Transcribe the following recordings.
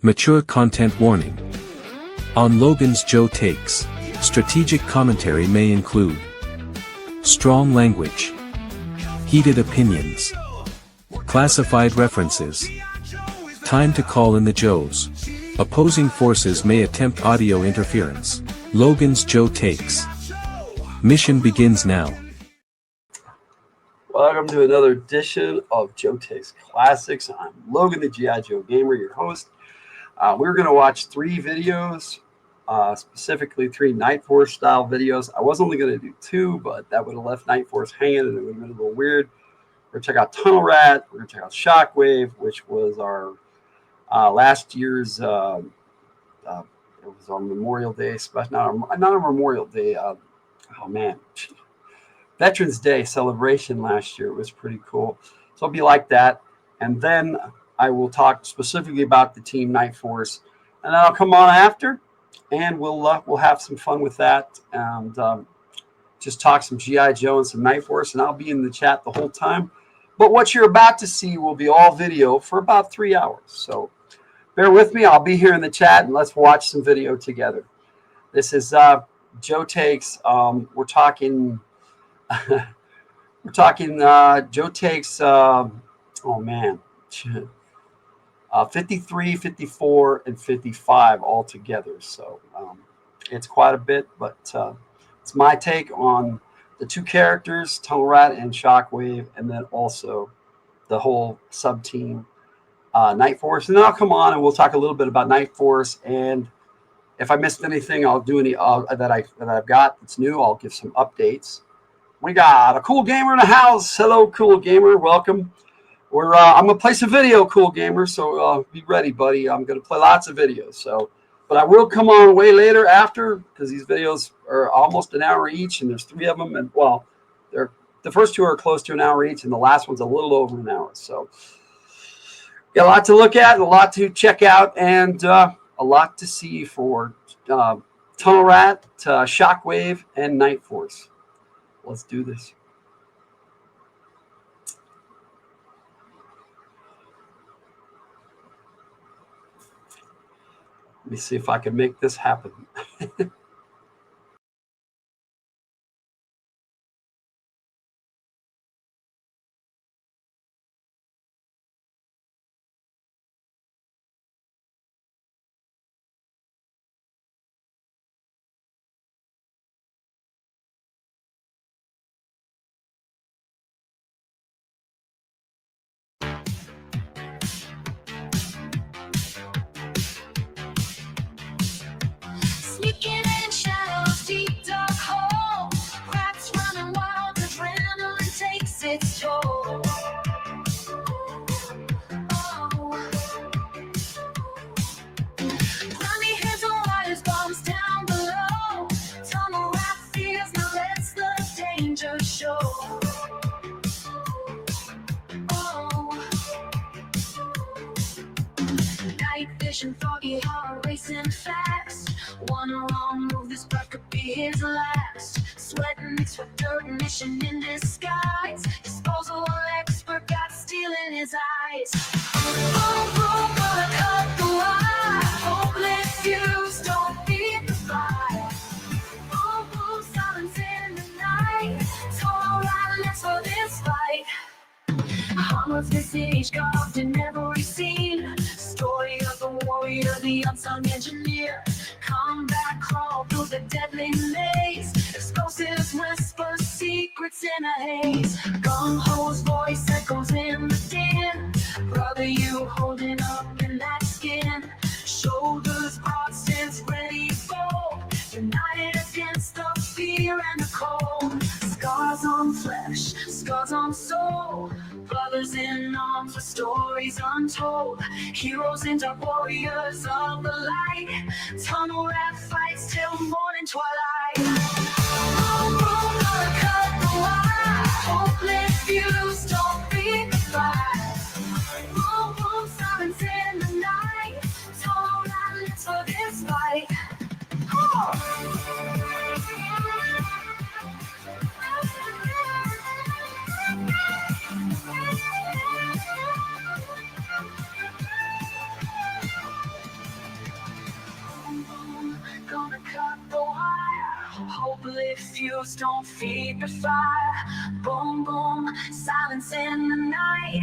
Mature content warning. On Logan's Joe Takes, strategic commentary may include strong language, heated opinions, classified references. Time to call in the Joes. Opposing forces may attempt audio interference. Logan's Joe Takes. Mission begins now. Welcome to another edition of Joe Takes Classics. I'm Logan, the G.I. Joe Gamer, your host. We're going to watch three videos, specifically three Night Force style videos. I was only going to do two, but that would have left Night Force hanging and it would have been a little weird. We're going to check out Tunnel Rat. We're going to check out Shockwave, which was our last year's, it was our Memorial Day, not a Memorial Day, Veterans Day celebration last year. It was pretty cool. So it'll be like that. And then I will talk specifically about the Team Night Force. And then I'll come on after and we'll have some fun with that. And just talk some G.I. Joe and some Night Force. And I'll be in the chat the whole time. But what you're about to see will be all video for about 3 hours. So bear with me. I'll be here in the chat and let's watch some video together. This is Joe Takes. We're talking Joe Takes, 53, 54, and 55 all together. So it's quite a bit, but it's my take on the two characters, Tunnel Rat and Shockwave, and then also the whole sub-team Night Force. And then I'll come on and we'll talk a little bit about Night Force, and if I missed anything, I'll do any that I've got that's new. I'll give some updates. We got a cool gamer in the house. Hello, cool gamer. Welcome. I'm gonna play some video, cool gamer. So be ready, buddy. I'm gonna play lots of videos. But I will come on way later after, because these videos are almost an hour each, and there's three of them. And the first two are close to an hour each, and the last one's a little over an hour. So got a lot to look at, a lot to check out, and a lot to see for Tunnel Rat, Shockwave, and Night Force. Let's do this. Let me see if I can make this happen. Foggy heart racing fast. One wrong move, this part could be his last. Sweating mixed with dirt, mission in disguise. Disposal expert got steel in his eyes. Boom, boom, gonna cut the wire. Hopeless fuse, don't beat the fire. Boom, boom, silence in the night. Total violence for this fight. Harmless visage carved in every scene. Story of the warrior, the unsung engineer. Combat crawl through the deadly maze. Explosives whisper secrets in a haze. Gung-ho's voice echoes in the din. Brother, you holding up in that skin. Shoulders broad, stance ready, bold. United against the fear and the cold. Scars on flesh, scars on soul. Brothers in arms with stories untold. Heroes and dark warriors of the light. Tunnel Rat fights till morning twilight. Boom, boom, gonna cut the wire. Hopeless fuse, don't beat the fire. Boom, boom, silence in the night. Tunnel Rat lives for this fight. shadows don't feed the fire. Boom, boom, silence in the night.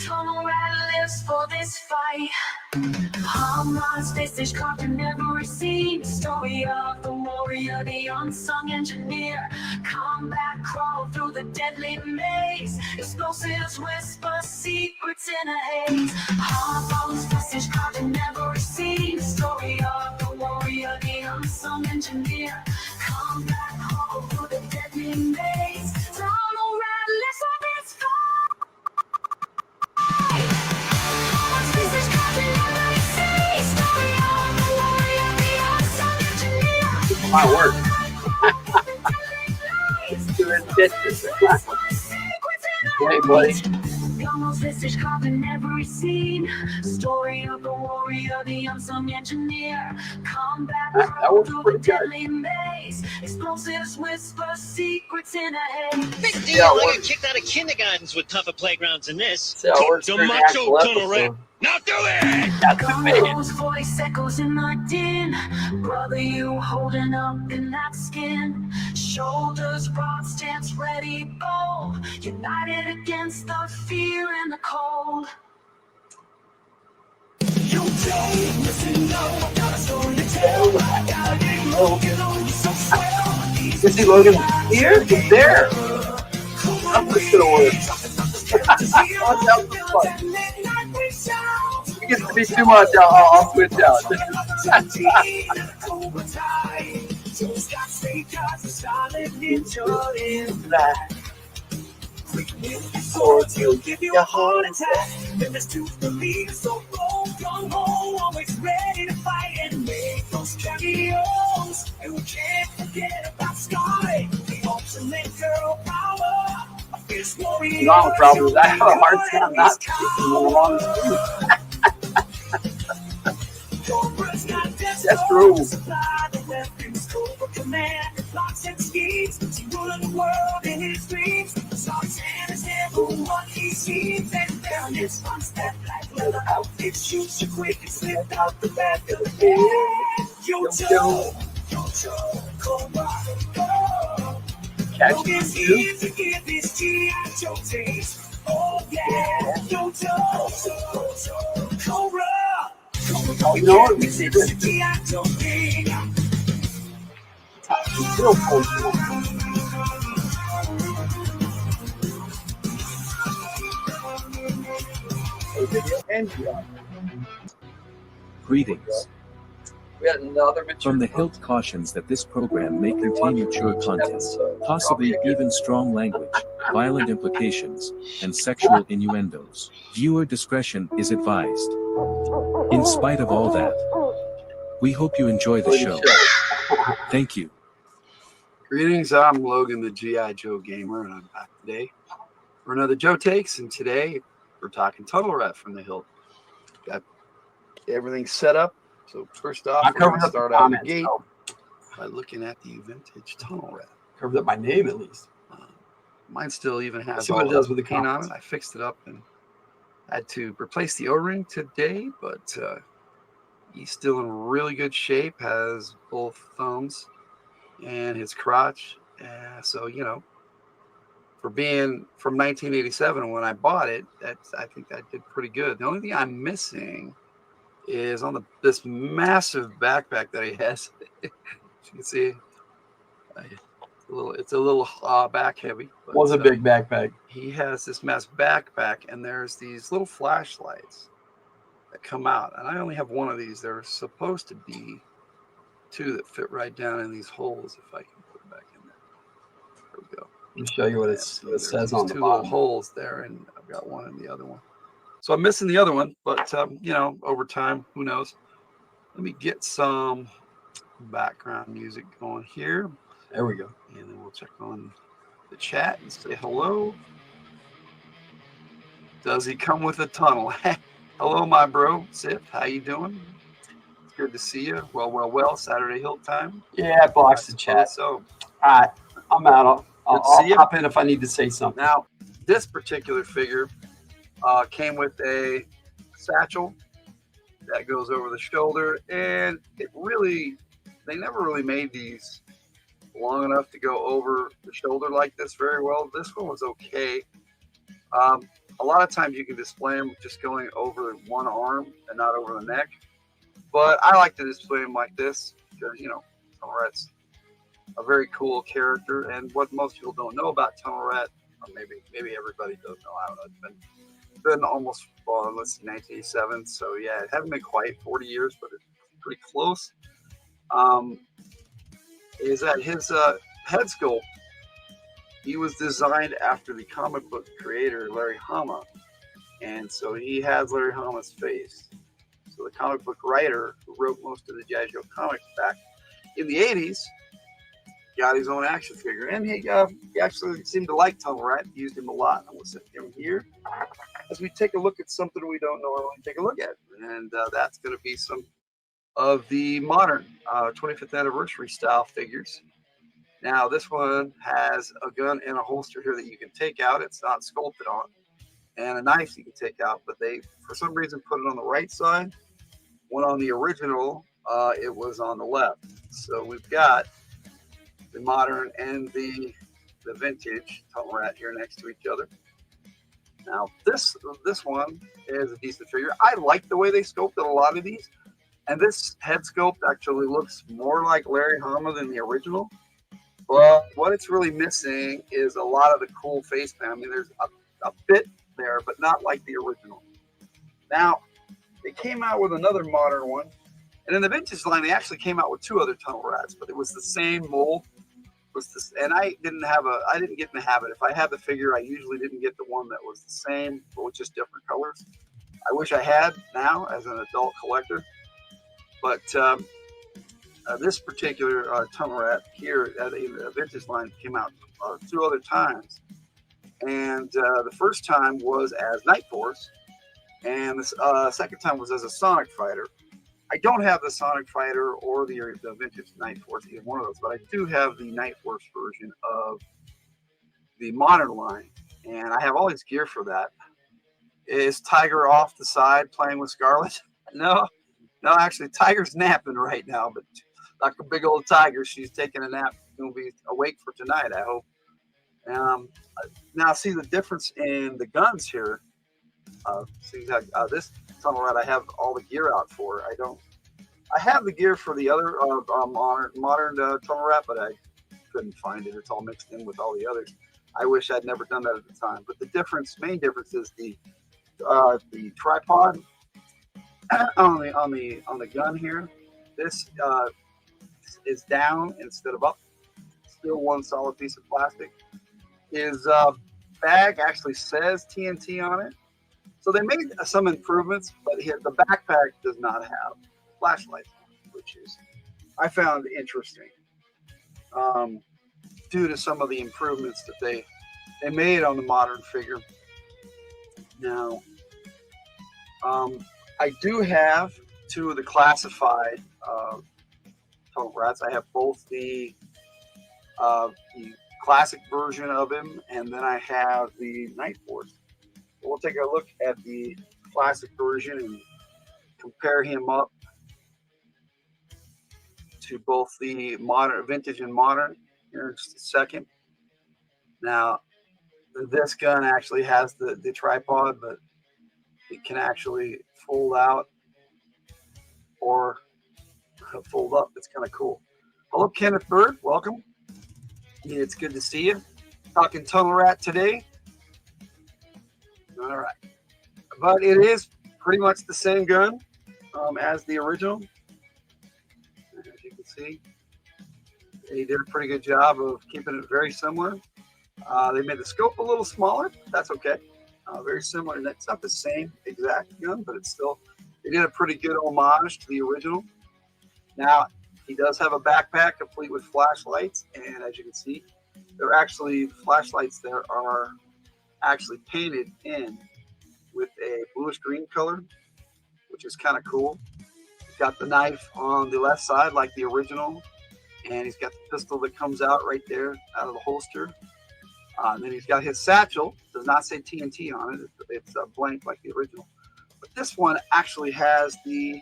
Tunnel rat lives for this fight. Hamas faces carved in every scene. Story of the warrior, the unsung engineer. Combat crawl through the deadly maze. Explosives whisper secrets in a haze. Hamas faces carved in every scene. Story of the warrior, the unsung engineer. Combat crawl through the deadly maze. Tunnel rat lives on its fight. Hamas faces carved in every scene. Story of the warrior, the unsung engineer. My work. Doing dishes. Hey, buddy. Almost visage carved in every scene. Story of the warrior, the unsung engineer. Combat That crawl was through the pretty good. deadly maze. Explosives whisper secrets in a haze. Big deal. Yeah, I what- got kicked out of kindergartens with tougher playgrounds than this. See how it works The during the macho actual tunnel rat. episode. Now do it! That's the man. Gunner's voice echoes in the din. Brother, you holding up in that skin. Shoulders broad, stance ready, bold. United against the fear and the cold. You don't listen, no, I got a story to tell. I got a name, Logan, oh, you so swell. You see Logan here? He's there. I'm just gonna work. Watch out for fun. If it gets to be too much, I'll switch out. Swords, he'll give you a heart attack. Then there's two believe, so go, gung ho, always ready to fight and make those cameos. And we can't forget about Sky, the ultimate girl power. A fierce warrior. No problem. I have a hard time not keeping them along the street. That's true. Command, plots and schemes, he's ruling the world in his dreams. Sultan is never what he seems, and down his front step like leather outfit shoots you quick and slip out the back of the head. Yo, Joe, come on, go. Catch Logan's you. here to give his G.I. Joe taste. Oh yeah, yo, Joe, Cobra. Oh, you know what? We see this. G.I. Joe thing. Still cold. Greetings. We had another mature From the Hilt cautions that this program may contain mature content, possibly even strong language, violent implications, and sexual innuendos. Viewer discretion is advised. In spite of all that, we hope you enjoy the show. Thank you. Greetings, I'm Logan, the G.I. Joe Gamer, and I'm back today for another Joe Takes, and today we're talking Tunnel Rat from the Hilt. Got everything set up, so first off, we're going to start out the gate by looking at the vintage Tunnel Rat. Covered up my name at least. Mine still even has See what all it does with the paint on comments. it. I fixed it up and had to replace the O-ring today, but he's still in really good shape, has both thumbs and his crotch. So, you know, for being from 1987 when I bought it, I think that did pretty good. The only thing I'm missing is on this massive backpack that he has. As you can see, it's a little back heavy. But, Was a big backpack. he has this massive backpack, and there's these little flashlights that come out. And I only have one of these. There's supposed to be two that fit right down in these holes, if I can put it back in there. There we go. Let me show you what Yeah, it see, there's says these on the two little bottom. holes there, and I've got one in the other one. So I'm missing the other one, but you know, over time, who knows? Let me get some background music going here, There we go. and then we'll check on the chat and say hello. Does he come with a tunnel? Hello, my bro, Sif. How you doing? It's good to see you. Well. Saturday Hill time. Yeah, it blocks the chat. So All right, I'm out. Good to I'll see you. hop in if I need to say something. now, this particular figure came with a satchel that goes over the shoulder, and they never really made these long enough to go over the shoulder like this very well. This one was okay. A lot of times you can display them just going over one arm and not over the neck. But I like to display them like this because, you know, Tunnel Rat's a very cool character. And what most people don't know about Tunnel Rat, or maybe everybody does know, I don't know, it's been almost, let's see, 1987. So yeah, it hasn't been quite 40 years, but it's pretty close. Is that his head sculpt, he was designed after the comic book creator, Larry Hama. And so he has Larry Hama's face. So the comic book writer who wrote most of the G.I. Joe comics back in the 80s got his own action figure. And he actually seemed to like Tunnel Rat. He used him a lot. I'm going to sit him here as we take a look at something we don't normally take a look at. And that's going to be some of the modern 25th anniversary style figures. Now, this one has a gun and a holster here that you can take out. It's not sculpted on. And a knife you can take out, but they, for some reason, put it on the right side. One on the original, it was on the left. So we've got the modern and the vintage Tunnel Rat here next to each other. Now, this one is a decent figure. I like the way they sculpted a lot of these. And this head sculpt actually looks more like Larry Hama than the original. But what it's really missing is a lot of the cool face paint. I mean, there's a bit there, but not like the original. Now, they came out with another modern one. And in the vintage line, they actually came out with two other Tunnel Rats, but it was the same mold. And I didn't get in the habit. If I had the figure, I usually didn't get the one that was the same, but with just different colors. I wish I had now as an adult collector. But this particular Tunnel Rat here at the vintage line came out two other times. And the first time was as Night Force, and the second time was as a Sonic Fighter. I don't have the Sonic Fighter or the vintage Night Force, either one of those, but I do have the Night Force version of the modern line, and I have all his gear for that. Is Tiger off the side playing with Scarlet? No, actually, Tiger's napping right now, but like a big old tiger, she's taking a nap. She'll be awake for tonight, I hope. Now, see the difference in the guns here. See that this Tunnel Rat I have all the gear out for. I have the gear for the other modern Tunnel Rat, but I couldn't find it. It's all mixed in with all the others. I wish I'd never done that at the time. But the main difference is the tripod on the gun here. This is down instead of up. Still one solid piece of plastic. His bag actually says TNT on it. So they made some improvements, but the backpack does not have flashlights, which I found interesting due to some of the improvements that they made on the modern figure. Now, I do have two of the classified Tunnel Rats. I have both the classic version of him, and then I have the Night Force. We'll take a look at the classic version and compare him up to both the modern, vintage and modern here in just a second. Now, this gun actually has the tripod, but it can actually fold out or fold up. It's kind of cool. Hello, Kenneth Bird. Welcome. It's good to see you. Talking Tunnel Rat today. All right. But it is pretty much the same gun as the original. As you can see, they did a pretty good job of keeping it very similar. They made the scope a little smaller. That's okay. Very similar. And it's not the same exact gun, but it's still, they did a pretty good homage to the original. Now, he does have a backpack complete with flashlights. And as you can see, they're actually flashlights that are actually painted in with a bluish green color, which is kind of cool. He's got the knife on the left side like the original, and he's got the pistol that comes out right there out of the holster. And then he's got his satchel. Does not say TNT on it. It's blank like the original. But this one actually has the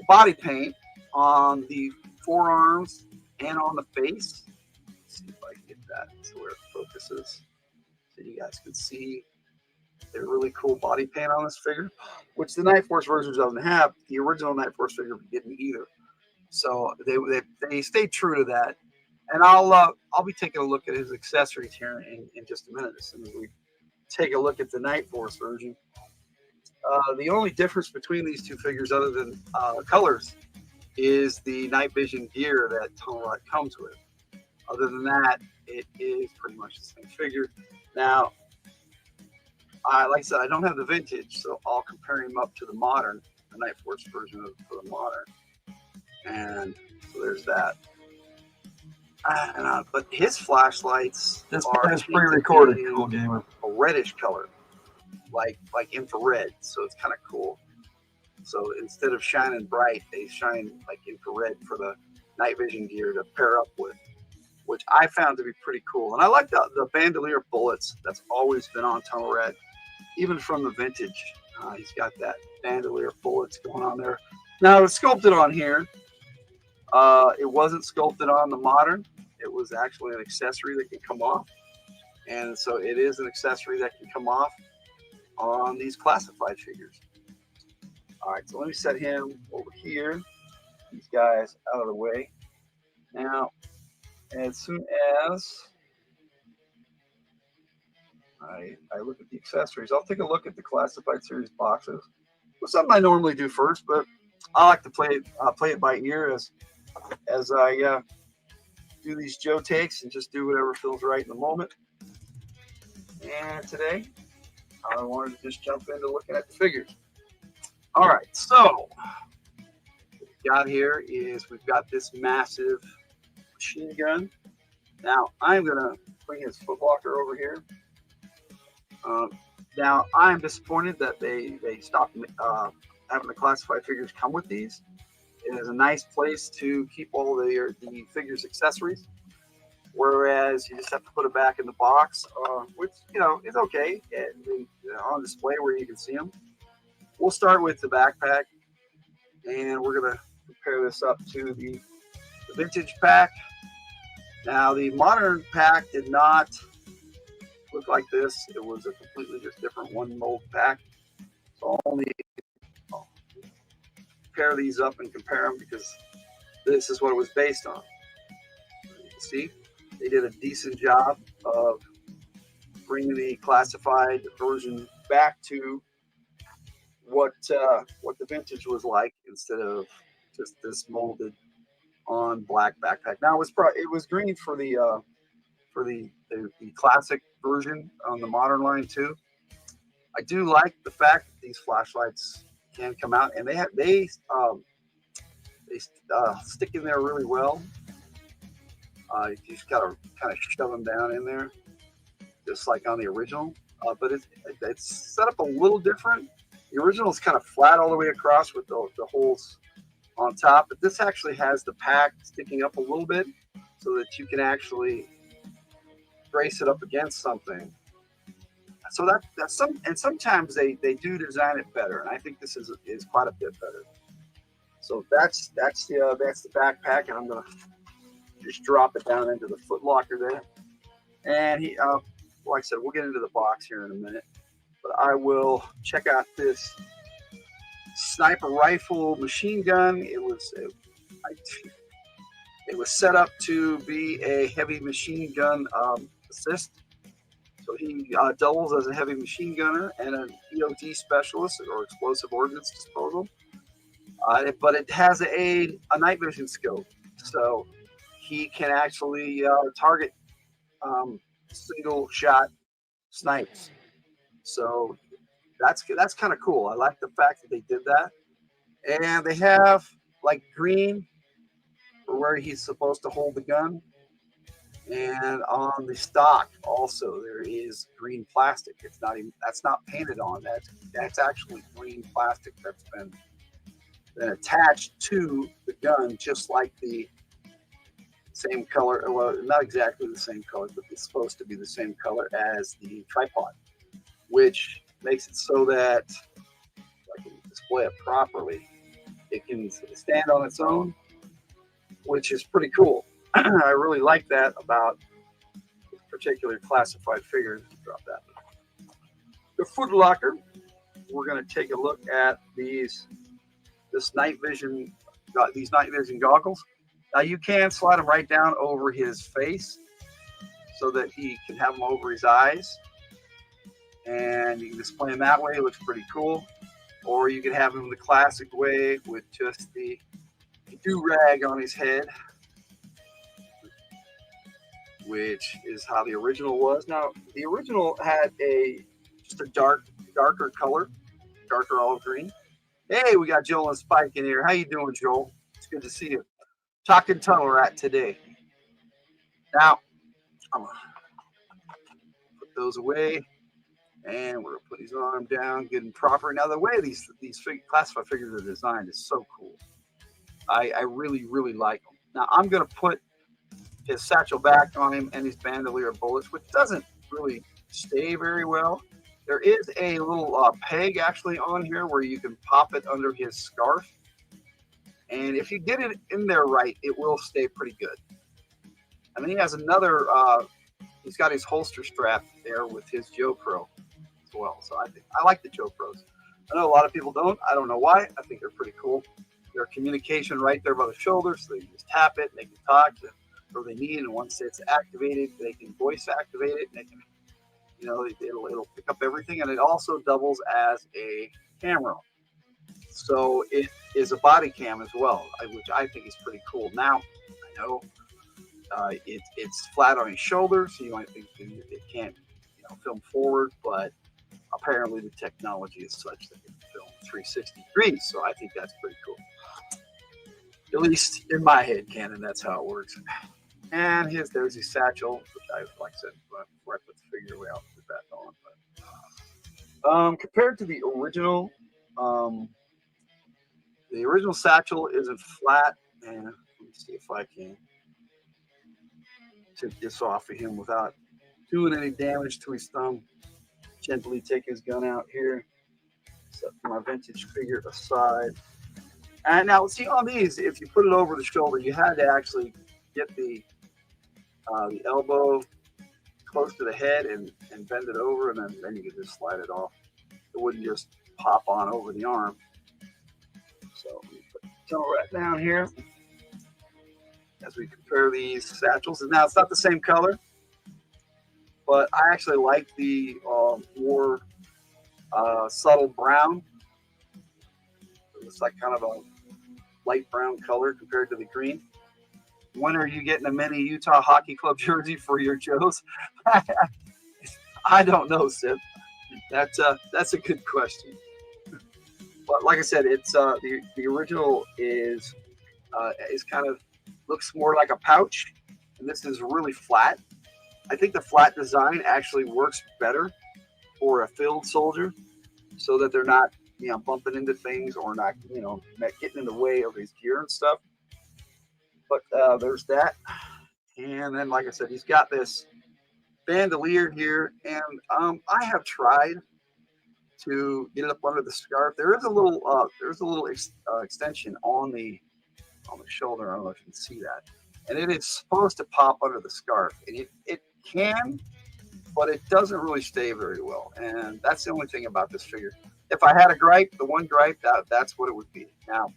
body paint on the forearms and on the face. see if I can get that to where it focuses so you guys can see a really cool body paint on this figure, which the Night Force version doesn't have. The original Night Force figure didn't either. So they stayed true to that. And I'll be taking a look at his accessories here in just a minute as soon as we take a look at the Night Force version. The only difference between these two figures, other than colors, is the night vision gear that Tunnel Rat comes with. Other than that, it is pretty much the same figure. Now, like I said, I don't have the vintage, so I'll compare him up to the modern, the Night Force version of the modern. And so there's that. But his flashlights This are is pre-recorded, painted Cool Gamer. a reddish color, like infrared. So it's kind of cool. So instead of shining bright, they shine like infrared for the night vision gear to pair up with, which I found to be pretty cool. And I like the bandolier bullets that's always been on Tunnel Rat, even from the vintage. He's got that bandolier bullets going on there. Now it's sculpted on here. It wasn't sculpted on the modern. It was actually an accessory that can come off. And so it is an accessory that can come off on these classified figures. All right, so let me set him over here. These guys out of the way. Now, as soon as I look at the accessories, I'll take a look at the classified series boxes. Well, something I normally do first, but I like to play it by ear as I do these Joe takes and just do whatever feels right in the moment. And today, I wanted to just jump into looking at the figures. All right, so what we've got here is we've got this massive machine gun. Now, I'm going to bring his footlocker over here. Now, I'm disappointed that they stopped having the classified figures come with these. It is a nice place to keep all the figures' accessories, whereas you just have to put it back in the box, which, is okay on display where you can see them. We'll start with the backpack, and we're going to compare this up to the vintage pack. Now, the modern pack did not look like this. It was a completely just different one mold pack. So I'll only pair these up and compare them because this is what it was based on. You can see they did a decent job of bringing the classified version back to what the vintage was like instead of just this molded on black backpack. Now it was green for the classic version on the modern line too. I do like the fact that these flashlights can come out, and they stick in there really well. You just gotta kind of shove them down in there, just like on the original. But it's set up a little different. The original is kind of flat all the way across with the holes on top, but this actually has the pack sticking up a little bit so that you can actually brace it up against something. So sometimes they do design it better, and I think this is quite a bit better. So that's the backpack, and I'm gonna just drop it down into the foot locker there. And like I said, we'll get into the box here in a minute, but I will check out this sniper rifle machine gun. It was set up to be a heavy machine gun assist. So he doubles as a heavy machine gunner and an EOD specialist or explosive ordnance disposal. But it has a night vision scope, so he can actually target single shot snipes. So that's kind of cool. I like the fact that they did that. And they have like green for where he's supposed to hold the gun. And on the stock also there is green plastic. That's not painted on. That's actually green plastic that's been attached to the gun, just like the same color. Well, not exactly the same color, but it's supposed to be the same color as the tripod, which makes it so that if I can display it properly, it can stand on its own, which is pretty cool. I really like that about particular classified figure. Drop that. The Foot Locker. We're going to take a look at these night vision goggles. Now you can slide them right down over his face so that he can have them over his eyes, and you can display them that way. It looks pretty cool. Or you can have him the classic way with just the do-rag on his head, which is how the original was. Now the original had just a darker color, darker olive green. Hey, we got Joel and Spike in here. How you doing, Joel? It's good to see you. Talking Tunnel Rat today. Now, I'm going to put those away, and we're going to put his arm down, get him proper. Now, the way these classified figures are designed is so cool. I really, really like them. Now, I'm going to put his satchel back on him and his bandolier bullets, which doesn't really stay very well. There is a little peg actually on here where you can pop it under his scarf. And if you get it in there right, it will stay pretty good. And then he has another, he's got his holster strap there with his Joe Pro as well. So I like the Joe Pros. I know a lot of people don't. I don't know why. I think they're pretty cool. Their communication right there by the shoulder, so they can just tap it and they can talk to whatever they need. And once it's activated, they can voice activate it. And they can, it'll pick up everything. And it also doubles as a camera. So it is a body cam as well, which I think is pretty cool. Now, I know it's flat on his shoulder, so you might think it can't film forward, but apparently the technology is such that it can film 360 degrees, so I think that's pretty cool. At least in my head canon, that's how it works. And there's his satchel, which like I said, before I put the figure away, I'll put that on. But, compared to the original satchel isn't flat, and let me see if I can take this off of him without doing any damage to his thumb. Gently take his gun out here, set my vintage figure aside. And now, see, on these, if you put it over the shoulder, you had to actually get the elbow close to the head and bend it over, and then you could just slide it off. It wouldn't just pop on over the arm. So let me put the tunnel right down here as we compare these satchels. And now it's not the same color, but I actually like the more subtle brown. It looks like kind of a light brown color compared to the green. When are you getting a mini Utah Hockey Club jersey for your Joes? I don't know, Sip. That's a good question. But like I said, it's the original is kind of looks more like a pouch, and this is really flat. I think the flat design actually works better for a field soldier, so that they're not bumping into things or not getting in the way of his gear and stuff. But there's that, and then like I said, he's got this bandolier here, and I have tried to get it up under the scarf. There is a little extension on the shoulder. I don't know if you can see that, and it is supposed to pop under the scarf, and it can, but it doesn't really stay very well. And that's the only thing about this figure. If I had a gripe, the one gripe, that's what it would be. Now,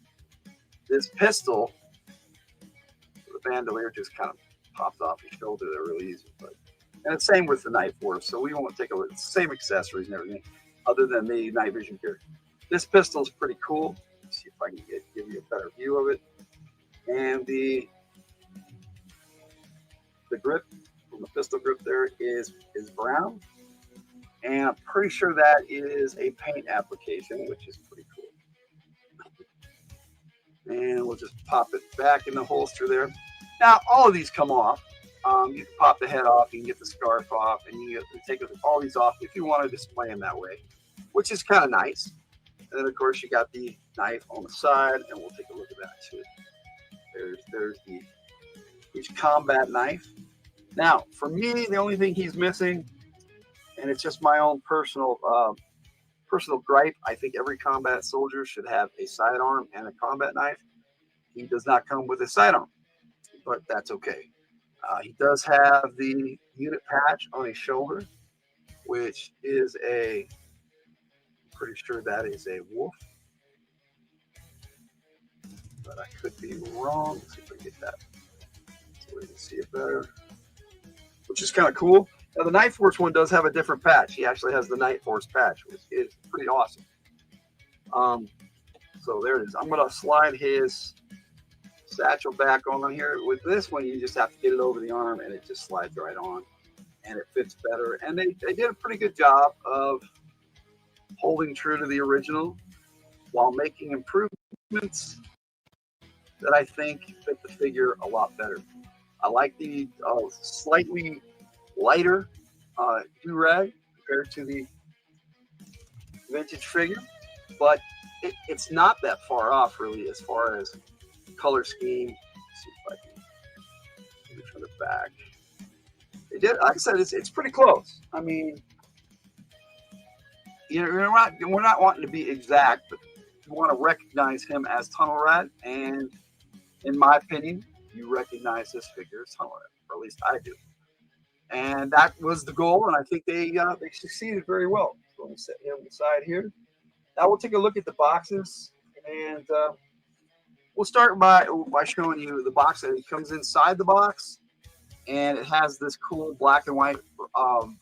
this pistol, the bandolier just kind of pops off your shoulder there really easy. And it's same with the knife force, so we won't take a look. It's the same accessories and everything, other than the night vision gear. This pistol is pretty cool. Let's see if I can give you a better view of it. And the grip, from the pistol grip there, is brown. And I'm pretty sure that is a paint application, which is pretty cool. And we'll just pop it back in the holster there. Now, all of these come off. You can pop the head off, you can get the scarf off, and you can take all these off if you want to display them that way, which is kind of nice. And then, of course, you got the knife on the side, and we'll take a look at that too. There's the combat knife. Now, for me, the only thing he's missing, and it's just my own personal gripe, I think every combat soldier should have a sidearm and a combat knife. He does not come with a sidearm, but that's okay. He does have the unit patch on his shoulder, which is pretty sure that is a wolf, but I could be wrong. Let's see if I can get that so we can see it better, which is kind of cool. Now, the Night Force one does have a different patch. He actually has the Night Force patch, which is pretty awesome. So there it is. I'm going to slide his satchel back on here. With this one, you just have to get it over the arm, and it just slides right on, and it fits better. And they did a pretty good job of holding true to the original while making improvements that I think fit the figure a lot better. I like the slightly lighter do-rag compared to the vintage figure, but it's not that far off really as far as color scheme. Let's see if I can get it from the back. They did, like I said, it's pretty close. I mean, you know, we're not wanting to be exact, but you want to recognize him as Tunnel Rat, and in my opinion, you recognize this figure as Tunnel Rat, or at least I do. And that was the goal, and I think they succeeded very well. So let me set him aside here. Now we'll take a look at the boxes, and we'll start by showing you the box that it comes inside the box, and it has this cool black and white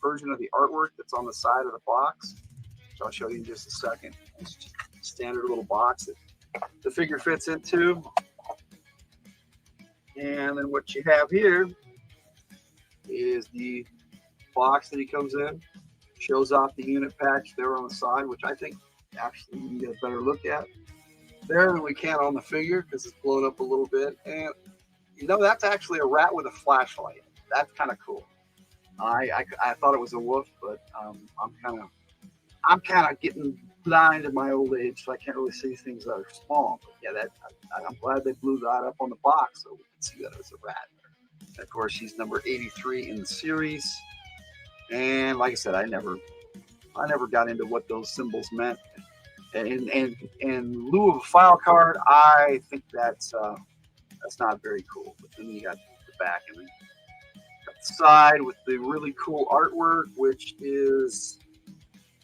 version of the artwork that's on the side of the box, which I'll show you in just a second. It's just a standard little box that the figure fits into. And then what you have here is the box that he comes in. Shows off the unit patch there on the side, which I think actually you can get a better look at there than we can on the figure because it's blown up a little bit. And you know, that's actually a rat with a flashlight. That's kind of cool. I thought it was a wolf, but I'm kind of getting blind at my old age, so I can't really see things that are small. But yeah, I'm glad they blew that up on the box so we can see that it's a rat. And of course, she's number 83 in the series. And like I said, I never got into what those symbols meant. And in lieu of a file card, I think that's not very cool. But then you got the back and then got the side with the really cool artwork, which is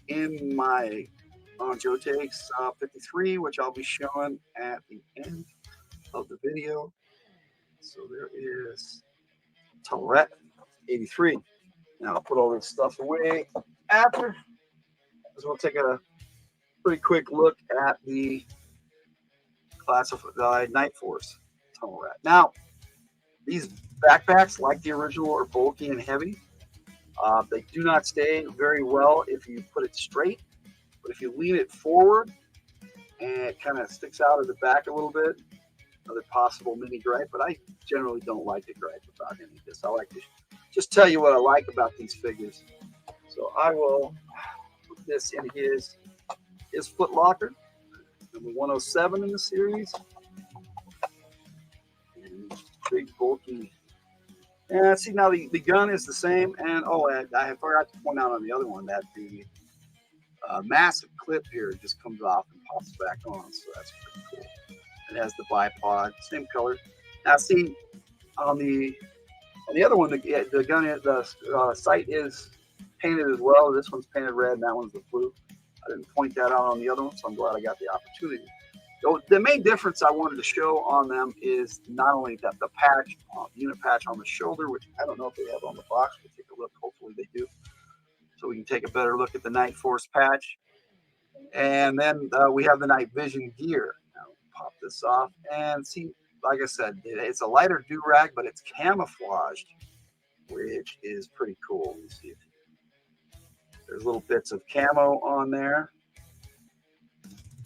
in my Joe Takes 53, which I'll be showing at the end of the video. So there is Tunnel Rat 83. Now I'll put all this stuff away after, because we'll take a pretty quick look at the classified Night Force Tunnel Rat. Now, these backpacks, like the original, are bulky and heavy. They do not stay very well if you put it straight, but if you lean it forward and it kind of sticks out of the back a little bit, another possible mini gripe, but I generally don't like to gripe about any of this. I like to just tell you what I like about these figures. So I will put this in his foot locker, number 107 in the series. And big, bulky. And see, now the gun is the same. And I forgot to point out on the other one that the massive clip here just comes off and pops back on. So that's pretty cool. It has the bipod, same color. Now, see, on the other one, the gun, the sight is painted as well. This one's painted red, and that one's the blue. I didn't point that out on the other one, so I'm glad I got the opportunity. So the main difference I wanted to show on them is not only that the patch, unit patch on the shoulder, which I don't know if they have on the box. We'll take a look. Hopefully they do. So we can take a better look at the Night Force patch. And then we have the night vision gear. Now, pop this off and see, like I said, it's a lighter do-rag, but it's camouflaged, which is pretty cool. You see, there's little bits of camo on there,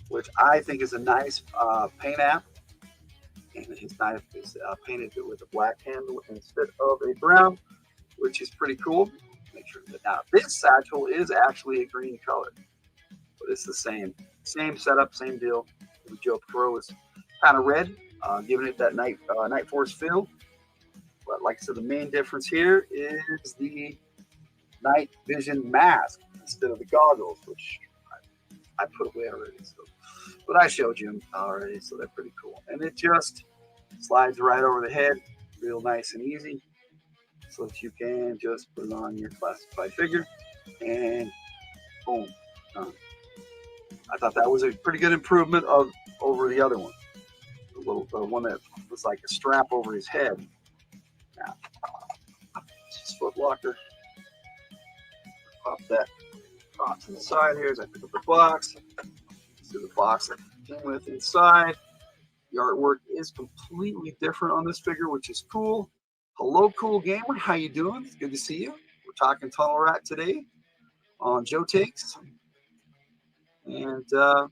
which I think is a nice paint app. And his knife is painted with a black handle instead of a brown, which is pretty cool. Make sure that now this satchel is actually a green color, but it's the same setup, same deal. The Joe Pro is kind of red, giving it that Night Force feel. But like I said, the main difference here is the night vision mask instead of the goggles, which I put away already. So, but I showed you them already, so they're pretty cool. And it just slides right over the head, real nice and easy. so that you can just put it on your classified figure and boom, done. I thought that was a pretty good improvement over the other one, the one that was like a strap over his head. Now, this is Foot Locker. Pop that off to the side here as I pick up the box. See the box that came with inside. The artwork is completely different on this figure, which is cool. Hello, Cool Gamer. How you doing? It's good to see you. We're talking Tunnel Rat today on Joe Takes. And so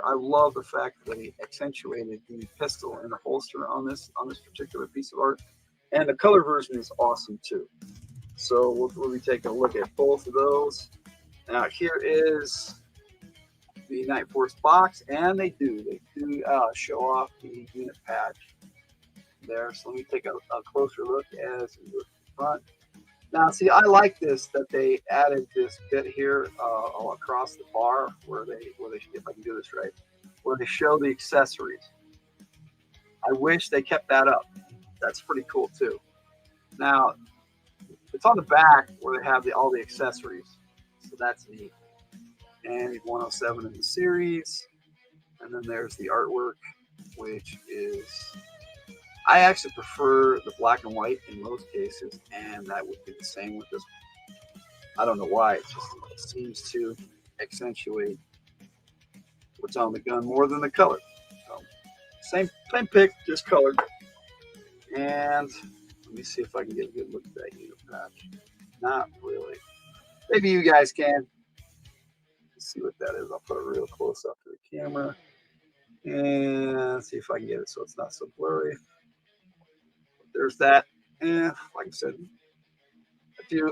I love the fact that they accentuated the pistol and the holster on this particular piece of art. And the color version is awesome too. So we'll be taking a look at both of those. Now here is the Night Force box, and they do show off the unit patch there. So let me take a closer look as we look at the front. Now, see, I like this that they added this bit here all across the bar where they if I can do this right, where they show the accessories. I wish they kept that up. That's pretty cool too. Now, it's on the back where they have all the accessories, so that's neat. And he's 107 in the series. And then there's the artwork, which is, I actually prefer the black and white in most cases, and that would be the same with this one. I don't know why, it seems to accentuate what's on the gun more than the color. So, same pick, just colored. And let me see if I can get a good look at that unit patch. Not really. Maybe you guys can. See what that is. I'll put it real close up to the camera and see if I can get it so it's not so blurry. There's that. And like I said,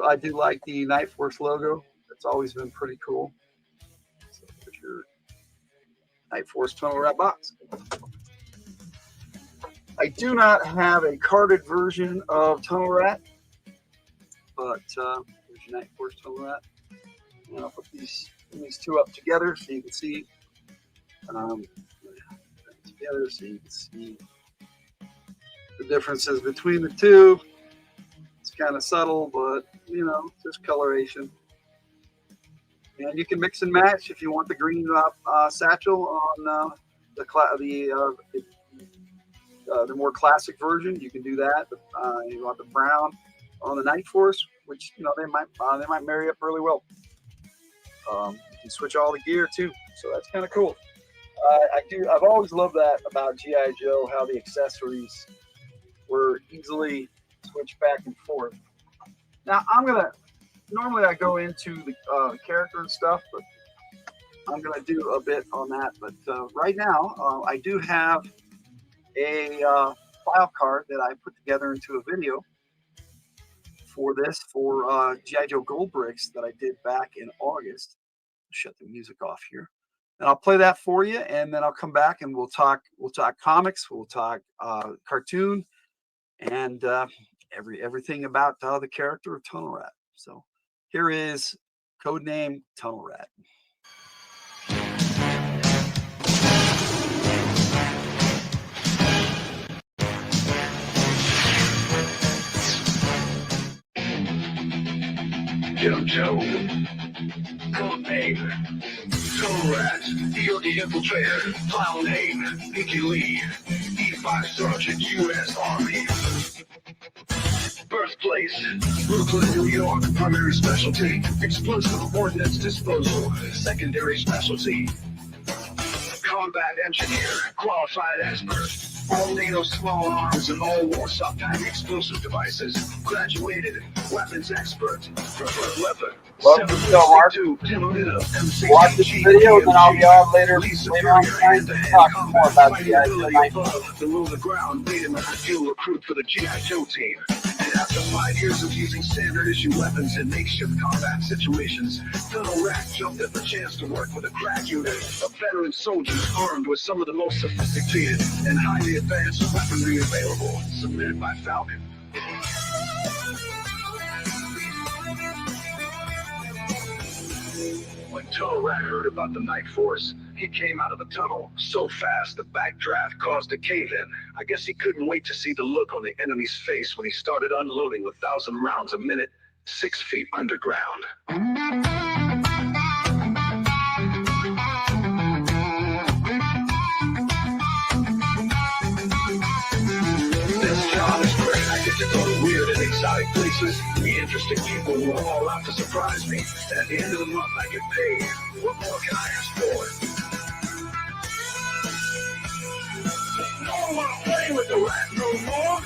I do like the Night Force logo. It's always been pretty cool. So there's your Night Force Tunnel Rat box. I do not have a carded version of Tunnel Rat, but there's your Night Force Tunnel Rat. And I'll put these two up together so you can see together so you can see the differences between the two. It's kind of subtle, but just coloration. And you can mix and match if you want the green satchel on the more classic version. You can do that. You want the brown on the Night Force, which they might marry up really well. You can switch all the gear too, so that's kind of cool. I've always loved that about G.I. Joe, how the accessories were easily switched back and forth. Now normally I go into the character and stuff, but I'm gonna do a bit on that. But right now, I do have a file card that I put together into a video for G.I. Joe Gold Bricks that I did back in August. Shut the music off here, and I'll play that for you, and then I'll come back and we'll talk comics, we'll talk cartoon, and everything about the character of Tunnel Rat. So here is codename Tunnel Rat. Joe. Codename Tunnel Rat, Yogi Infiltrator, File Name, Mickey Lee, E5 Sergeant, U.S. Army. Birthplace, Brooklyn, New York, primary specialty, explosive ordnance disposal, secondary specialty. Combat engineer, qualified expert. All NATO small arms and all Warsaw type explosive devices. Graduated weapons expert. Preferred weapon. Welcome to the show, Mark. Watch this video, then I'll be on later on tonight to talk more about G.I. Joe Night Force. Below the ground, beta field recruit for the G.I. Joe team. And after 5 years of using standard issue weapons in makeshift combat situations, Tunnel Rat jumped at the chance to work with a crack unit of veteran soldiers armed with some of the most sophisticated and highly advanced weaponry available, submitted by Falcon. When Tunnel Rat heard about the Night Force, He came out of the tunnel so fast the backdraft caused a cave-in. I guess he couldn't wait to see the look on the enemy's face when he started unloading 1,000 rounds a minute, 6 feet underground. This job is great. I get to go to weird and exotic places, meet interesting people who are all out to surprise me. And at the end of the month, I get paid. What more can I ask for? No one want to play with the rat no more.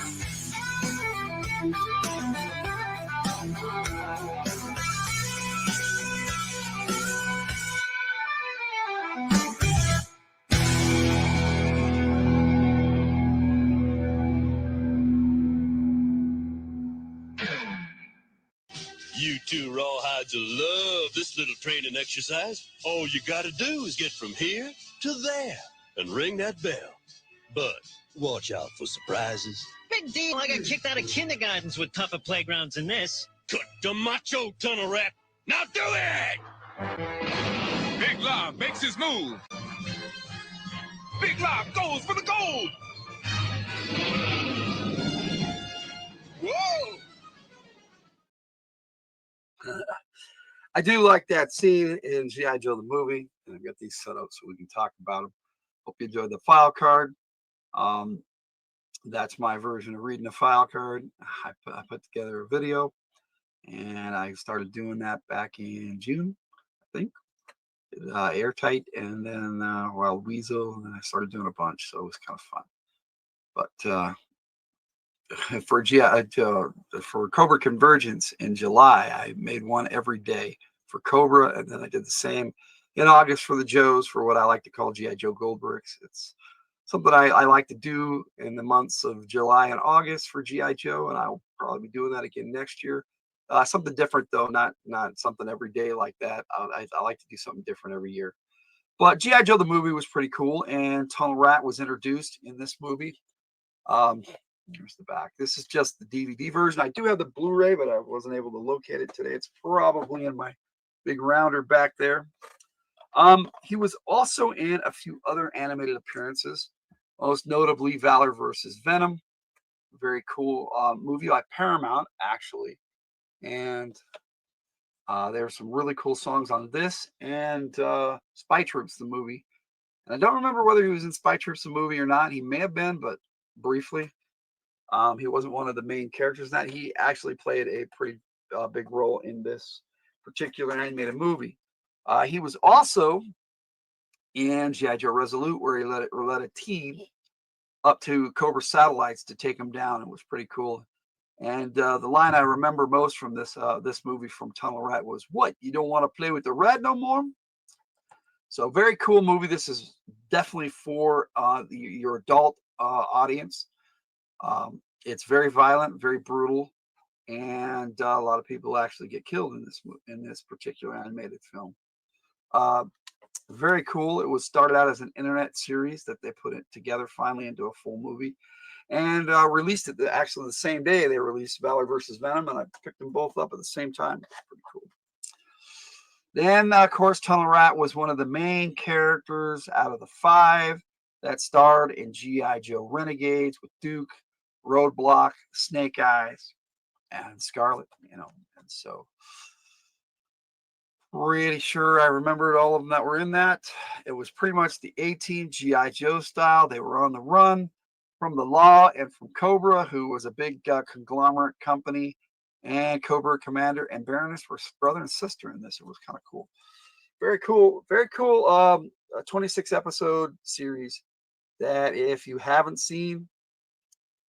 You two rawhides will love this little training exercise. All you gotta do is get from here to there and ring that bell. But watch out for surprises. Big deal. I got kicked out of kindergartens with tougher playgrounds than this. Cut the macho, tunnel rat. Now do it! Big Lob makes his move. Big Lob goes for the gold. Whoa! I do like that scene in G.I. Joe the movie, and I've got these set up so we can talk about them. Hope you enjoyed the file card. That's my version of reading a file card. I put together a video, and I started doing that back in June, I think. Airtight, and then Wild Weasel, and then I started doing a bunch, so it was kind of fun. But for Cobra Convergence in July, I made one every day for Cobra, and then I did the same in August for the Joes, for what I like to call G.I. Joe Gold Bricks. It's something I like to do in the months of July and August for G.I. Joe, and I'll probably be doing that again next year. Something different though, not something every day like that. I like to do something different every year. But G.I. Joe the movie was pretty cool, and Tunnel Rat was introduced in this movie. Here's the back. This is just the DVD version. I do have the Blu-ray, but I wasn't able to locate it today. It's probably in my big rounder back there. He was also in a few other animated appearances, most notably Valor versus Venom. Very cool movie by Paramount, actually. And there are some really cool songs on this and Spy Troops, the movie. And I don't remember whether he was in Spy Troops, the movie or not. He may have been, but briefly. He wasn't one of the main characters in that. He actually played a pretty big role in this particular animated movie. He was also in G.I. Joe Resolute, where he led a team up to Cobra satellites to take him down. It was pretty cool. And the line I remember most from this movie from Tunnel Rat was, "What, you don't want to play with the rat no more?" So very cool movie. This is definitely for your adult audience. It's very violent, very brutal, and a lot of people actually get killed in this particular animated film. Very cool. It was started out as an internet series that they put it together finally into a full movie, and released it actually the same day they released Valor versus Venom, and I picked them both up at the same time. Pretty cool. Then, of course, Tunnel Rat was one of the main characters out of the 5 that starred in G.I. Joe Renegades with Duke, Roadblock, Snake Eyes, and Scarlet, and so pretty sure I remembered all of them that were in that. It was pretty much the A-Team G.I. Joe style. They were on the run from the law and from Cobra, who was a big conglomerate company, and Cobra Commander and Baroness were brother and sister in this. It was kind of cool. Very cool. Very cool. A 26 episode series that if you haven't seen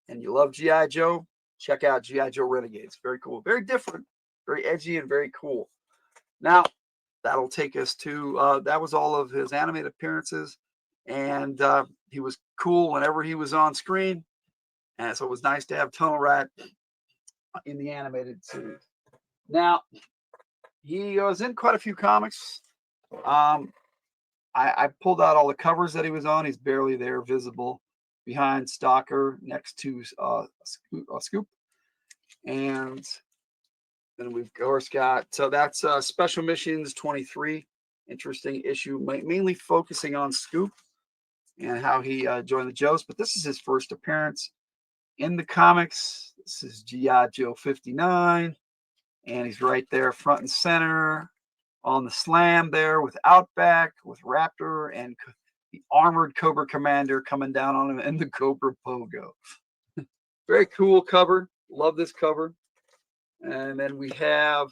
and you love G.I. Joe, check out G.I. Joe Renegades. Very cool. Very different. Very edgy and very cool. Now, that'll take us to, that was all of his animated appearances. And he was cool whenever he was on screen. And so it was nice to have Tunnel Rat in the animated series. Now, he was in quite a few comics. I pulled out all the covers that he was on. He's barely there, visible behind Stalker next to Scoop. And then we've of course got, so that's Special Missions 23 interesting issue, mainly focusing on Scoop and how he joined the Joes. But this is his first appearance in the comics. This is G.I. Joe 59, and he's right there front and center on the slam there with Outback, with Raptor, and the armored Cobra Commander coming down on him in the Cobra Pogo. Very cool cover. Love this cover. And then we have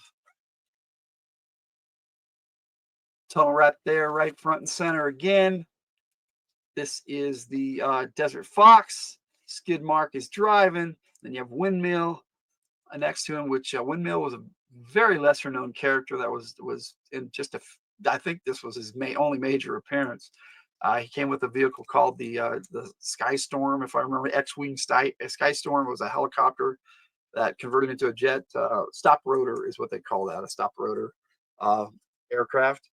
Tunnel Rat there, right front and center again. This is the Desert Fox. Skid Mark is driving. Then you have Windmill next to him, which Windmill was a very lesser known character that was in just I think this was his only major appearance. He came with a vehicle called the Sky Storm, if I remember. X-Wing Sky Storm was a helicopter that converted into a jet. Stop rotor is what they call that, a stop rotor aircraft.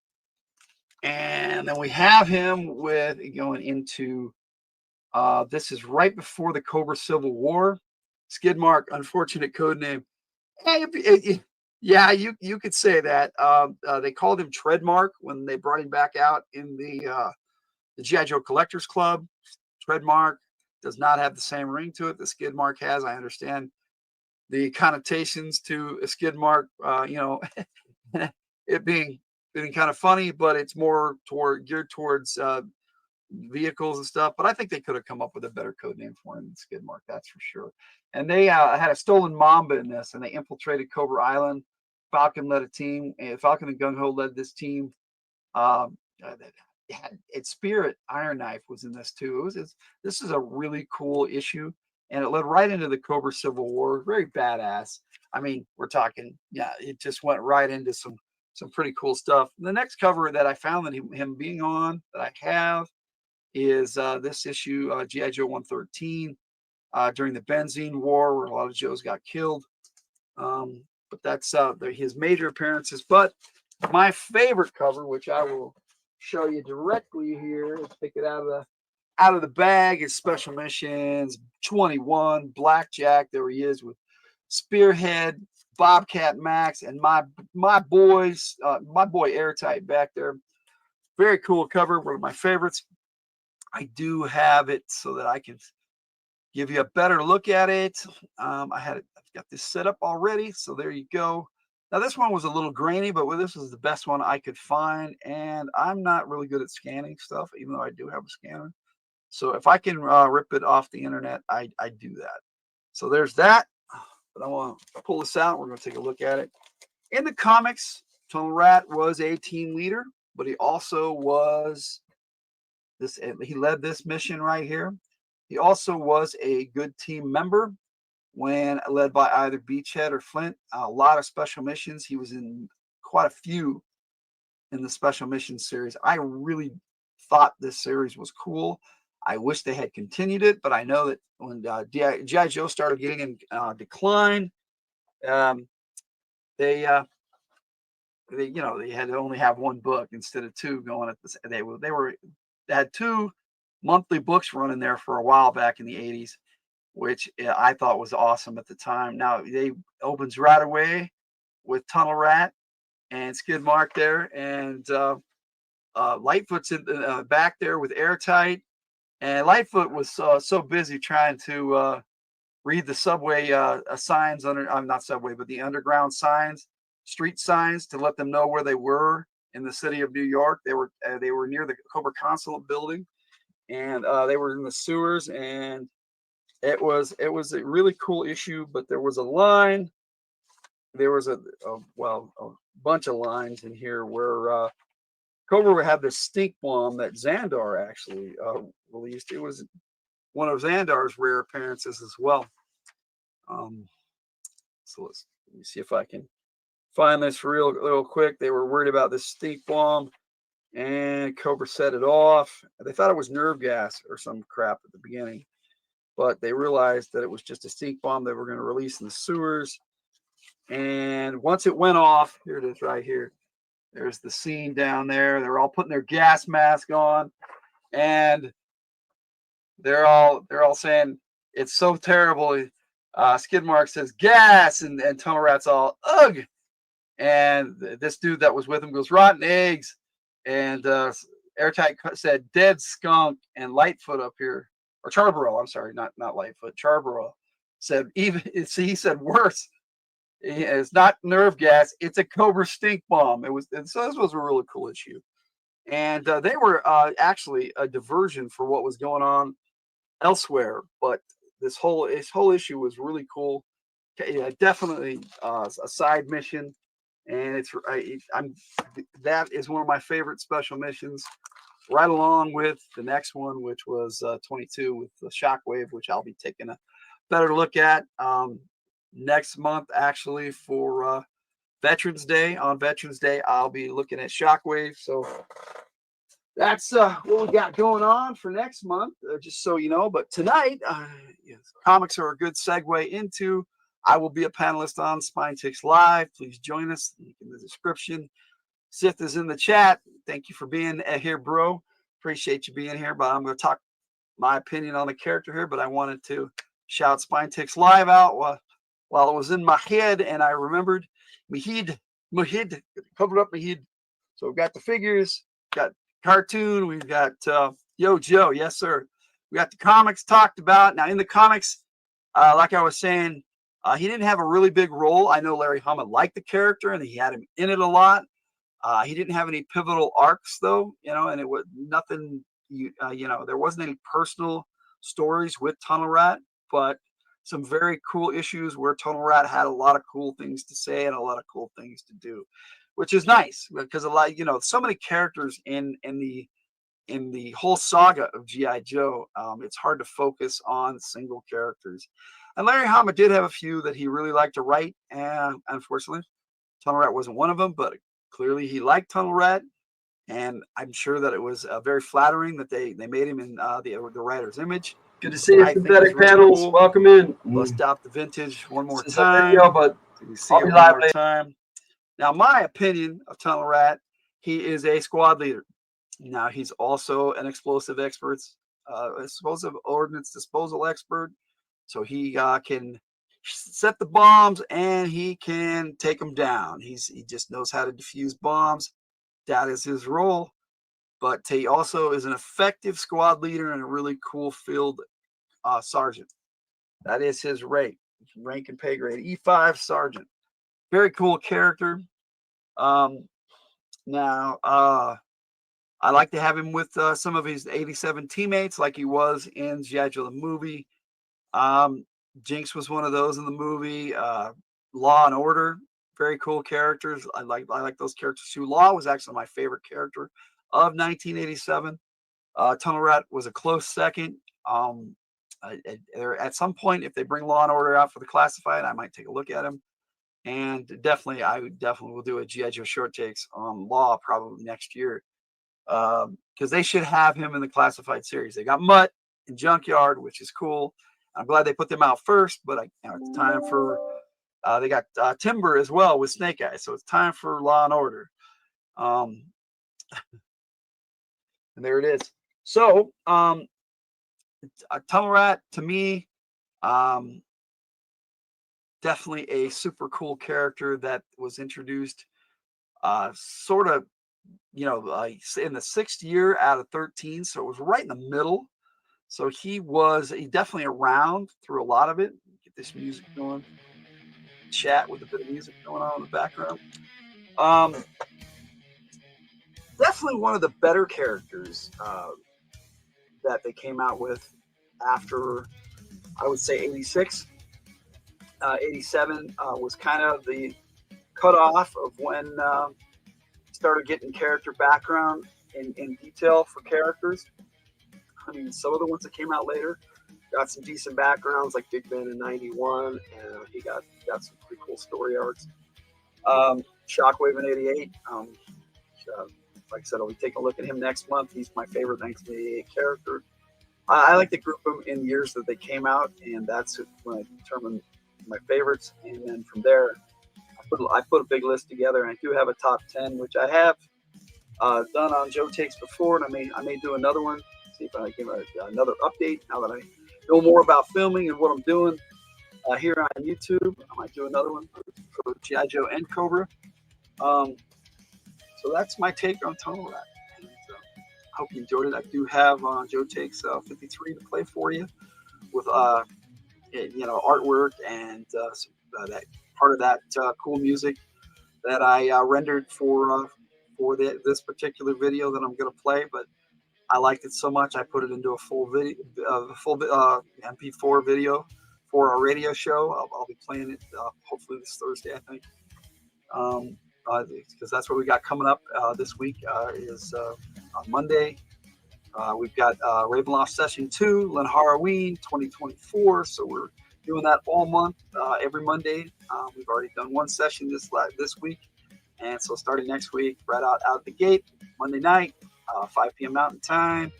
And then we have him with going into this is right before the Cobra Civil War. Skid Mark, unfortunate code name. Yeah, you could say that. They called him Treadmark when they brought him back out in the G.I. Joe Collectors Club. Treadmark does not have the same ring to it that Skid Mark has. I understand the connotations to a Skid Mark, it being kind of funny, but it's more geared towards vehicles and stuff. But I think they could have come up with a better code name for him than Skid Mark, that's for sure. And they had a stolen Mamba in this, and they infiltrated Cobra Island. Falcon led a team. Falcon and Gung Ho led this team. Its Spirit Iron Knife was in this too. This is a really cool issue, and it led right into the Cobra Civil War. Very badass. I mean, we're talking, yeah, it just went right into some pretty cool stuff. The next cover that I found that him being on that I have is this issue, G.I. Joe 113, during the Benzene War, where a lot of Joes got killed. But that's his major appearances. But my favorite cover, which I will show you directly here, let's pick it out of the bag, is Special Missions 21, Blackjack. There he is with Spearhead, Bobcat Max, and my boy Airtight back there. Very cool cover, one of my favorites. I do have it so that I can give you a better look at it. I've got this set up already, so there you go. Now this one was a little grainy, but this was the best one I could find, and I'm not really good at scanning stuff, even though I do have a scanner. So if I can rip it off the internet, I do that. So there's that. But I want to pull this out. We're going to take a look at it. In the comics, Tunnel Rat was a team leader, but he also was he led this mission right here. He also was a good team member when led by either Beachhead or Flint. A lot of special missions. He was in quite a few in the special missions series. I really thought this series was cool. I wish they had continued it, but I know that when G.I. Joe started getting in decline, they had to only have one book instead of two going at this. They had two monthly books running there for a while back in the 80s, which I thought was awesome at the time. Now they opens right away with Tunnel Rat and Skid Mark there, and Lightfoot's in the back there with Airtight. And Lightfoot was so busy trying to read the subway signs not subway, but the underground signs, street signs, to let them know where they were in the city of New York. They were near the Cobra Consulate building, and they were in the sewers. And it was a really cool issue. But there was a line. There was a bunch of lines in here where Cobra would have this stink bomb that Xandar actually released. It was one of Xandar's rare appearances as well. So let me see if I can find this real quick. They were worried about this stink bomb, and Cobra set it off. They thought it was nerve gas or some crap at the beginning, but they realized that it was just a stink bomb they were going to release in the sewers. And once it went off, here it is right here. There's the scene down there. They're all putting their gas mask on, and they're all saying it's so terrible. Skid Mark says gas, and Tunnel Rat's all ugh. And this dude that was with him goes rotten eggs, And Airtight said dead skunk and Lightfoot up here, or Charborough. I'm sorry, not Lightfoot. Charborough said even he said worse. It's not nerve gas. It's a Cobra stink bomb. So this was a really cool issue, and they were actually a diversion for what was going on elsewhere. But this whole issue was really cool. Yeah, definitely a side mission, and that is one of my favorite special missions, right along with the next one, which was 22 with the Shockwave, which I'll be taking a better look at next month, actually, for Veterans Day. On Veterans Day, I'll be looking at Shockwave. So that's what we got going on for next month, just so you know. But tonight, yes, comics are a good segue into. I will be a panelist on Spine Ticks Live. Please join us. Link in the description. Sith is in the chat. Thank you for being here, bro. Appreciate you being here. But I'm going to talk my opinion on the character here. But I wanted to shout Spine Ticks Live out while it was in my head, and I remembered Mahid, covered up Mahid. So we've got the figures, got cartoon, we've got Yo Joe, yes sir. We got the comics talked about. Now in the comics, like I was saying, he didn't have a really big role. I know Larry Hama liked the character and he had him in it a lot. He didn't have any pivotal arcs though, and it was nothing. There wasn't any personal stories with Tunnel Rat, but some very cool issues where Tunnel Rat had a lot of cool things to say and a lot of cool things to do, which is nice because a lot, so many characters in the whole saga of G.I. Joe, it's hard to focus on single characters. And Larry Hama did have a few that he really liked to write, and unfortunately, Tunnel Rat wasn't one of them, but clearly he liked Tunnel Rat, and I'm sure that it was very flattering that they made him in the writer's image. Good to see you, synthetic panels. Cool. Welcome in. Let's stop the vintage one more This is time. a video, but see it one more time. Now, my opinion of Tunnel Rat, he is a squad leader. Now, he's also an explosive expert, explosive ordnance disposal expert. So he can set the bombs and he can take them down. He just knows how to defuse bombs. That is his role. But he also is an effective squad leader and a really cool field sergeant. That is his rank and pay grade. E5 sergeant. Very cool character. Now, I like to have him with some of his 87 teammates like he was in G.I. Joe the movie. Jinx was one of those in the movie. Law and Order, very cool characters. I like those characters too. Law was actually my favorite character of 1987. Tunnel Rat was a close second. At some point, if they bring Law and Order out for the classified, I might take a look at him. And I definitely will do a G.I. Joe short takes on Law probably next year. Because they should have him in the classified series. They got Mutt and Junkyard, which is cool. I'm glad they put them out first, but it's time for they got Timber as well with Snake Eyes, so it's time for Law and Order. And there it is. So Tunnel Rat to me, definitely a super cool character that was introduced sort of in the 6th year out of 13, so it was right in the middle. So he definitely around through a lot of it. Get this music going, chat with a bit of music going on in the background. Definitely one of the better characters that they came out with after, I would say, 86. 87 was kind of the cutoff of when started getting character background in detail for characters. I mean, some of the ones that came out later got some decent backgrounds, like Big Ben in 91, and he got some pretty cool story arcs. Shockwave in 88. Like I said, I'll be taking a look at him next month. He's my favorite 1988 character. I like to group them in years that they came out, and that's when I determine my favorites. And then from there, I put a big list together, and I do have a top 10, which I have done on Joe Takes before, and I may do another one. See if I give another update now that I know more about filming and what I'm doing here on YouTube. I might do another one for G.I. Joe and Cobra. So that's my take on Tunnel Rat. hope you enjoyed it. I do have Joe Takes 53 to play for you with artwork and that part of that cool music that I rendered for this particular video that I'm going to play. But I liked it so much I put it into a full video, MP4 video for our radio show. I'll be playing it hopefully this Thursday, I think. Because that's what we got coming up this week is on Monday. We've got Ravenloft Session 2, Len Halloween 2024. So we're doing that all month, every Monday. We've already done one session this week. And so starting next week, right out the gate, Monday night, 5 p.m. Mountain Time,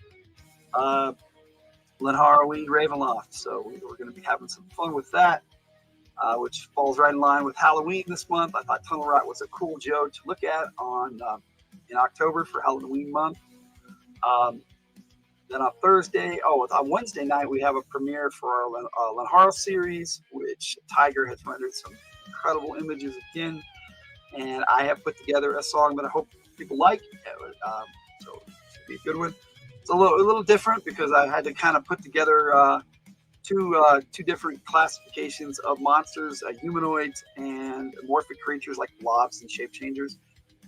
Len Halloween, Ravenloft. So we're going to be having some fun with that. Which falls right in line with Halloween this month. I thought Tunnel Rat was a cool Joe to look at in October for Halloween month. Then on Wednesday night, we have a premiere for our Lenharo series, which Tiger has rendered some incredible images again. And I have put together a song that I hope people like. So it should be a good one. It's a little different because I had to kind of put together two different classifications of monsters, humanoids and amorphic creatures like blobs and shape changers,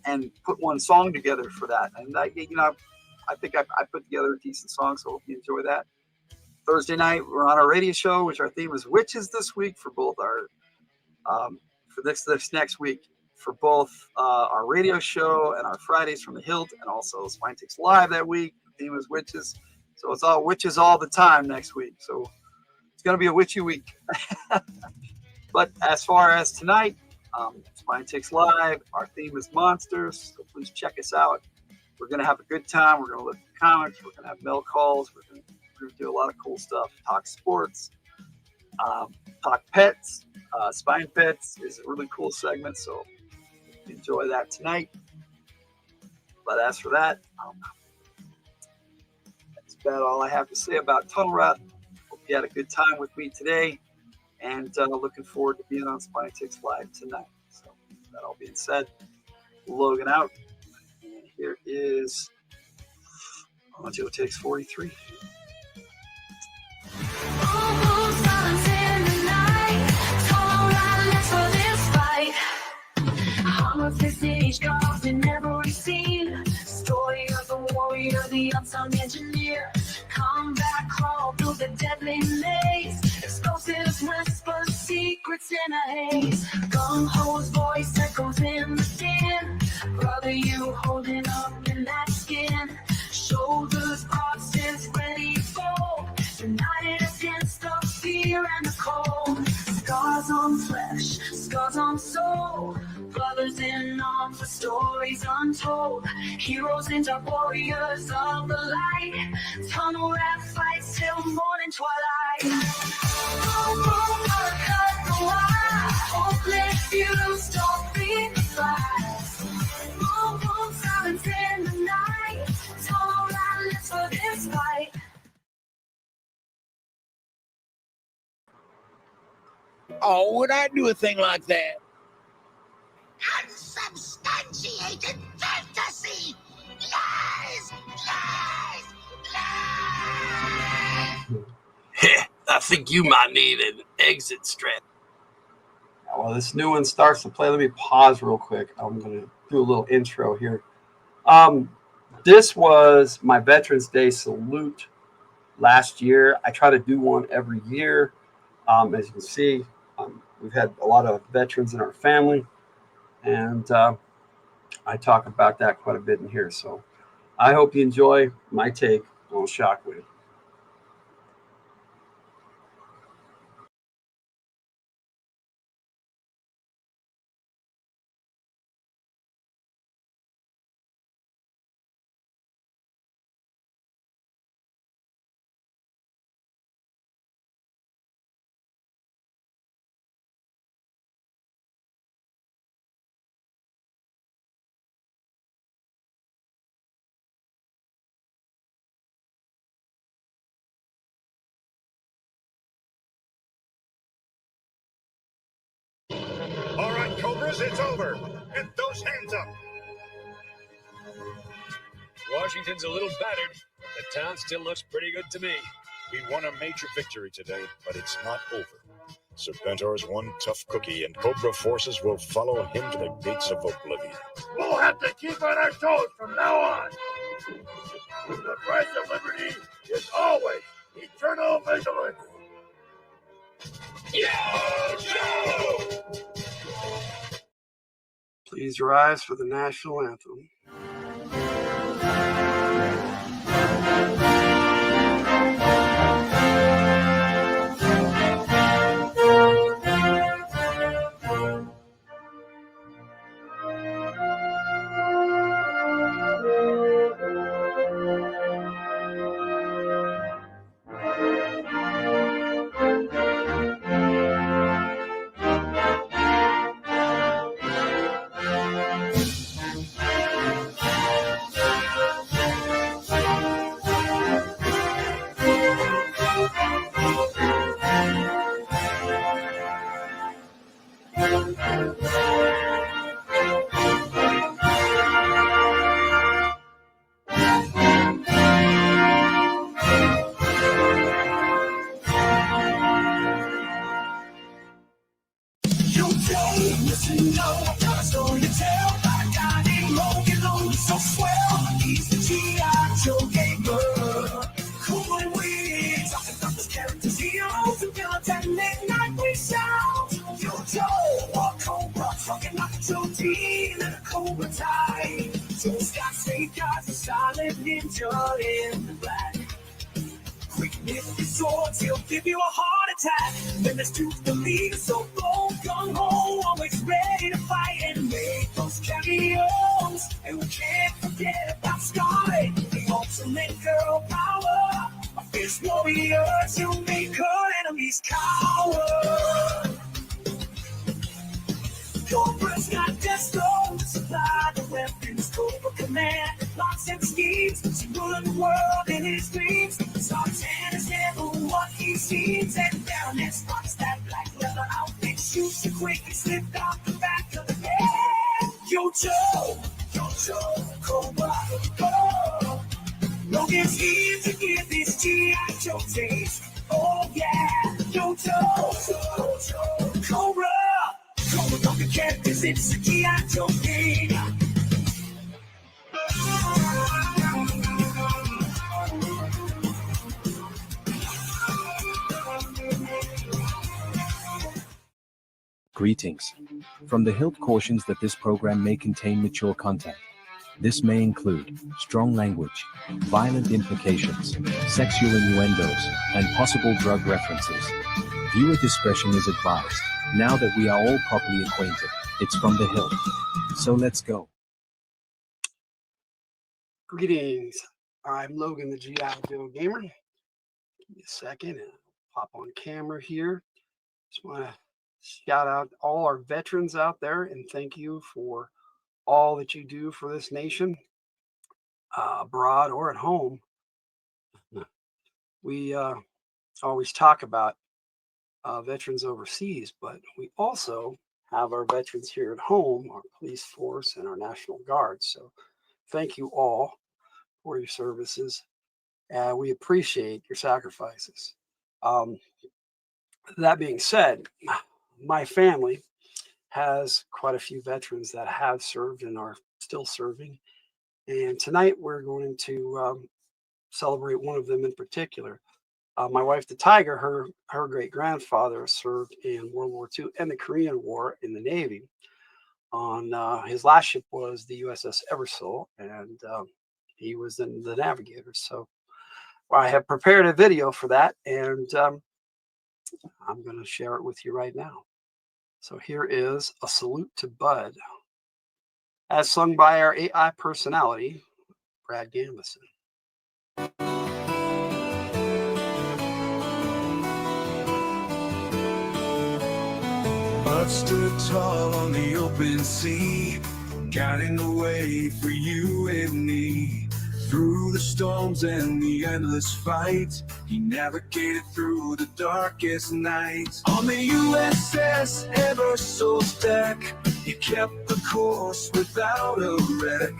and put one song together for that. And I think I put together a decent song, so hope you enjoy that. Thursday night, we're on our radio show, which our theme is witches this week for both our for this next week for both our radio show and our Fridays from the Hilt, and also Spine Takes Live that week. The theme is witches, so it's all witches all the time next week. So it's going to be a witchy week. But as far as tonight, Spine Takes Live, our theme is monsters, so please check us out. We're going to have a good time. We're going to look at comics. We're going to have mail calls. We're going to do a lot of cool stuff. Talk sports, talk pets. Spine Pets is a really cool segment, so enjoy that tonight. But as for that, that's about all I have to say about Tunnel Rat. Hope you had a good time with me today, and looking forward to being on Spine Takes Live tonight. So that all being said, Logan out. And here is Joe Takes 43. Stage carved in every scene. Story of the warrior, the unsung engineer. Combat crawl through the deadly maze. Explosives whisper secrets in a haze. Gung-ho's voice echoes in the din. Brother, you holding up in that skin. Shoulders crosses ready for. United against the fear and the cold. Scars on flesh, scars on soul. Brothers in arms with stories untold. Heroes and dark warriors of the light. Tunnel Rat fights till morning twilight. Cut the wire. Hopeless fuse, don't beat the flies. Boom, silence in the night. Tunnel Rat lives for this fight. Oh, would I do a thing like that? Unsubstantiated fantasy! Lies! Lies! Lies! I think you might need an exit strategy. Well, this new one starts to play. Let me pause real quick. I'm going to do a little intro here. This was my Veterans Day salute last year. I try to do one every year. As you can see, we've had a lot of veterans in our family, and I talk about that quite a bit in here. So I hope you enjoy my take on Shockwave. All right, Cobras, it's over. Get those hands up. Washington's a little battered, but the town still looks pretty good to me. We won a major victory today, but it's not over. Serpentor's one tough cookie, and Cobra forces will follow him to the gates of oblivion. We'll have to keep on our toes from now on. The price of liberty is always eternal vigilance. Please rise for the national anthem. He'll give you a heart attack. Then there's truth to lead, so go gung ho, always ready to fight and make those cameos. And we can't forget about Scarlet, the ultimate girl power. A fierce warrior to make her enemies cower. Cobra's got death stones to supply the weapons. Cobra command plots and schemes. She ruling the world in his dreams. Sartan is never what he seems. And Baronet spots that black leather outfit. Shoots so quick and slipped off the back of the head. Yo, Joe, Cobra, go. Logan's here to give this G.I. Joe taste. Oh, yeah, Yo, Joe, Cobra. Cobra don't be careful, cause it's a G.I. Joe thing. Greetings. From the Hilt cautions that this program may contain mature content. This may include strong language, violent implications, sexual innuendos, and possible drug references. Viewer discretion is advised. Now that we are all properly acquainted, it's from the Hilt. So let's go. Greetings. I'm Logan, the G.I. Joe Gamer. Give me a second and pop on camera here. Just want to shout out all our veterans out there and thank you for all that you do for this nation, abroad or at home. We always talk about veterans overseas, but we also have our veterans here at home, our police force and our National Guard. So thank you all for your services. We appreciate your sacrifices. That being said, my family has quite a few veterans that have served and are still serving. And tonight we're going to celebrate one of them in particular. My wife, the Tiger, her great-grandfather served in World War II and the Korean War in the Navy. On his last ship was the USS Eversole, and he was in the Navigator. So I have prepared a video for that, and I'm going to share it with you right now. So here is A Salute to Bud, as sung by our AI personality, Brad Gambison. Bud stood tall on the open sea, guiding the way for you and me. Through the storms and the endless fight, he navigated through the darkest nights. On the USS Eversole's deck, he kept the course without a wreck.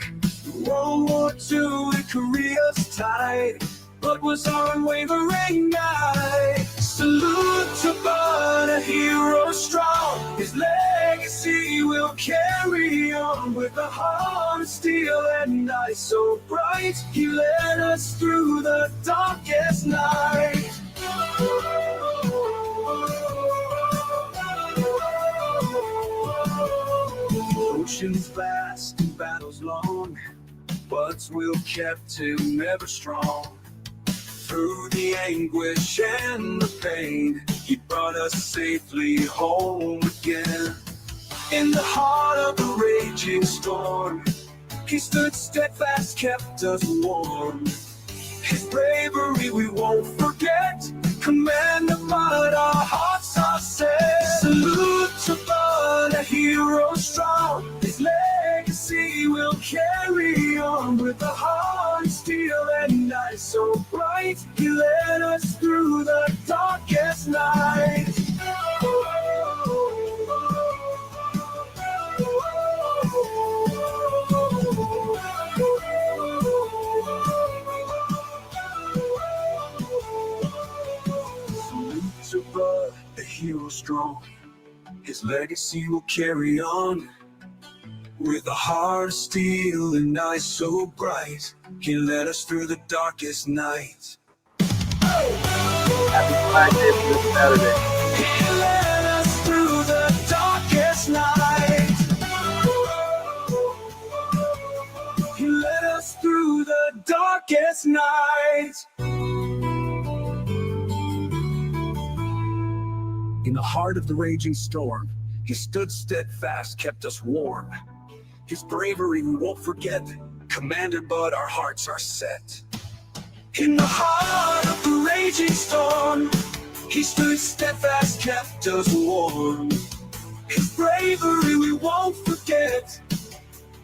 World War II and Korea's tide, but was our unwavering guide. Salute to Bud, a hero strong. His legacy will carry on with a heart of steel and eyes so bright. He led us through the darkest night. Oceans vast and battles long, Bud's will kept him ever strong. Through the anguish and the pain, he brought us safely home again. In the heart of the raging storm, he stood steadfast, kept us warm. His bravery we won't forget. Commander Bud, our hearts are set. Salute to Bud, a hero strong. His legacy will carry on with a heart of steel and eyes so bright. He led us through the darkest night. Salute to Bud, a hero strong. His legacy will carry on with a heart of steel and eyes so bright. He led us through the darkest night. Happy Flag Day for this Saturday. He led us through the darkest night. He led us through the darkest night. In the heart of the raging storm, he stood steadfast, kept us warm. His bravery we won't forget. Commander Bud, our hearts are set. In the heart of the raging storm, he stood steadfast, kept us warm. His bravery we won't forget.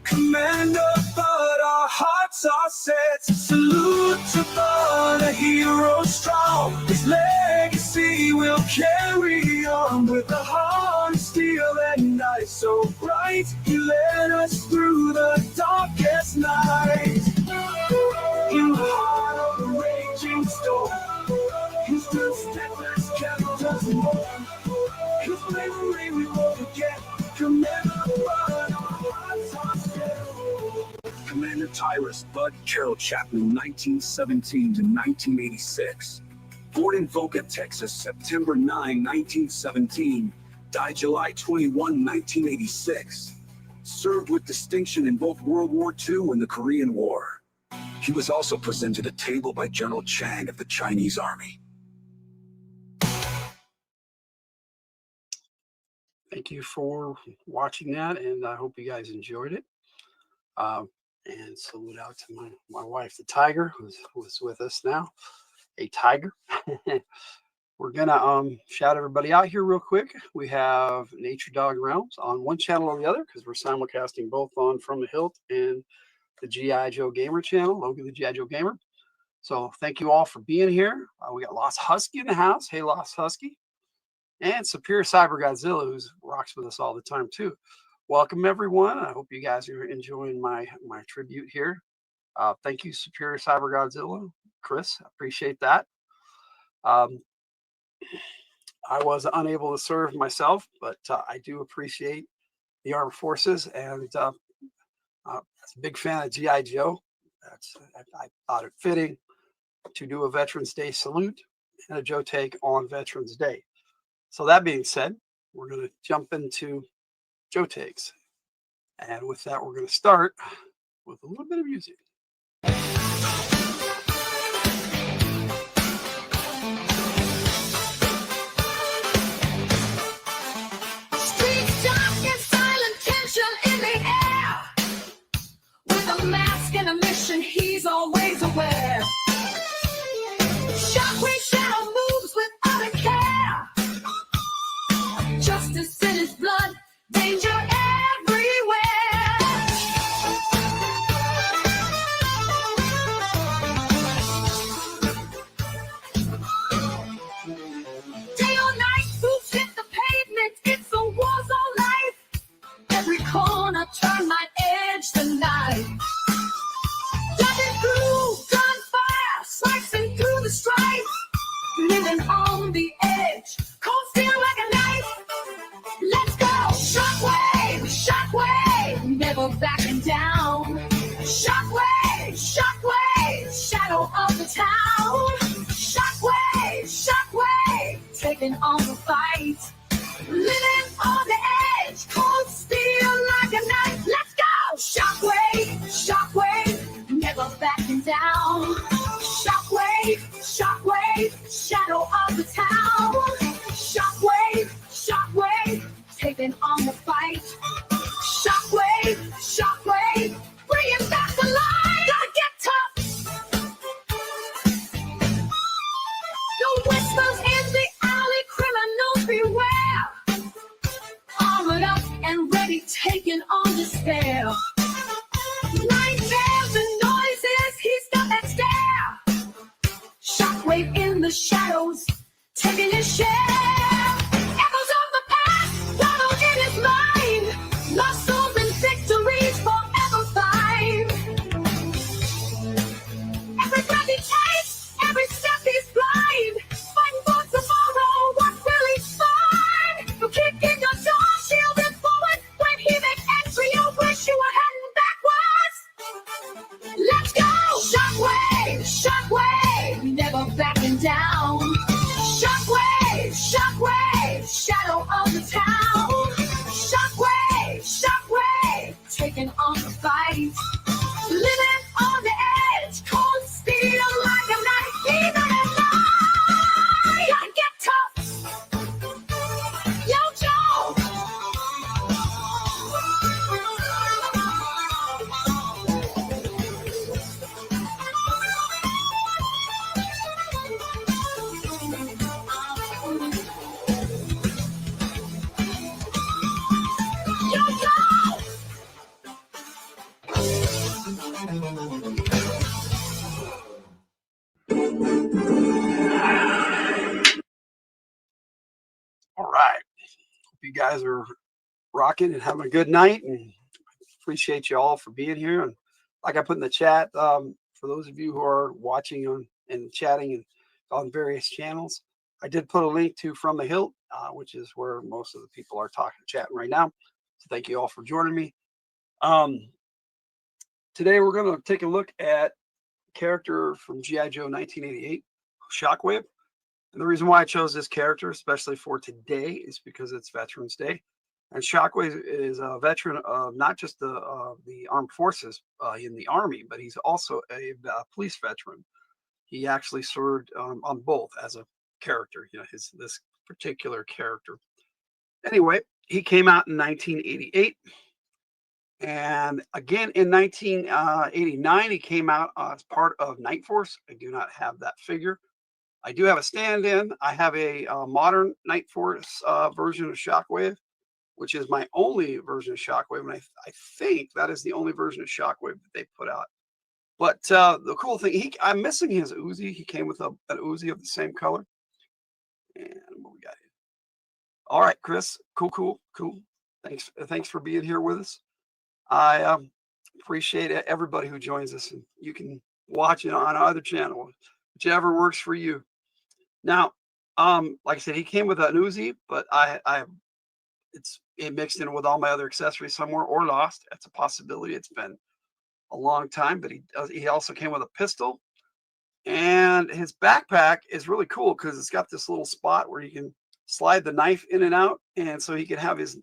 Commander Bud, our hearts are set. Salute to Bud, a hero strong. His legacy will carry on with a heart of steel and eyes so bright. He led us through the darkest night. In the heart of the raging storm, he stood steadfast, kept us warm. His bravery we won't forget. Commander Bud, our hearts are set. Commander Tyrus Bud Carroll Chapman, 1917 to 1986. Born in Boca, Texas, September 9, 1917. Died July 21, 1986. Served with distinction in both World War II and the Korean War. He was also presented a table by General Chang of the Chinese Army. Thank you for watching that, and I hope you guys enjoyed it. And salute out to my wife, the Tiger, who's with us now. A Tiger. We're gonna shout everybody out here real quick. We have Nature Dog Realms on one channel or the other because we're simulcasting both on From the Hilt and the G.I. Joe Gamer channel, Logan the G.I. Joe Gamer. So thank you all for being here. We got Lost Husky in the house. Hey, Lost Husky. And Superior Cyber Godzilla, who rocks with us all the time too. Welcome everyone. I hope you guys are enjoying my tribute here. Thank you, Superior Cyber Godzilla, Chris. I appreciate that. I was unable to serve myself, but I do appreciate the armed forces, and I'm a big fan of G.I. Joe. I thought it fitting to do a Veterans Day salute and a Joe take on Veterans Day. So that being said, we're going to jump into Joe takes. And with that, we're going to start with a little bit of music. Streets dark and silent, tension in the air. With a mask and a mission, he's always aware. Shockwave shadow moves without a care. Justice in his blood, danger everywhere. Day or night, boots hit the pavement. It's a war zone life. Every corner turn might edge the knife. taking on the fight. Living on the edge, cold steel like a knife. Let's go! Shockwave, shockwave, never backing down. Shockwave, shockwave, shadow of the town. Shockwave, shockwave, taking on the fight. Shockwave, shockwave, bringing back the light. Gotta get tough. The whispers in the alley, criminals beware. Armored up and ready, taking on despair. Nightmares and noises, he's got that stare. Shockwave in the shadows, taking his share. Echoes of the past, bottled in his mind. Lost souls and victories forever find. Every breath he takes, every step he's blind. Fighting for tomorrow, what will he find? You kick in your door, shielded forward. When he makes entry, you wish you were heading backwards. Let's go! Shockwave, shockwave, never backing down. Shockwave, shockwave, shadow of the town. Shockwave, shockwave, taking on the fight. Living on the edge, cold steel like a knife. Even at night, gotta get tough. Yo, Joe. Yo, Joe. All right. Hope you guys are rocking and having a good night, and appreciate you all for being here. And like I put in the chat, for those of you who are watching on and chatting and on various channels, I did put a link to From the Hilt, which is where most of the people are talking, chatting right now. So thank you all for joining me. Today we're going to take a look at character from G.I. Joe 1988, Shockwave. And the reason why I chose this character, especially for today, is because it's Veterans Day. And Shockwave is a veteran of not just the armed forces in the Army, but he's also a police veteran. He actually served on both as a character, you know, this particular character. Anyway, he came out in 1988. And again, in 1989, he came out as part of Night Force. I do not have that figure. I do have a stand-in. I have a modern Night Force version of Shockwave, which is my only version of Shockwave. And I think that is the only version of Shockwave that they put out. But the cool thing, I'm missing his Uzi. He came with an Uzi of the same color. And what we got here? All right, Chris. Cool. Thanks for being here with us. I appreciate everybody who joins us, and you can watch it on either channel, whichever works for you. Now, like I said, he came with an Uzi, but it mixed in with all my other accessories somewhere or lost. That's a possibility. It's been a long time, but he also came with a pistol, and his backpack is really cool because it's got this little spot where you can slide the knife in and out, and so he can have his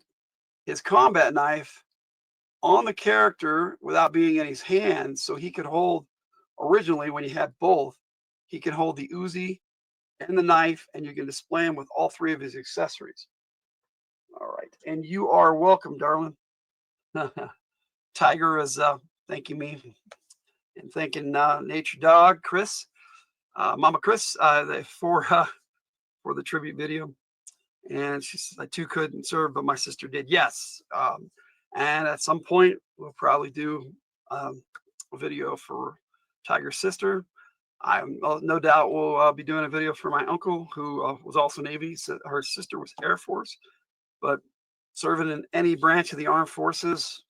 combat knife on the character without being in his hand. So he could hold, originally when he had both, he could hold the Uzi and the knife, and you can display him with all three of his accessories. All right, and you are welcome, darling. Tiger is thanking me and thanking Nature Dog, Chris, Mama Chris, for the tribute video. And she says, I too couldn't serve, but my sister did. Yes. And at some point, we'll probably do a video for Tiger's sister. No doubt we'll be doing a video for my uncle, who was also Navy. So her sister was Air Force, but serving in any branch of the armed forces,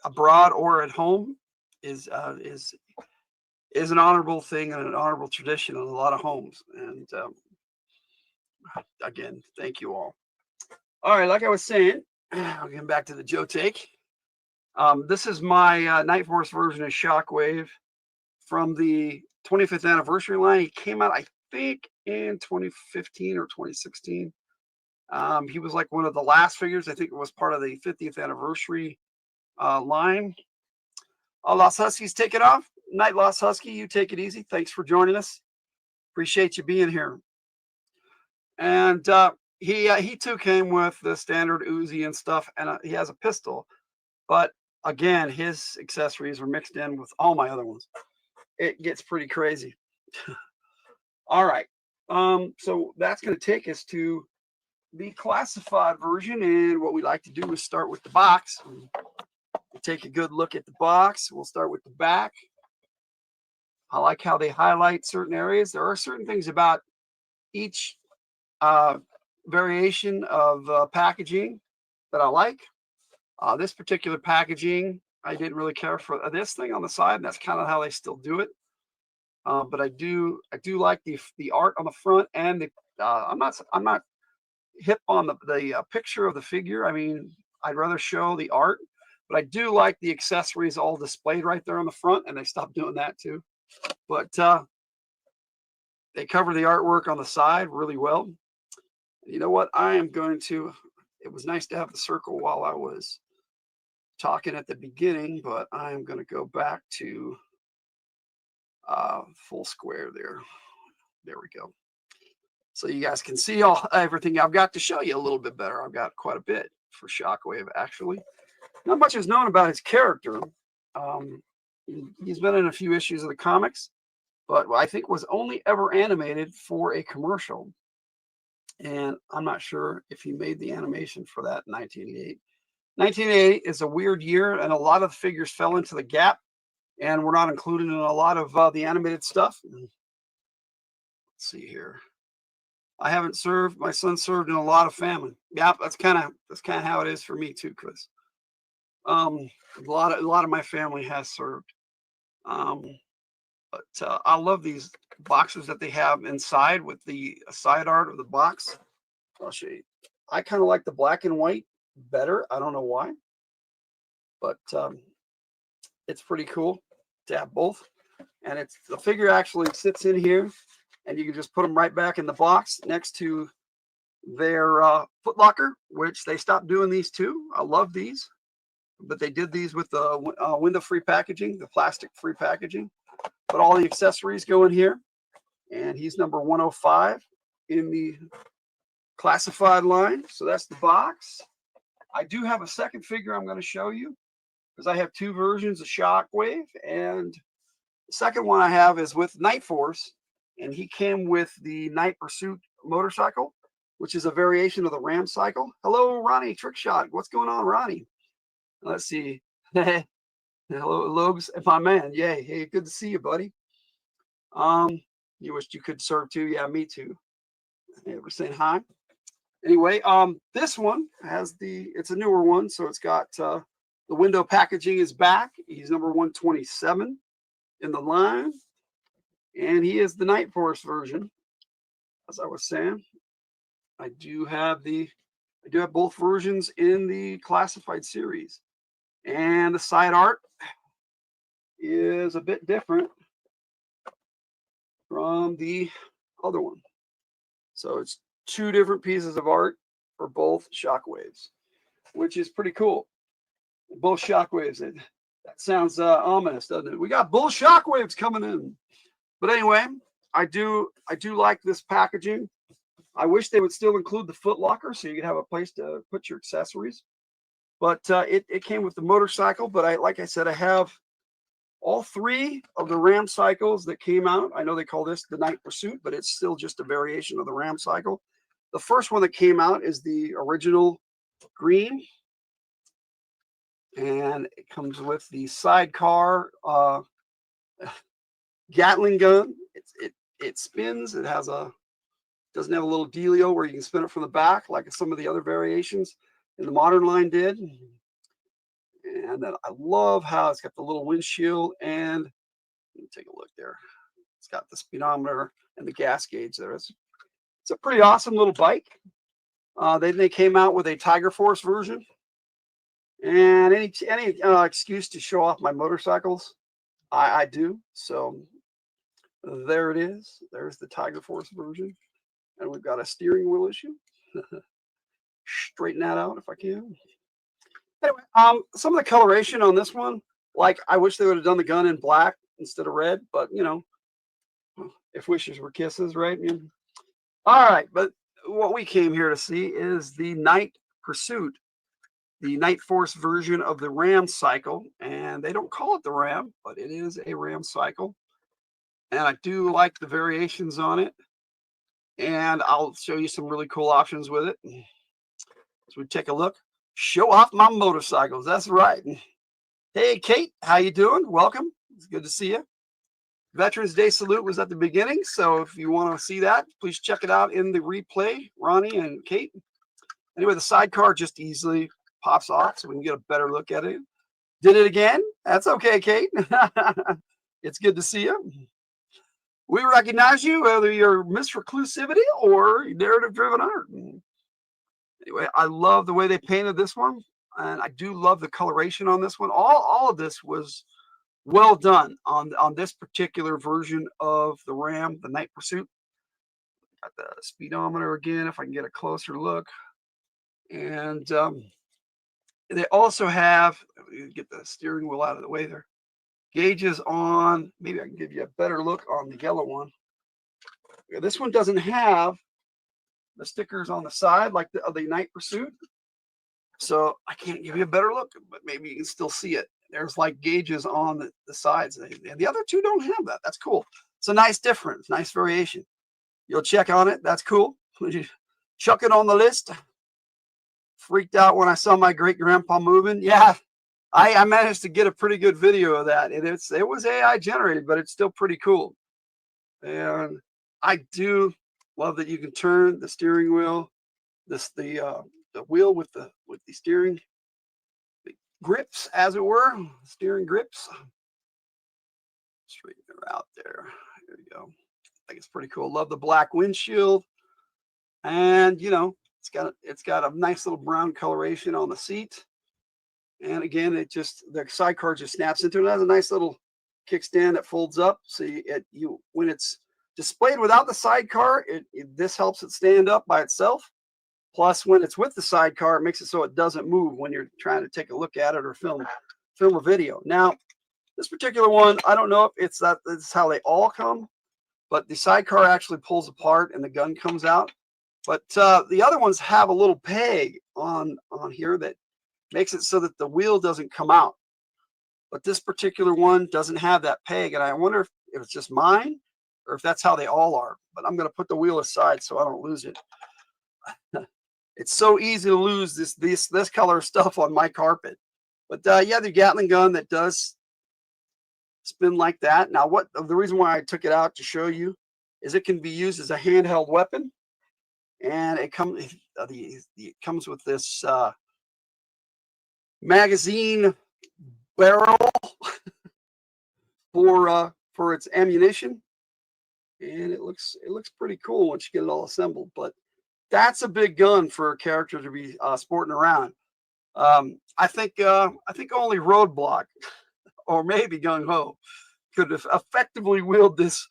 abroad or at home, is an honorable thing and an honorable tradition in a lot of homes. And again, thank you all. All right, like I was saying, I'll get back to the Joe take. This is my Night Force version of Shockwave from the 25th anniversary line. He came out, I think in 2015 or 2016. He was like one of the last figures. I think it was part of the 50th anniversary line. Lost Huskies, take it off. Night, Lost Husky. You take it easy. Thanks for joining us. Appreciate you being here. And he too came with the standard Uzi and stuff, and he has a pistol. But again, his accessories are mixed in with all my other ones. It gets pretty crazy. All right. So that's going to take us to the classified version. And what we like to do is start with the box. We'll take a good look at the box. We'll start with the back. I like how they highlight certain areas. There are certain things about each variation of packaging that I like. This particular packaging, I didn't really care for this thing on the side. And that's kind of how they still do it. But I do like the art on the front, and the I'm not hip on the picture of the figure. I mean, I'd rather show the art, but I do like the accessories all displayed right there on the front, and they stopped doing that too. But they cover the artwork on the side really well. You know what? I am going to. It was nice to have the circle while I was talking at the beginning, but I am going to go back to full square there. There we go. So you guys can see everything I've got to show you a little bit better. I've got quite a bit for Shockwave, actually. Not much is known about his character. He's been in a few issues of the comics, but I think was only ever animated for a commercial. And I'm not sure if he made the animation for that in 1988. 1988 is a weird year, and a lot of figures fell into the gap, and were not included in a lot of the animated stuff. Let's see here. I haven't served. My son served in a lot of family. Yeah, that's kind of how it is for me too, Chris. A lot of my family has served. But I love these boxes that they have inside with the side art of the box. I'll show you. I kind of like the black and white better. I don't know why, but it's pretty cool to have both. And the figure actually sits in here, and you can just put them right back in the box next to their Foot Locker, which they stopped doing these too. I love these, but they did these with the window-free packaging, the plastic-free packaging. But all the accessories go in here, and he's number 105 in the classified line. So that's the box. I do have a second figure I'm going to show you, because I have two versions of Shockwave, and the second one I have is with Night Force, and he came with the Night Pursuit motorcycle, which is a variation of the Ram cycle. Hello, Ronnie Trickshot. What's going on, Ronnie? Let's see. Hello, Logs, my man. Yay. Hey, good to see you, buddy. You wished you could serve too. Yeah, me too. Hey, we're saying hi. Anyway, this one has it's a newer one, so it's got the window packaging is back. He's number 127 in the line, and he is the Night Force version. As I was saying, I do have both versions in the classified series, and the side art is a bit different from the other one. So it's two different pieces of art for both Shockwaves, which is pretty cool. Both Shockwaves. That sounds ominous, doesn't it? We got both Shockwaves coming in. But anyway, I do like this packaging. I wish they would still include the Foot Locker so you could have a place to put your accessories. But it came with the motorcycle. But like I said, I have all three of the Ram cycles that came out. I know they call this the Night Pursuit, but it's still just a variation of the Ram cycle. The first one that came out is the original green, and it comes with the sidecar Gatling gun. It spins. It doesn't have a little dealio where you can spin it from the back like some of the other variations in the modern line did. And then I love how it's got the little windshield, and let me take a look there. It's got the speedometer and the gas gauge there. It's a pretty awesome little bike. Then they came out with a Tiger Force version, and any excuse to show off my motorcycles, I do. So There it is. There's the Tiger Force version. And we've got a steering wheel issue. Straighten that out if I can. Anyway, some of the coloration on this one, like I wish they would have done the gun in black instead of red, but you know, if wishes were kisses, right? All right, but what we came here to see is the Night Pursuit, the Night Force version of the Ram cycle, and they don't call it the Ram, but it is a Ram cycle, and I do like the variations on it, and I'll show you some really cool options with it. So we take a look. Show off my motorcycles. That's right. Hey, Kate, how you doing? Welcome. It's good to see you. Veterans Day salute was at the beginning, so if you want to see that, please check it out in the replay, Ronnie and Kate. Anyway, the sidecar just easily pops off so we can get a better look at it. Did it again? That's okay, Kate. It's good to see you. We recognize you, whether you're Miss Reclusivity or narrative-driven art. Anyway, I love the way they painted this one, and I do love the coloration on this one. All of this was well done on this particular version of the Ram, the Night Pursuit. Got the speedometer again, if I can get a closer look. And they also have, let me get the steering wheel out of the way there, gauges on, maybe I can give you a better look on the yellow one. This one doesn't have the stickers on the side like the Night Pursuit. So I can't give you a better look, but maybe you can still see it. There's like gauges on the sides, and the other two don't have that. That's cool. It's a nice difference, nice variation. You'll check on it. That's cool. Chuck it on the list. Freaked out when I saw my great grandpa moving. Yeah, I managed to get a pretty good video of that. And it was AI generated, but it's still pretty cool. And I do love that you can turn the steering wheel, the wheel with the steering grips, as it were, steering grips. Straighten her out there. There you go. I think it's pretty cool. Love the black windshield, and you know, it's got a nice little brown coloration on the seat. And again, the sidecar just snaps into it. It has a nice little kickstand that folds up. So when it's displayed without the sidecar, this helps it stand up by itself. Plus, when it's with the sidecar, it makes it so it doesn't move when you're trying to take a look at it or film a video. Now, this particular one, I don't know if it's how they all come, but the sidecar actually pulls apart and the gun comes out. But the other ones have a little peg on here that makes it so that the wheel doesn't come out. But this particular one doesn't have that peg, and I wonder if it's just mine or if that's how they all are. But I'm going to put the wheel aside so I don't lose it. It's so easy to lose this color stuff on my carpet. But yeah, the Gatling gun that does spin like that. Now, the reason why I took it out to show you is it can be used as a handheld weapon, and it comes with this magazine barrel for its ammunition, and it looks pretty cool once you get it all assembled. But that's a big gun for a character to be sporting around. I think only Roadblock or maybe Gung Ho could have effectively wield this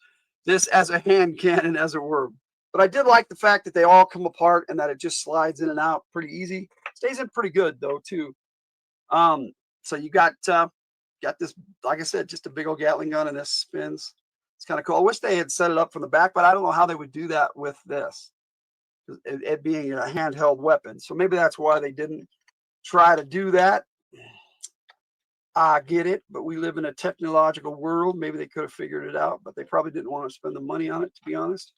as a hand cannon, as it were. But I did like the fact that they all come apart and that it just slides in and out pretty easy. Stays in pretty good though too. So you got this, like I said, just a big old Gatling gun, and this spins. It's kind of cool. I wish they had set it up from the back, but I don't know how they would do that with this. It being a handheld weapon. So maybe that's why they didn't try to do that. I get it, but we live in a technological world. Maybe they could have figured it out, but they probably didn't want to spend the money on it, to be honest.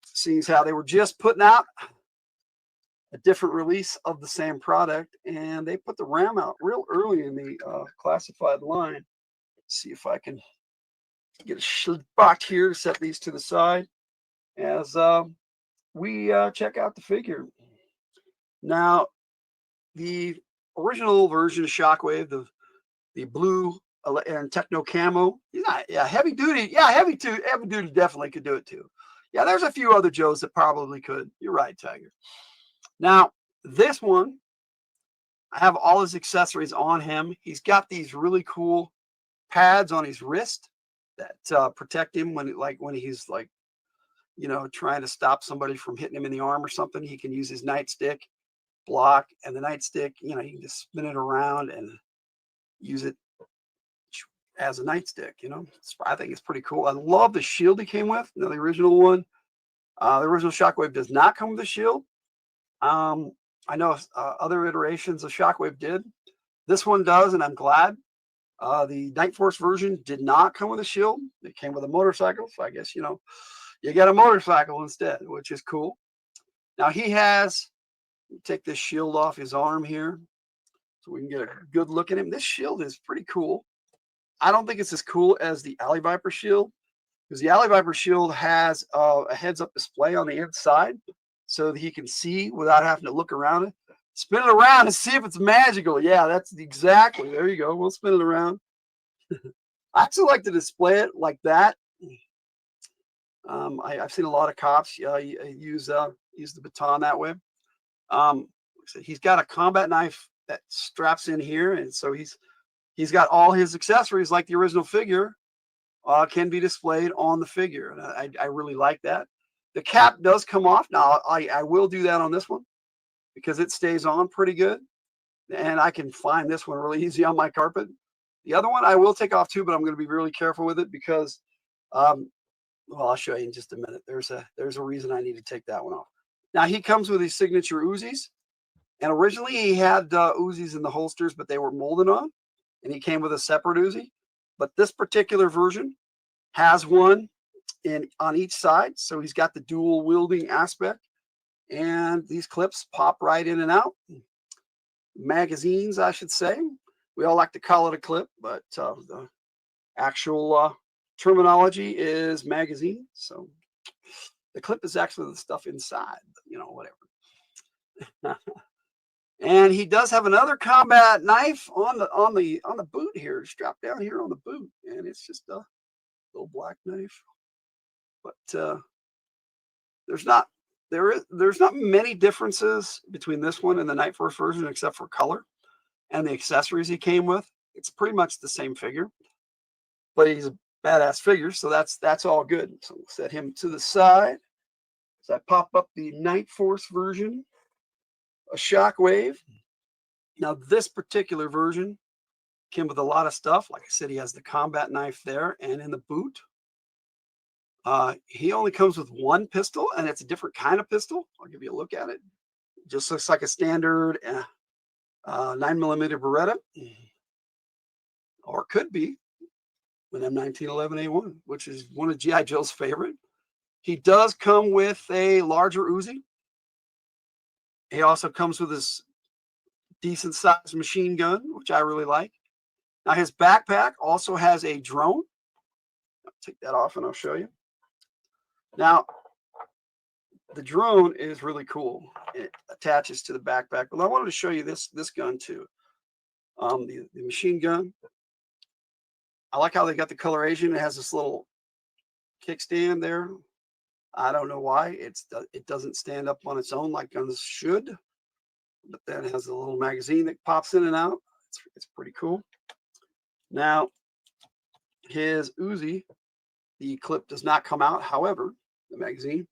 Seeing as how they were just putting out a different release of the same product, and they put the Ram out real early in the classified line. Let's see if I can get a spot here to set these to the side as we check out the figure. Now, the original version of Shockwave, the blue and techno camo, heavy duty. Yeah, heavy duty definitely could do it too. Yeah, there's a few other Joes that probably could. You're right, Tiger. Now, this one, I have all his accessories on him. He's got these really cool pads on his wrist. that protect him when he's like, trying to stop somebody from hitting him in the arm or something. He can use his nightstick, block, and the nightstick, you can just spin it around and use it as a nightstick. I think it's pretty cool. I love the shield he came with. The original one, the original Shockwave does not come with a shield. I know other iterations of Shockwave did. This one does, and I'm glad. The Night Force version did not come with a shield. It came with a motorcycle, so I guess you get a motorcycle instead, which is cool. Now he has, take this shield off his arm here so we can get a good look at him. This shield is pretty cool. I don't think it's as cool as the Alley Viper shield, because the Alley Viper shield has a heads-up display on the inside so that he can see without having to look around it. Spin it around and see if it's magical. Yeah, that's exactly. There you go. We'll spin it around. I actually like to display it like that. I've seen a lot of cops use the baton that way. He's got a combat knife that straps in here, and so he's got all his accessories like the original figure can be displayed on the figure, and I really like that. The cap does come off. Now I will do that on this one because it stays on pretty good, and I can find this one really easy on my carpet. The other one I will take off too, but I'm going to be really careful with it because, well, I'll show you in just a minute. There's a reason I need to take that one off. Now he comes with his signature Uzis, and originally he had Uzis in the holsters, but they were molded on, and he came with a separate Uzi. But this particular version has one on each side, so he's got the dual wielding aspect, and these clips pop right in and out. Magazines, I should say. We all like to call it a clip, but the actual terminology is magazine. So the clip is actually the stuff inside, whatever. And he does have another combat knife on the boot here, strapped down here on the boot, and it's just a little black knife. But there's not many differences between this one and the Night Force version except for color and the accessories he came with. It's pretty much the same figure, but he's a badass figure, so that's all good. So we'll set him to the side as I pop up the Night Force version, a Shockwave. Now this particular version came with a lot of stuff. Like I said, he has the combat knife there and in the boot. He only comes with one pistol, and it's a different kind of pistol. I'll give you a look at it. Just looks like a standard 9mm Beretta, or could be an M1911A1, which is one of G.I. Joe's favorite. He does come with a larger Uzi. He also comes with this decent sized machine gun, which I really like. Now his backpack also has a drone. I'll take that off and I'll show you. Now, the drone is really cool. It attaches to the backpack. But I wanted to show you this gun too. The machine gun. I like how they got the coloration. It has this little kickstand there. I don't know why it doesn't stand up on its own like guns should. But then it has a little magazine that pops in and out. It's pretty cool. Now, his Uzi, the clip does not come out. However, the magazine,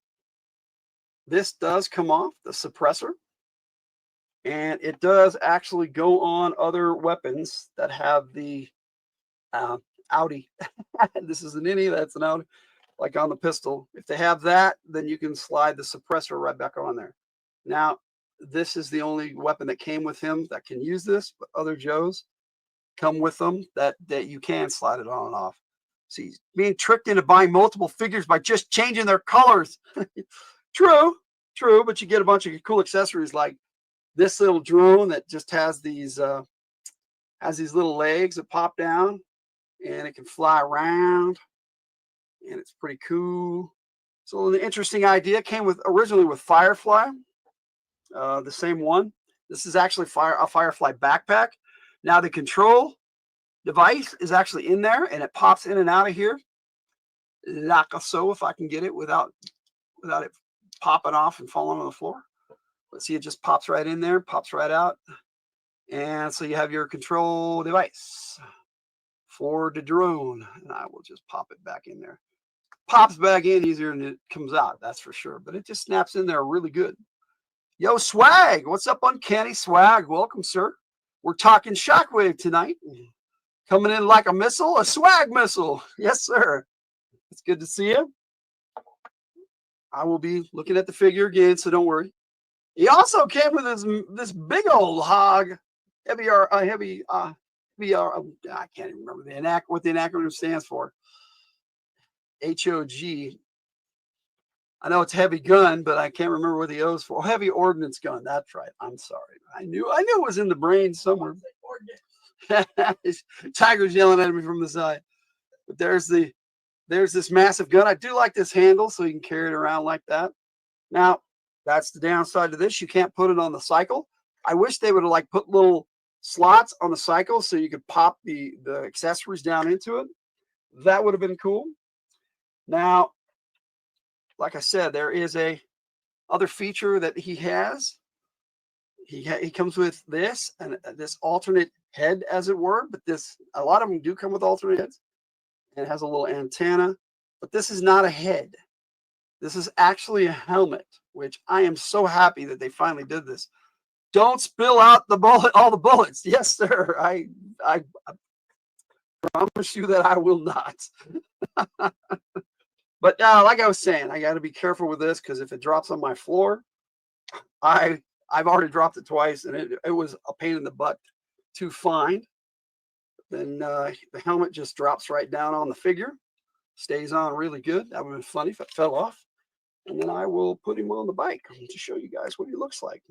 this does come off, the suppressor, and it does actually go on other weapons that have the Audi. This is an innie, that's an Audi, like on the pistol. If they have that, then you can slide the suppressor right back on there. Now, this is the only weapon that came with him that can use this, but other Joes come with them that you can slide it on and off. See, he's being tricked into buying multiple figures by just changing their colors. True, but you get a bunch of cool accessories like this little drone that just has these little legs that pop down, and it can fly around, and it's pretty cool. So the interesting idea came originally with Firefly, the same one. This is actually a Firefly backpack. Now the control device is actually in there, and it pops in and out of here like so, if I can get it without it popping off and falling on the floor. Let's see, it just pops right in there, pops right out, and so you have your control device for the drone. And I will just pop it back in there. Pops back in easier than it comes out, that's for sure. But it just snaps in there really good. Yo, Swag, what's up, Uncanny Swag? Welcome, sir. We're talking Shockwave tonight. Coming in like a missile, a swag missile. Yes, sir. It's good to see you. I will be looking at the figure again, so don't worry. He also came with this big old hog, I can't even remember what the acronym stands for. HOG. I know it's heavy gun, but I can't remember what the O's for. Oh, heavy ordnance gun. That's right. I'm sorry. I knew it was in the brain somewhere. Tiger's yelling at me from the side. But there's this massive gun. I do like this handle, so you can carry it around like that. Now, that's the downside to this. You can't put it on the cycle. I wish they would have like put little slots on the cycle so you could pop the accessories down into it. That would have been cool. Now, like I said, there is a other feature that he has. He comes with this and this alternate head, as it were. But a lot of them do come with alternate heads. And it has a little antenna. But this is not a head. This is actually a helmet, which I am so happy that they finally did this. Don't spill out all the bullets. Yes, sir. I promise you that I will not. But like I was saying, I got to be careful with this because if it drops on my floor, I've already dropped it twice, and it was a pain in the butt to find. Then the helmet just drops right down on the figure, stays on really good. That would have been funny if it fell off. And then I will put him on the bike to show you guys what he looks like.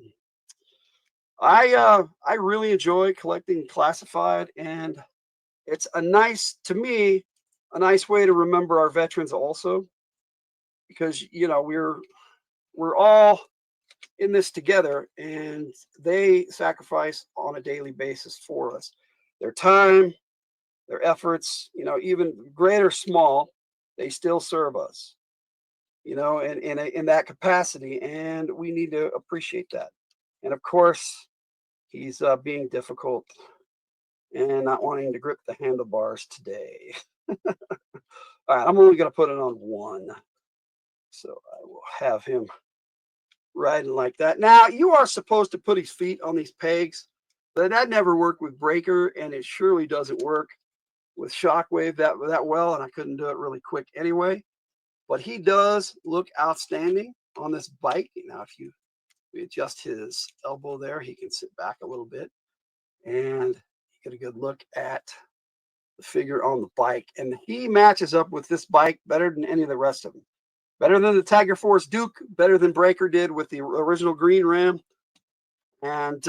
I really enjoy collecting classified, and it's to me, a nice way to remember our veterans also, because we're all in this together, and they sacrifice on a daily basis for us. Their time, their efforts, even great or small, they still serve us, in that capacity, and we need to appreciate that. And of course, he's being difficult and not wanting to grip the handlebars today. All right, I'm only going to put it on one. So I will have him riding like that. Now, you are supposed to put his feet on these pegs, but that never worked with Breaker, and it surely doesn't work with Shockwave that well, and I couldn't do it really quick anyway. But he does look outstanding on this bike. Now, if we adjust his elbow there, he can sit back a little bit, and get a good look at the figure on the bike. And he matches up with this bike better than any of the rest of them. Better than the Tiger Force Duke, better than Breaker did with the original Green Ram. And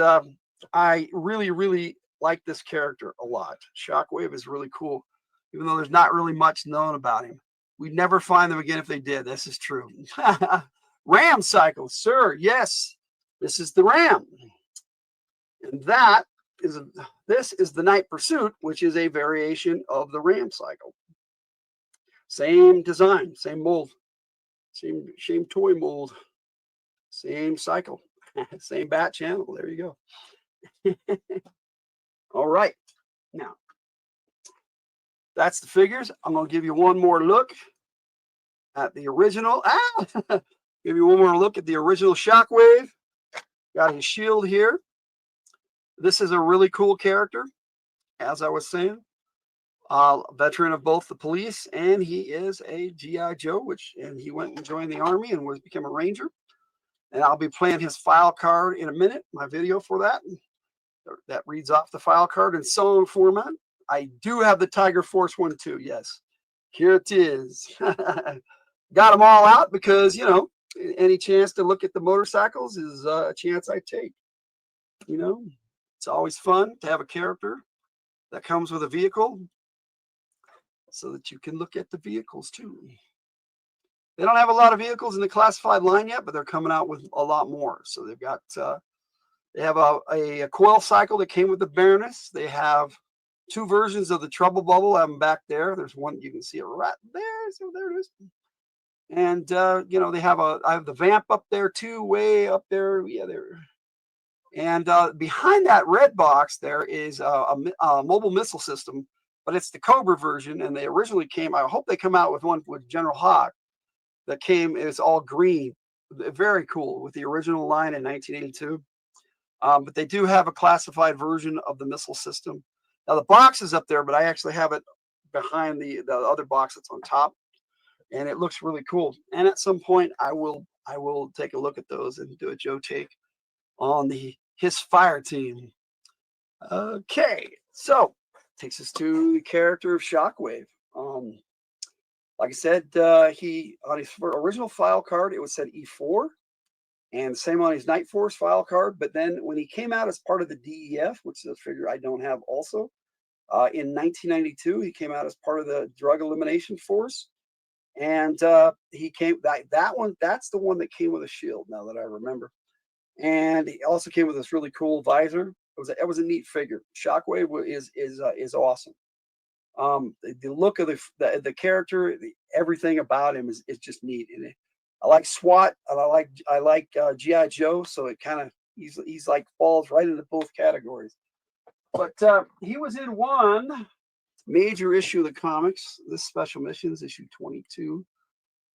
I really, really like this character a lot. Shockwave is really cool, even though there's not really much known about him. We'd never find them again if they did. This is true. Ram cycle, sir. Yes, this is the Ram. And this is the Night Pursuit, which is a variation of the Ram cycle. Same design, same mold, same toy mold, same cycle, same bat channel. There you go. All right. Now, that's the figures. I'm going to give you one more look at the original. Give you one more look at the original Shockwave. Got his shield here. This is a really cool character, as I was saying. Veteran of both the police, and he is a GI Joe, and he went and joined the Army and became a Ranger. And I'll be playing his file card in a minute, my video for that. That reads off the file card in song format. I do have the Tiger Force one too. Yes, here it is. Got them all out because, any chance to look at the motorcycles is a chance I take. It's always fun to have a character that comes with a vehicle so that you can look at the vehicles too. They don't have a lot of vehicles in the classified line yet, but they're coming out with a lot more. So they've got, they have a coil cycle that came with the Baroness. They have two versions of the Trouble Bubble. I have them back there. There's one, you can see it right there. So there it is. And, I have the Vamp up there too, way up there. Yeah, there. And behind that red box, there is a mobile missile system but it's the Cobra version. And they originally came, I hope they come out with one with General Hawk that came, it's all green. Very cool with the original line in 1982. But they do have a classified version of the missile system. Now the box is up there, but I actually have it behind the other box that's on top, and it looks really cool. And at some point, I will take a look at those and do a Joe take on his fire team. Okay, so takes us to the character of Shockwave. Like I said, he on his original file card, it was said E4. And same on his Night Force file card. But then when he came out as part of the DEF, which is a figure I don't have also, in 1992, he came out as part of the Drug Elimination Force. And he came, that one, that's the one that came with a shield, now that I remember. And he also came with this really cool visor. It was a neat figure. Shockwave is awesome. The look of the character, everything about him is just neat. And I like SWAT, and I like GI Joe, so it kind of he's like falls right into both categories. But he was in one major issue of the comics. This Special Missions issue 22.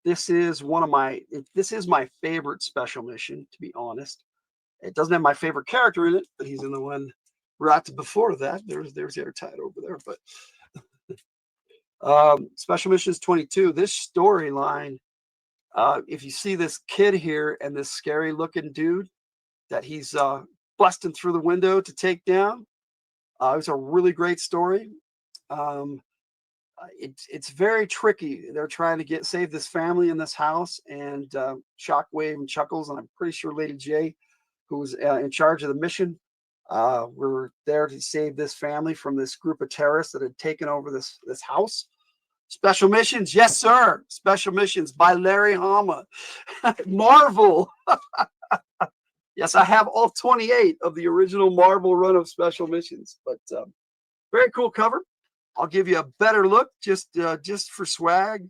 This is my favorite Special Mission, to be honest. It doesn't have my favorite character in it, but he's in the one right before that. There's Airtight over there, but Special Missions 22. This storyline. If you see this kid here and this scary looking dude that he's busting through the window to take down, it was a really great story. It's very tricky. They're trying to save this family in this house, and Shockwave and Chuckles, and I'm pretty sure Lady J, who was in charge of the mission, were there to save this family from this group of terrorists that had taken over this house. Special Missions, yes, sir. Special Missions by Larry Hama. Marvel. Yes, I have all 28 of the original Marvel run of Special Missions. But very cool cover. I'll give you a better look just for swag.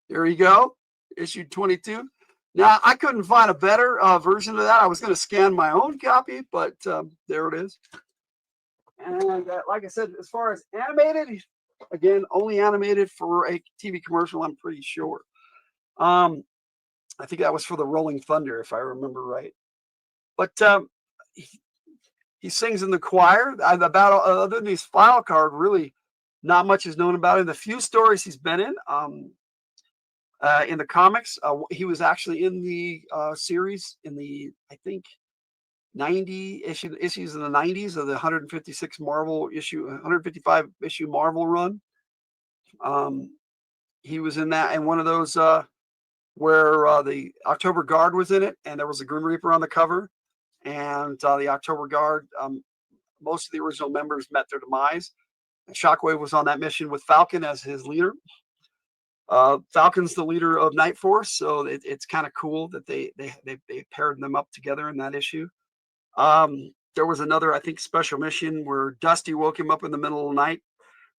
There you go. Issue 22. Now, I couldn't find a better version of that. I was going to scan my own copy, but there it is. And like I said, as far as animated, again, only animated for a TV commercial, I'm pretty sure. I think that was for the Rolling Thunder, if I remember right. But he sings in the choir. About other than his file card, really not much is known about him. The few stories he's been in the comics, he was actually in the series in the, I think, 90 issues in the 90s of the 155 issue Marvel run. He was in that, and one of those where the October Guard was in it, and there was a Grim Reaper on the cover, and the October Guard, most of the original members met their demise. And Shockwave was on that mission with Falcon as his leader. Falcon's the leader of Night Force, so it's kind of cool that they paired them up together in that issue. There was another, I think, special mission where Dusty woke him up in the middle of the night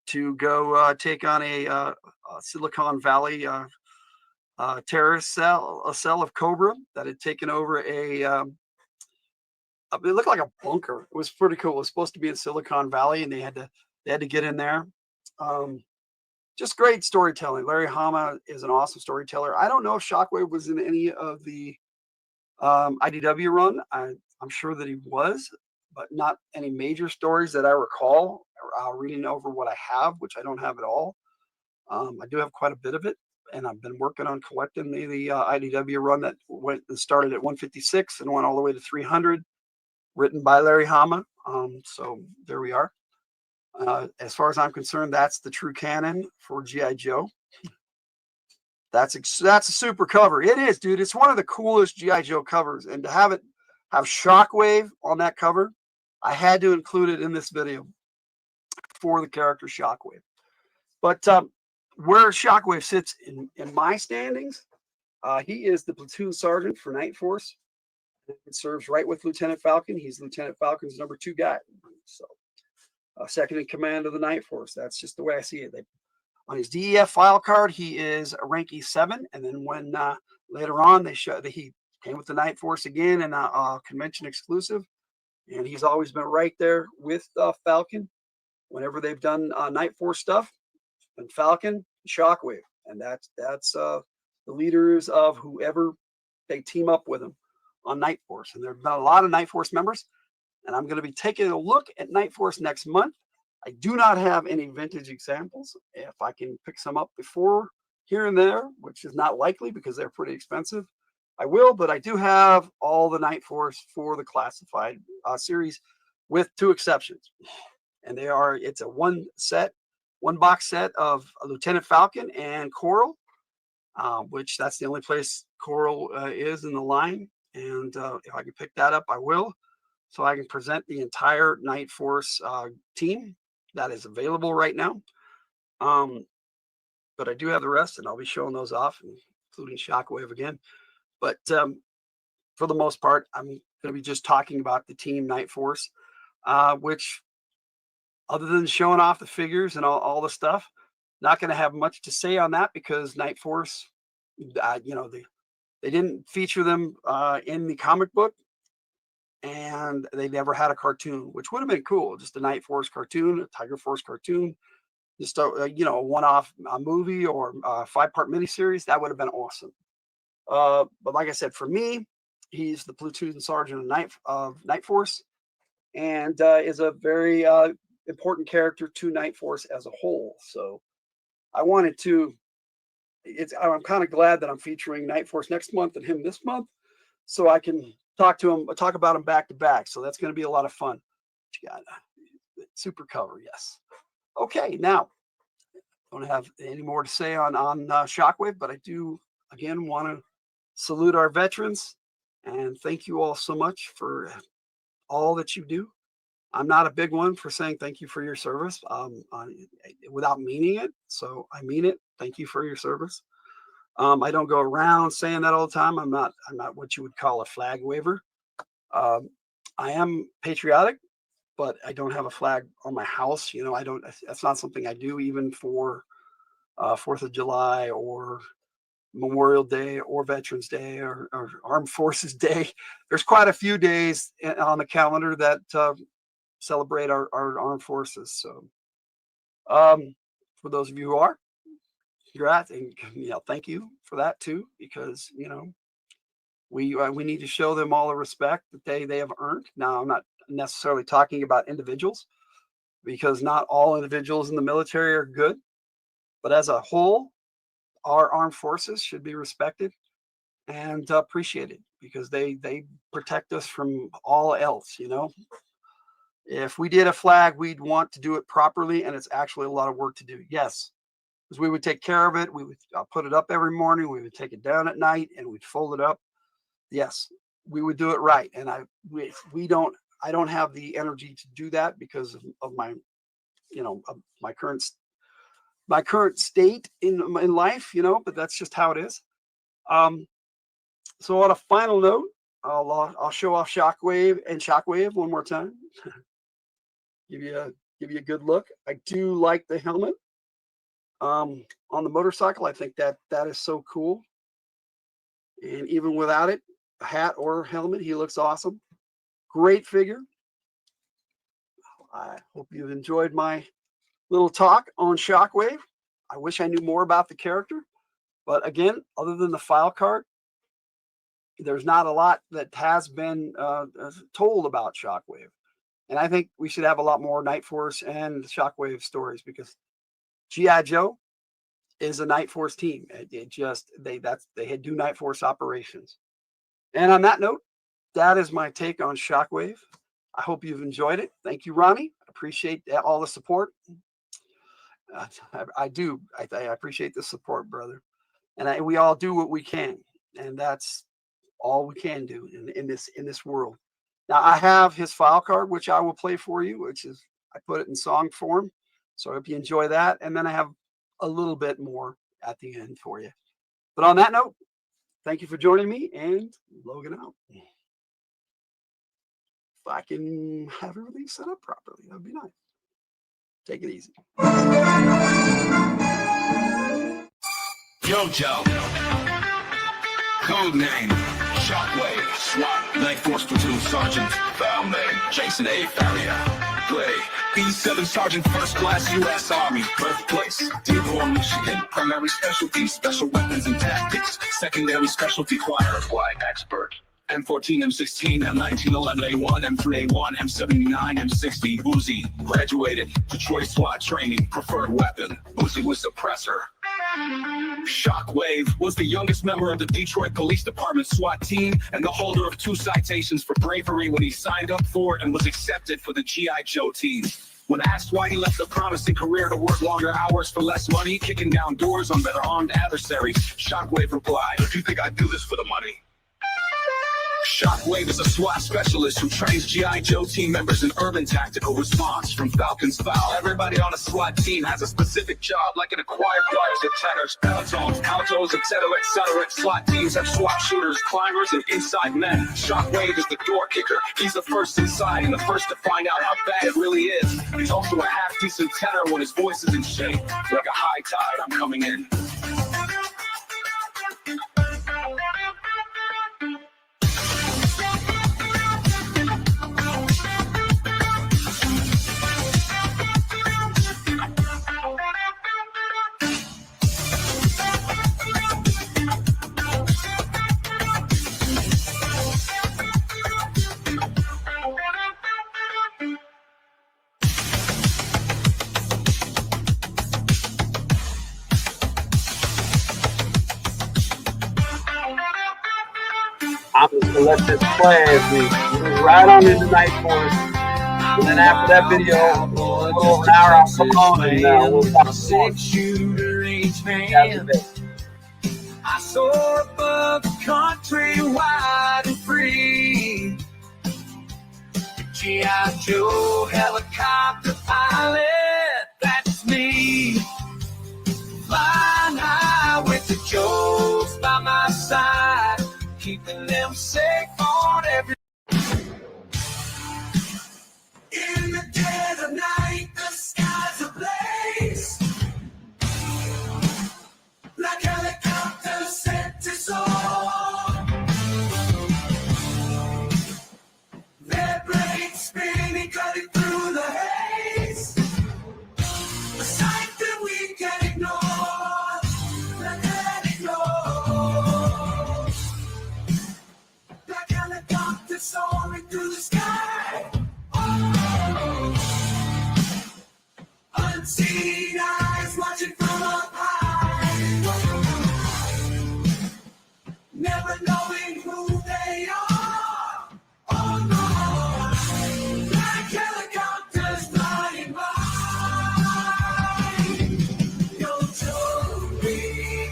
to go take on a Silicon Valley terrorist cell, a cell of Cobra that had taken over it looked like a bunker. It was pretty cool. It was supposed to be in Silicon Valley, and they had to get in there. Just great storytelling. Larry Hama is an awesome storyteller. I don't know if Shockwave was in any of the IDW run. I'm sure that he was, but not any major stories that I recall. Reading over what I have, which I don't have at all. I do have quite a bit of it, and I've been working on collecting the IDW run that started at 156 and went all the way to 300, written by Larry Hama. So there we are. As far as I'm concerned, that's the true canon for GI Joe. That's a super cover. It is, dude. It's one of the coolest GI Joe covers, and to have Shockwave on that cover, I had to include it in this video for the character Shockwave. But where Shockwave sits in my standings, he is the platoon sergeant for Night Force. It serves right with Lieutenant Falcon. He's Lieutenant Falcon's number 2 guy. So second in command of the Night Force. That's just the way I see it. On his DEF file card, he is a rank E7, and then when later on they show that he came with the Night Force again in a convention exclusive, and he's always been right there with Falcon whenever they've done Night Force stuff. And Falcon, Shockwave, and that's the leaders of whoever they team up with them on Night Force. And there have been a lot of Night Force members, and I'm going to be taking a look at Night Force next month. I do not have any vintage examples. If I can pick some up before here and there, which is not likely because they're pretty expensive, I will. But I do have all the Night Force for the classified series, with 2 exceptions, and they are it's a one box set of Lieutenant Falcon and Coral, which that's the only place Coral is in the line. And if I can pick that up, I will, so I can present the entire Night Force team that is available right now. But I do have the rest, and I'll be showing those off, including Shockwave again. But for the most part, I'm going to be just talking about the team Night Force, which, other than showing off the figures and all the stuff, not going to have much to say on that, because Night Force, they didn't feature them in the comic book, and they never had a cartoon, which would have been cool. Just a Night Force cartoon, a Tiger Force cartoon, just a one-off movie or a 5-part miniseries. That would have been awesome. But like I said, for me, he's the platoon sergeant of Night Force, and is a very important character to Night Force as a whole. So I wanted to. I'm kind of glad that I'm featuring Night Force next month and him this month, so I can talk about him back to back. So that's going to be a lot of fun. Got super cover, yes. Okay, now I don't have any more to say on Shockwave, but I do again want to salute our veterans and thank you all so much for all that you do. I'm not a big one for saying thank you for your service without meaning it. So I mean it. Thank you for your service. I don't go around saying that all the time. I'm not what you would call a flag waver. I am patriotic, but I don't have a flag on my house. That's not something I do, even for 4th of July or Memorial Day or Veterans Day or Armed Forces Day. There's quite a few days on the calendar that celebrate our armed forces. So for those of you who are, congrats, and thank you for that too, because we need to show them all the respect that they have earned. Now, I'm not necessarily talking about individuals, because not all individuals in the military are good, but as a whole, our armed forces should be respected and appreciated, because they protect us from all else. If we did a flag, we'd want to do it properly, and it's actually a lot of work to do. Yes, because we would take care of it. We would put it up every morning. We would take it down at night, and we'd fold it up. Yes, we would do it right. And I don't have the energy to do that because of my, of my current state in life, but that's just how it is. So on a final note, I'll show off Shockwave one more time. give you a good look. I do like the helmet on the motorcycle. I think that is so cool. And even without it, a hat or helmet, he looks awesome. Great figure. I hope you've enjoyed my little talk on Shockwave. I wish I knew more about the character, but again, other than the file card, there's not a lot that has been told about Shockwave. And I think we should have a lot more Night Force and Shockwave stories, because G.I. Joe is a Night Force team. They do Night Force operations. And on that note, that is my take on Shockwave. I hope you've enjoyed it. Thank you, Ronnie. I appreciate all the support. I do. I appreciate the support, brother. And we all do what we can, and that's all we can do in this world. Now, I have his file card, which I will play for you, which is, I put it in song form. So I hope you enjoy that. And then I have a little bit more at the end for you. But on that note, thank you for joining me, and Logan out. If I can have everything set up properly, that'd be nice. Take it easy. Yo, Joe. Code name Shockwave, SWAT, Night Force Platoon Sergeant, file name, Jason A. Farrier, Clay, B7 Sergeant, First Class U.S. Army, birthplace, Dearborn, Michigan, primary specialty, special weapons and tactics, secondary specialty, choir, fly expert. M14, M16, M19, 11A1, M3A1, M79, M60, Uzi, graduated, Detroit SWAT training, preferred weapon, Uzi was suppressor. Shockwave was the youngest member of the Detroit Police Department SWAT team and the holder of 2 citations for bravery when he signed up for it and was accepted for the G.I. Joe team. When asked why he left a promising career to work longer hours for less money, kicking down doors on better armed adversaries, Shockwave replied, "If you think I do this for the money?" Shockwave is a SWAT specialist who trains G.I. Joe team members in urban tactical response from Falcon's Foul. Everybody on a SWAT team has a specific job, like in a choir, choirs and tenors, pelotons, altos, etc., etc. SWAT teams have SWAT shooters, climbers, and inside men. Shockwave is the door kicker. He's the first inside and the first to find out how bad it really is. He's also a half-decent tenor when his voice is in shape. Like a high tide, I'm coming in. I'm just gonna let this play as we move right on into Night Force. And then after that video, a little over an hour, I'll come on and we'll talk more. I soar above the country wide and free. G.I. Joe helicopter pilot, that's me. Flying high with the Joes by my side, keeping them safe on every. In the dead of night, the skies ablaze. Like helicopters set to soar. Their blades spinning, cutting through the haze. A sight that we can't ignore. Can't ignore. Like helicopters soaring through the sky. Oh. Unseen eyes watching from up high. Never knowing who they are. Oh no. Like helicopters flying by. Yo, Joe, we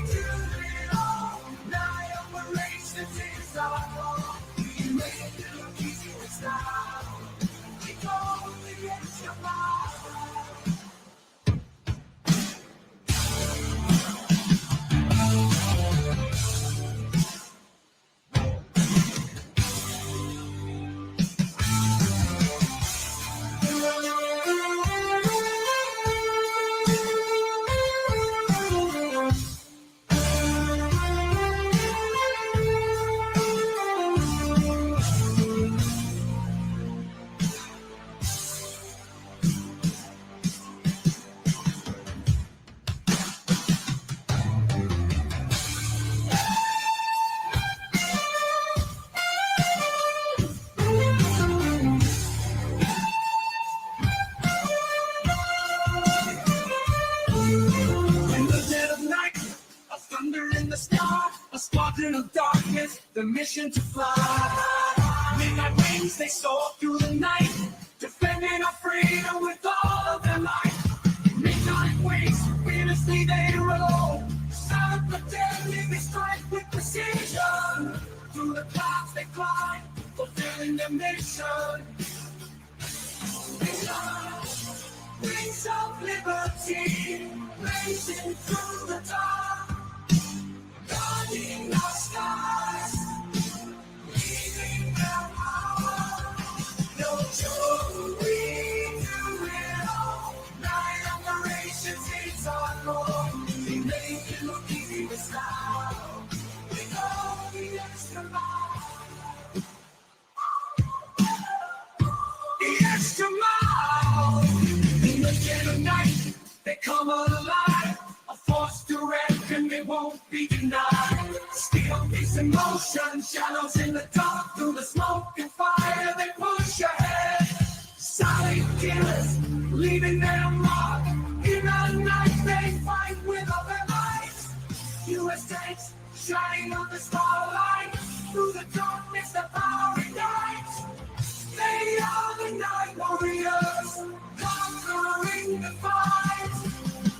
do it all. Night operations is our goal. We make it look easy with style. We go the extra mile. In the dead of night, a thunder in the sky, a squadron of darkness, the mission to fly. Midnight wings, they soar through the night, defending our freedom with all of their might. Midnight wings, fearlessly they roll, silent but deadly, they strike with precision. Through the clouds they climb, fulfilling their mission. Wings of liberty, racing through the dark, guarding our skies, leaving their power. No joy, we do it all. Night operations is our goal. We make it look easy with style. We go the extra mile. in motion, shadows in the dark, through the smoke and fire, they push ahead. Silent killers, leaving their mark. In the night, they fight with all their might. U.S. tanks shining on the starlight. Through the darkness, the power ignites. They are the night warriors, conquering the fight.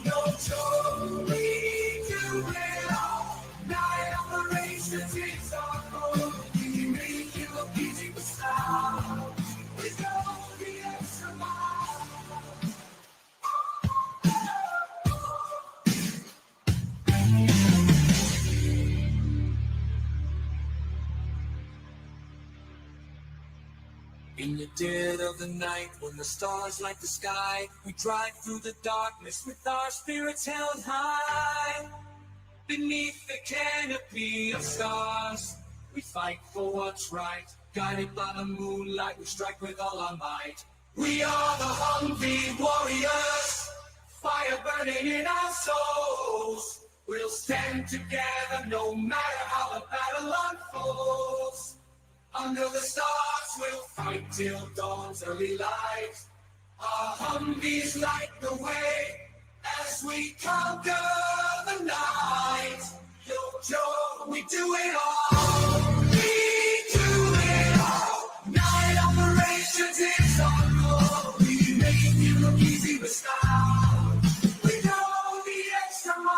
No choice, we do it all. Night operations, it's our goal. We make it look easy to stop. We go the extra mile. In the dead of the night, when the stars light the sky, we drive through the darkness with our spirits held high. Beneath the canopy of stars, we fight for what's right. Guided by the moonlight, we strike with all our might. We are the hungry warriors, fire burning in our souls. We'll stand together no matter how the battle unfolds. Under the stars, we'll fight till dawn's early light. Our Humvees light the way as we conquer the night. Yo, Joe, we do it all. We do it all. Night operations is our goal. We make it look easy with style. We go the extra mile.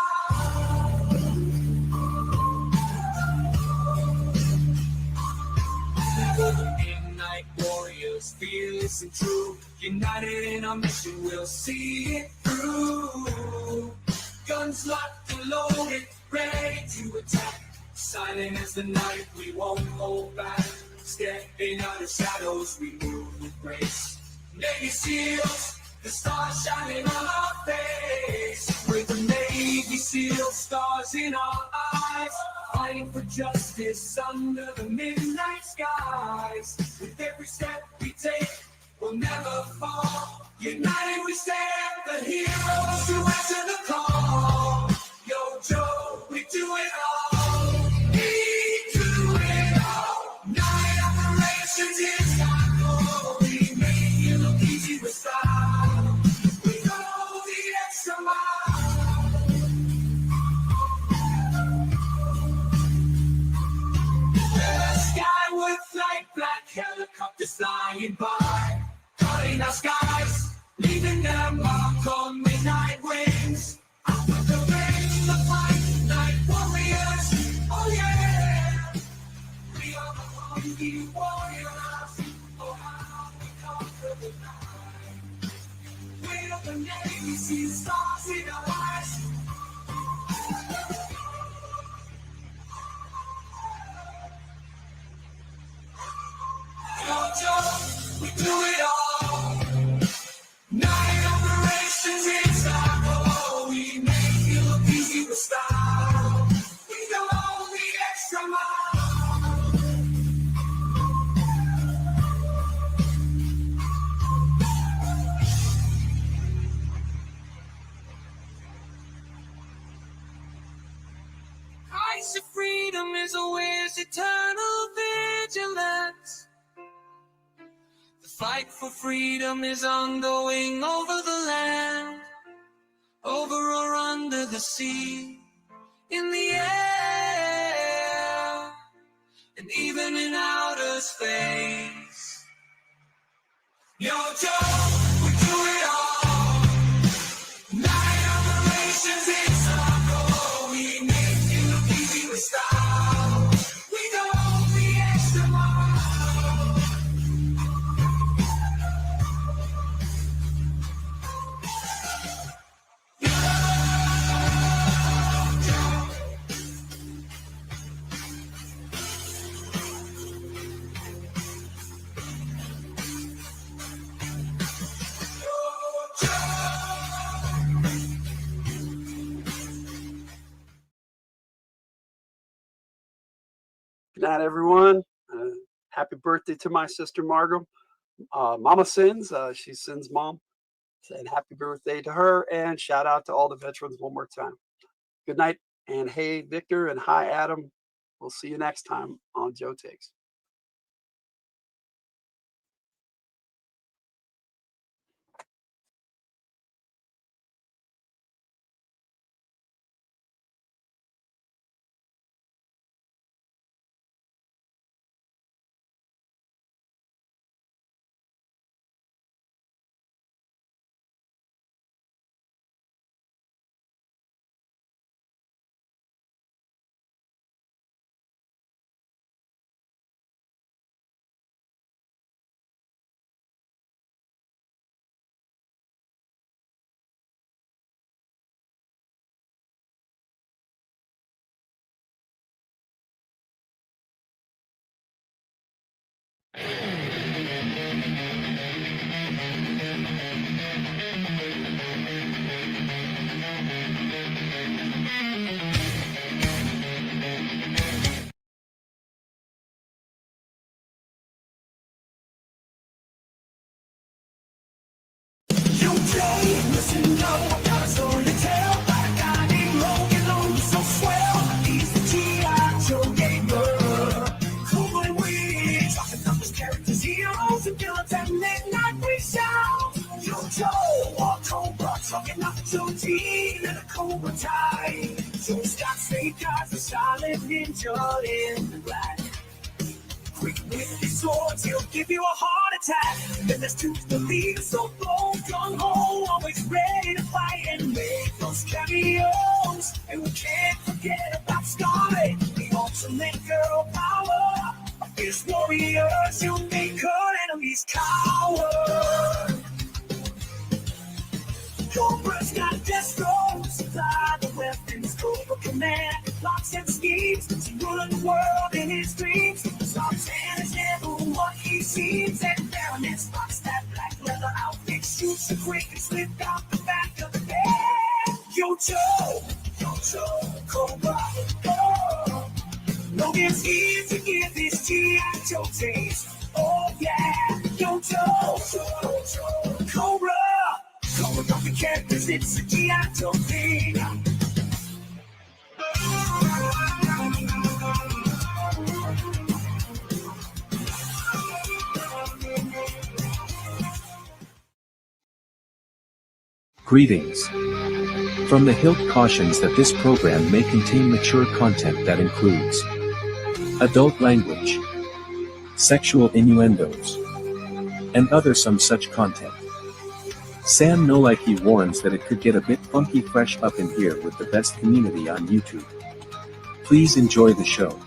Midnight warriors, fearless and true, united in our mission, we'll see it through. Guns locked and loaded, ready to attack. Silent as the night, we won't hold back. Stepping out of shadows, we move with grace. Navy SEALs, the stars shining on our face. With the Navy SEALs, stars in our eyes. Fighting for justice under the midnight skies. With every step we take, we'll never fall. United we stand, the heroes who answer the call. Yo, Joe, we do it all. We do it all. Night operations is our goal. We make it look easy with style. We go the extra mile. The skyward flight, black helicopters flying by, cutting our skies, leaving their mark on midnight wings. Out of the rain, the fight, night warriors, oh yeah. We are the hungry warriors, oh how we conquer the night. We're the Navy SEALs, stars in our eyes. Yo, Joe, we do it all. Night operations is our goal. We make it look easy with style. We go the extra mile. Price of freedom is always eternal vigilance. The fight for freedom is ongoing over the land, over or under the sea, in the air, and even in outer space. Yo, Joe, we do it all. Night operations is our goal. We make it look easy with style. We go the extra mile. Good night, everyone. Happy birthday to my sister Margot. Mama Sins, she's Sin's mom. Saying happy birthday to her, and shout out to all the veterans one more time. Good night, and hey, Victor, and hi, Adam. We'll see you next time on Joe Takes. Listen, no, I got a story to tell. A guy named Logan, oh, he's so swell. He's the G.I. Joe gamer. Cool and weird, talking up his characters, heroes and villains at midnight we shout. Yo, Joe, or Cobra, talking up Joe T and a Cobra tie. Joe's got fake guys, a silent ninja in black. Quick with his swords, he'll give you a heart attack. Then there's Tooth the leader, so bold, gung-ho, always ready to fight and make those cameos. And we can't forget about Scarlet, the ultimate girl power. A fierce warrior, she'll make her enemies cower. Cobra's got Destro, supply the weapons, Cobra command, plots and schemes, to rule the world in his dreams. Santana is never what he seems, and Baronet spots that black leather outfit, shoots a quick and slip out the back of the bed. Yo, Joe, Cobra, oh. Logan's here to give his G.I. Joe taste. Oh, yeah, Yo, Joe, Cobra. Cobra got the characters, it's a G.I. Joe thing. Greetings. From the Hilt cautions that this program may contain mature content that includes adult language, sexual innuendos, and other some such content. Sam Nolike warns that it could get a bit funky fresh up in here with the best community on YouTube. Please enjoy the show.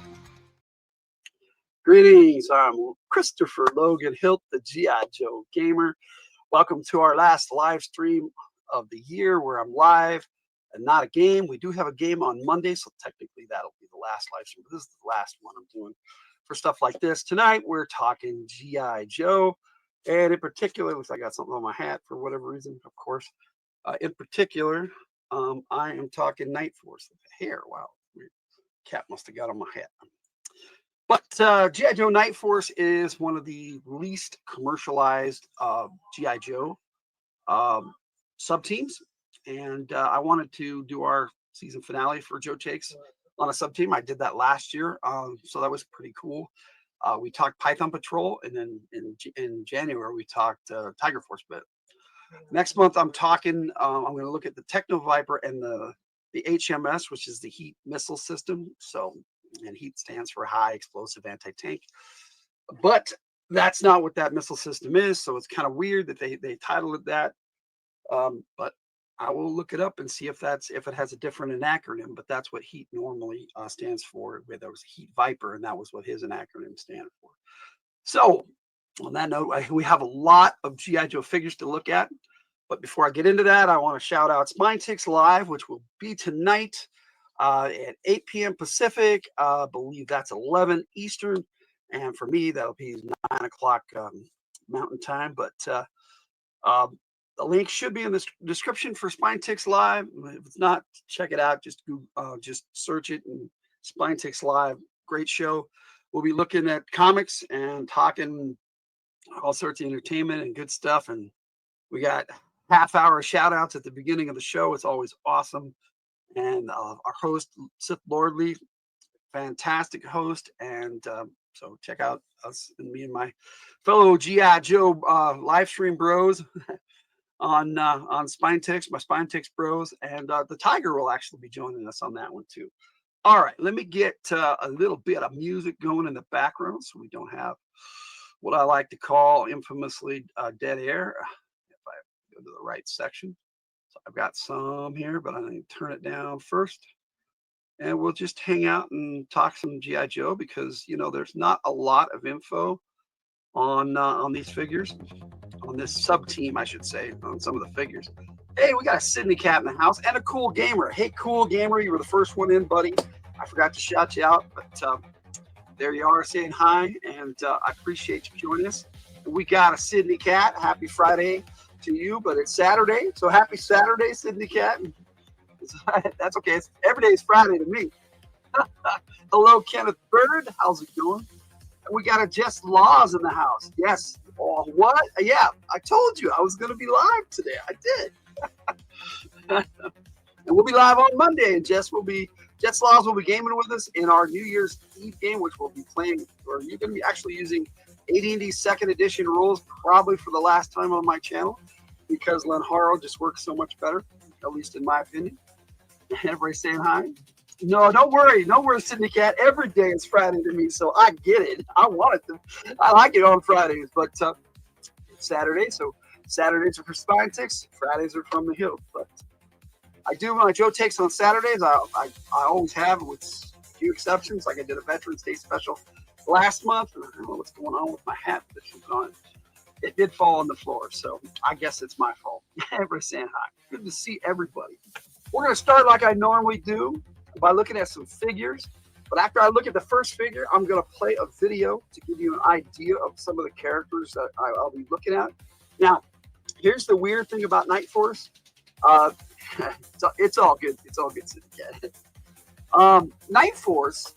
Greetings, I'm Christopher Logan Hilt, the G.I. Joe Gamer. Welcome to our last live stream of the year where I'm live and not a game. We do have a game on Monday, so technically that'll be the last live stream, but this is the last one I'm doing for stuff like this. Tonight, we're talking G.I. Joe, and in particular, looks like I got something on my hat for whatever reason, of course. In particular, I am talking Night Force. The hair, wow, weird. Cat must have got on my hat. But G.I. Joe Night Force is one of the least commercialized G.I. Joe sub-teams. And I wanted to do our season finale for Joe Takes on a sub-team. I did that last year, so that was pretty cool. We talked Python Patrol, and then in January, we talked Tiger Force bit. Next month, I'm talking, I'm going to look at the Techno Viper and the HMS, which is the Heat Missile System. So, and Heat stands for High Explosive Anti-Tank. But that's not what that missile system is, so it's kind of weird that they titled it that. But I will look it up and see if it has a different acronym. But that's what Heat normally stands for. Where there was Heat Viper, and that was what his acronym stands for. So on that note, we have a lot of G.I. Joe figures to look at. But before I get into that, I want to shout out Spine Ticks Live, which will be tonight at 8 p.m. Pacific. I believe that's 11 Eastern. And for me, that'll be 9 o'clock Mountain Time. But the link should be in the description for Spine Ticks Live. If it's not, check it out. Just search it, and Spine Ticks Live. Great show. We'll be looking at comics and talking all sorts of entertainment and good stuff. And we got half-hour shout-outs at the beginning of the show. It's always awesome. And our host, Sith Lordly, fantastic host, and so check out us and me and my fellow GI Joe live stream bros on Spine Ticks, my Spine Ticks bros, and the Tiger will actually be joining us on that one too. All right, let me get a little bit of music going in the background so we don't have what I like to call infamously dead air. If I go to the right section. So I've got some here, but I'm going to turn it down first. And we'll just hang out and talk some GI Joe because there's not a lot of info on these figures, on this sub team, I should say, on some of the figures. Hey, we got a Sydney Cat in the house and a Cool Gamer. Hey, Cool Gamer, you were the first one in, buddy. I forgot to shout you out, but there you are saying hi, and I appreciate you joining us. We got a Sydney Cat. Happy Friday to you, but it's Saturday, so happy Saturday, Sydney Cat. That's okay. Every day is Friday to me. Hello, Kenneth Bird. How's it going? We got a Jess Laws in the house. Yes. Oh, what? Yeah, I told you I was going to be live today. I did. And we'll be live on Monday, and Jess Laws will be gaming with us in our New Year's Eve game, which we'll be playing, or you're going to be actually using AD&D 2nd Edition rules probably for the last time on my channel because Lenharo just works so much better, at least in my opinion. Everybody saying hi? No, don't worry. Don't worry, Sydney Cat. Every day is Friday to me, so I get it. I want it to. I like it on Fridays, but it's Saturday, so Saturdays are for Spine Ticks. Fridays are from the Hill. But I do my Joe Takes on Saturdays. I always have, with a few exceptions. Like I did a Veterans Day special last month. I don't know what's going on with my hat that was on. It did fall on the floor, so I guess it's my fault. Everybody saying hi. Good to see everybody. We're going to start like I normally do by looking at some figures. But after I look at the first figure, I'm going to play a video to give you an idea of some of the characters that I'll be looking at. Now, here's the weird thing about Night Force. It's all good. It's all good. Night Force,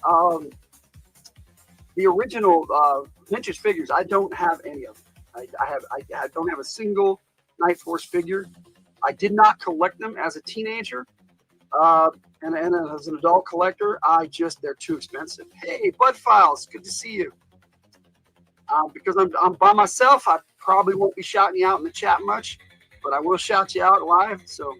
the original vintage figures, I don't have any of them. I don't have a single Night Force figure. I did not collect them as a teenager. And as an adult collector, they're too expensive. Hey, Bud Files, good to see you. Because I'm by myself, I probably won't be shouting you out in the chat much, but I will shout you out live. So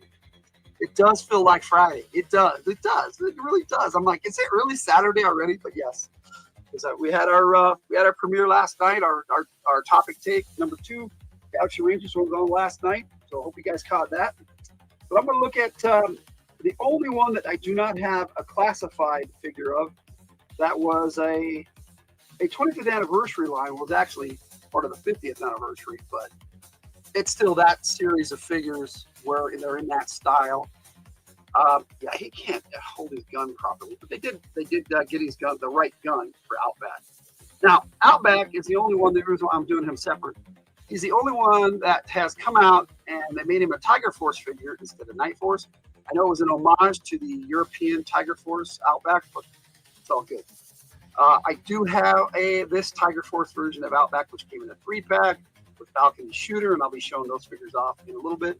it does feel like Friday. It does. It does. It really does. I'm like, is it really Saturday already? But yes, because we had our premiere last night. Our topic take number 2, Galaxy Rangers was on last night. So I hope you guys caught that. But I'm going to look at the only one that I do not have a classified figure of. That was a 25th anniversary line. Was actually part of the 50th anniversary, but it's still that series of figures where they're in that style. Yeah, he can't hold his gun properly, but they did get his gun, the right gun for Outback. Now, Outback is the only one. The reason why I'm doing him separate. He's the only one that has come out, and they made him a Tiger Force figure instead of Night Force. I know it was an homage to the European Tiger Force Outback, but it's all good. I do have this Tiger Force version of Outback, which came in a 3-pack with Falcon Shooter, and I'll be showing those figures off in a little bit.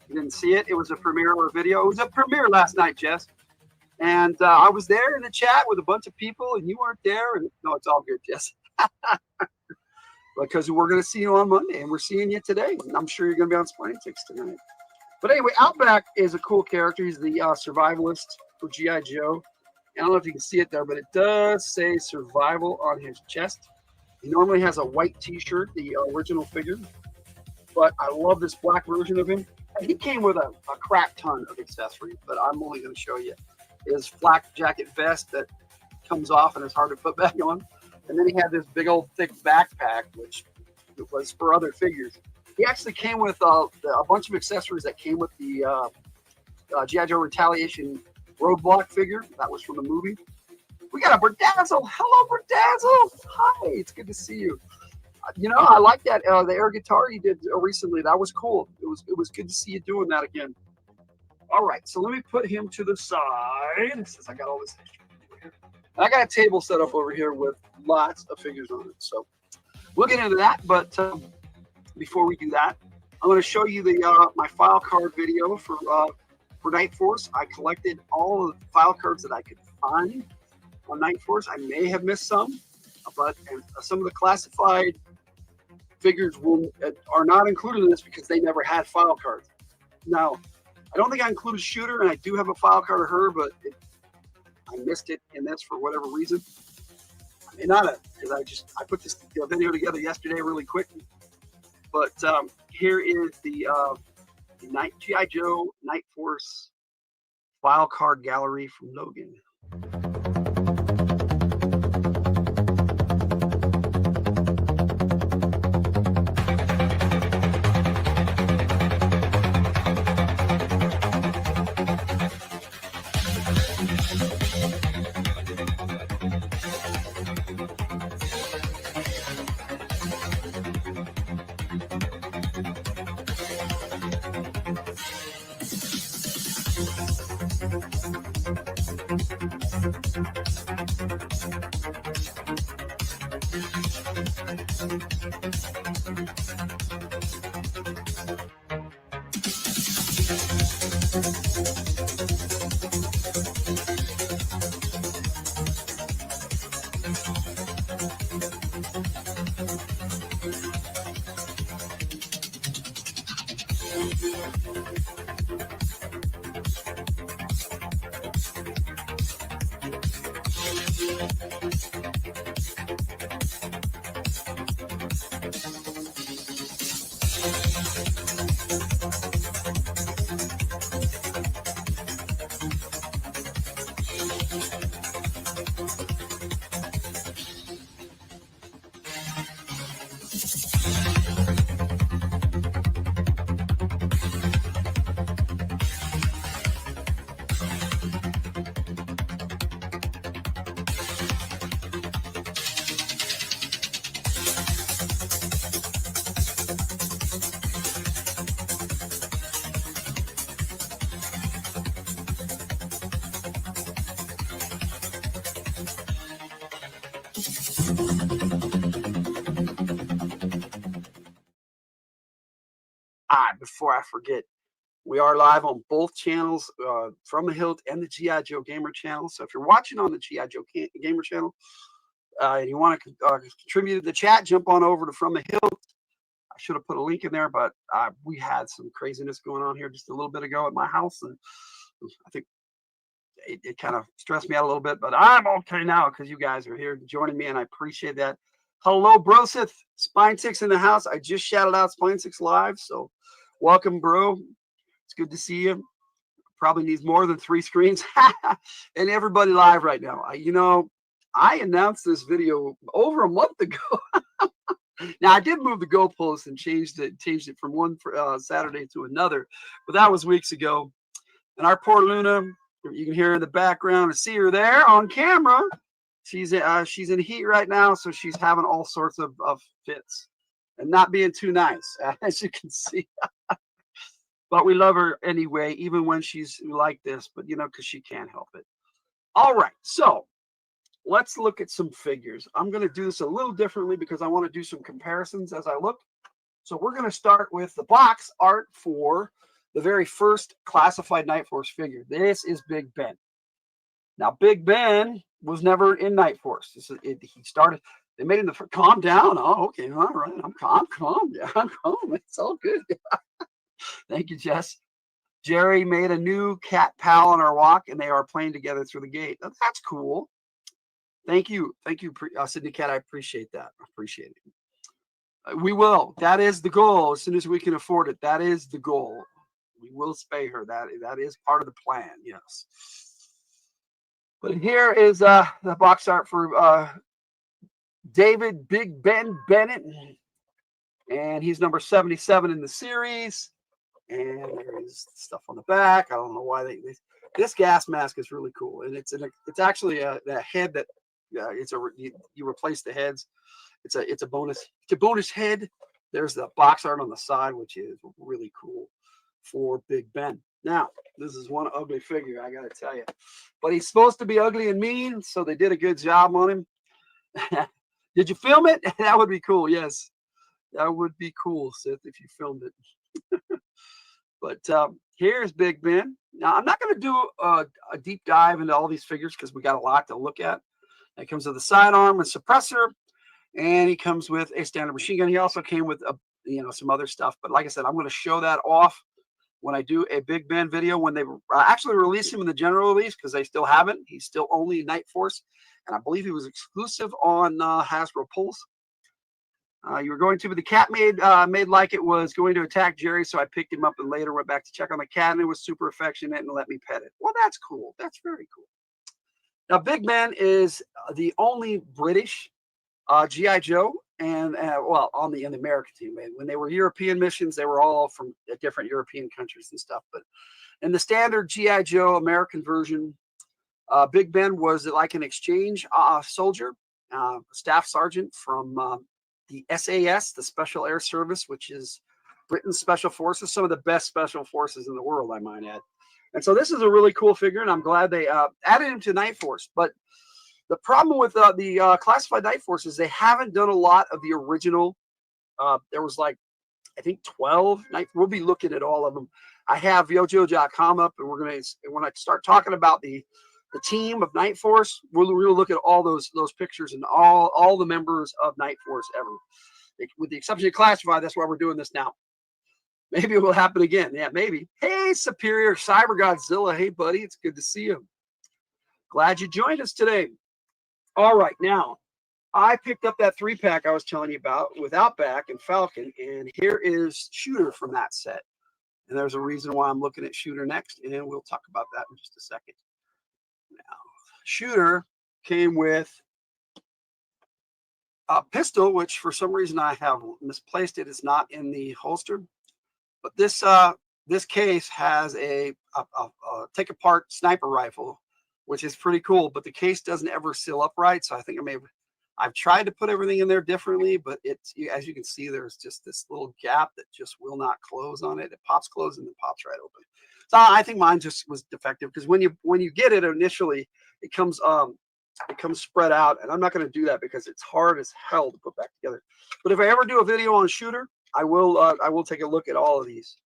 You didn't see it. It was a premiere video. It was a premiere last night, Jess. And I was there in the chat with a bunch of people, and you weren't there. And no, it's all good, Jess. Because we're going to see you on Monday, and we're seeing you today. And I'm sure you're going to be on Spine Ticks tonight. But anyway, Outback is a cool character. He's the survivalist for G.I. Joe. I don't know if you can see it there, but it does say survival on his chest. He normally has a white t-shirt, the original figure. But I love this black version of him. And he came with a crap ton of accessories, but I'm only going to show you his flak jacket vest that comes off and is hard to put back on. And then he had this big old thick backpack, which was for other figures. He actually came with a bunch of accessories that came with the G.I. Joe Retaliation Roadblock figure. That was from the movie. We got a Berdazzle. Hello, Berdazzle. Hi, it's good to see you. I like that the air guitar you did recently. That was cool. It was good to see you doing that again. All right, so let me put him to the side since I got all this extra over here. I got a table set up over here with lots of figures on it. So we'll get into that. But before we do that, I'm going to show you the my file card video for Night Force. I collected all of the file cards that I could find. on Night Force. I may have missed some, but some of the classified figures are not included in this because they never had file cards. Now, I don't think I included Shooter, and I do have a file card of her, but I missed it in this for whatever reason. I may not have, because I put this video together yesterday really quick. But here is the G.I. Joe Night Force file card gallery from Logan. Before I forget, we are live on both channels, From the Hilt and the G.I. Joe Gamer channel. So if you're watching on the G.I. Joe Gamer channel and you want to contribute to the chat, jump on over to From the Hilt. I should have put a link in there, but we had some craziness going on here just a little bit ago at my house, and I think it kind of stressed me out a little bit, but I'm okay now because you guys are here joining me, and I appreciate that. Hello, Brosith. Spine Six in the house. I just shouted out Spine Six live, so welcome, bro. It's good to see you. Probably needs more than 3 screens. And everybody live right now. I announced this video over a month ago. Now, I did move the goalpost and changed it from one Saturday to another, but that was weeks ago. And our poor Luna, you can hear her in the background and see her there on camera. She's in heat right now, so she's having all sorts of fits and not being too nice, as you can see. But we love her anyway, even when she's like this, but because she can't help it. All right, so let's look at some figures. I'm going to do this a little differently because I want to do some comparisons as I look. So we're going to start with the box art for the very first classified Night Force figure. This is Big Ben. Now, Big Ben was never in Night Force. He started. They made him calm down. Oh, okay, all right. I'm calm. Yeah, I'm calm. It's all good. Thank you, Jess. Jerry made a new cat pal on our walk, and they are playing together through the gate. That's cool. Thank you, Sydney Cat. I appreciate that. I appreciate it. We will. That is the goal. As soon as we can afford it, that is the goal. We will spay her. That is part of the plan. Yes. But here is the box art for David Big Ben Bennett, and he's number 77 in the series. And there is stuff on the back. I don't know why this gas mask is really cool, and it's actually a head that you replace the heads. It's a bonus head. There's the box art on the side, which is really cool for Big Ben. Now, this is one ugly figure, I gotta tell you, but he's supposed to be ugly and mean, so they did a good job on him. Did you film it? That would be cool. Yes, that would be cool, Seth, if you filmed it. But here's Big Ben. Now, I'm not going to do a deep dive into all these figures because we got a lot to look at. It comes with a sidearm and suppressor, and he comes with a standard machine gun. He also came with some other stuff. But like I said, I'm going to show that off when I do a Big Ben video, when they actually release him in the general release, because they still haven't. He's still only Night Force, and I believe he was exclusive on Hasbro Pulse. You were going to, but the cat made like it was going to attack Jerry, so I picked him up and later went back to check on the cat, and it was super affectionate and let me pet it. Well, that's cool. That's very cool. Now, Big Ben is the only British G.I. Joe, and well, in the American team. When they were European missions, they were all from different European countries and stuff. But in the standard G.I. Joe American version, Big Ben was like an exchange soldier, staff sergeant from the SAS, the Special Air Service, which is Britain's special forces, some of the best special forces in the world, I might add. And so this is a really cool figure, and I'm glad they added him to Night Force. But the problem with the classified Night Force is they haven't done a lot of the original. There was like, I think 12 Night. We'll be looking at all of them. I have yojo.com up, and when I start talking about the team of Night Force, we'll look at all those pictures and all the members of Night Force ever, with the exception of classified. That's why we're doing this now. Maybe it will happen again. Yeah, maybe. Hey, Superior Cyber Godzilla. Hey, buddy, it's good to see you. Glad you joined us today. All right, now I picked up that 3-pack I was telling you about with Outback and Falcon, and here is Shooter from that set. And there's a reason why I'm looking at Shooter next, and we'll talk about that in just a second. Now, Shooter came with a pistol, which for some reason I have misplaced it. It's not in the holster. But this case has a take apart sniper rifle, which is pretty cool. But the case doesn't ever seal up right, so I think I've tried to put everything in there differently, but as you can see, there's just this little gap that just will not close on it. It pops closed and then pops right open. So I think mine just was defective, because when you get it initially, it comes spread out, and I'm not going to do that because it's hard as hell to put back together. But if I ever do a video on Shooter, I will take a look at all of these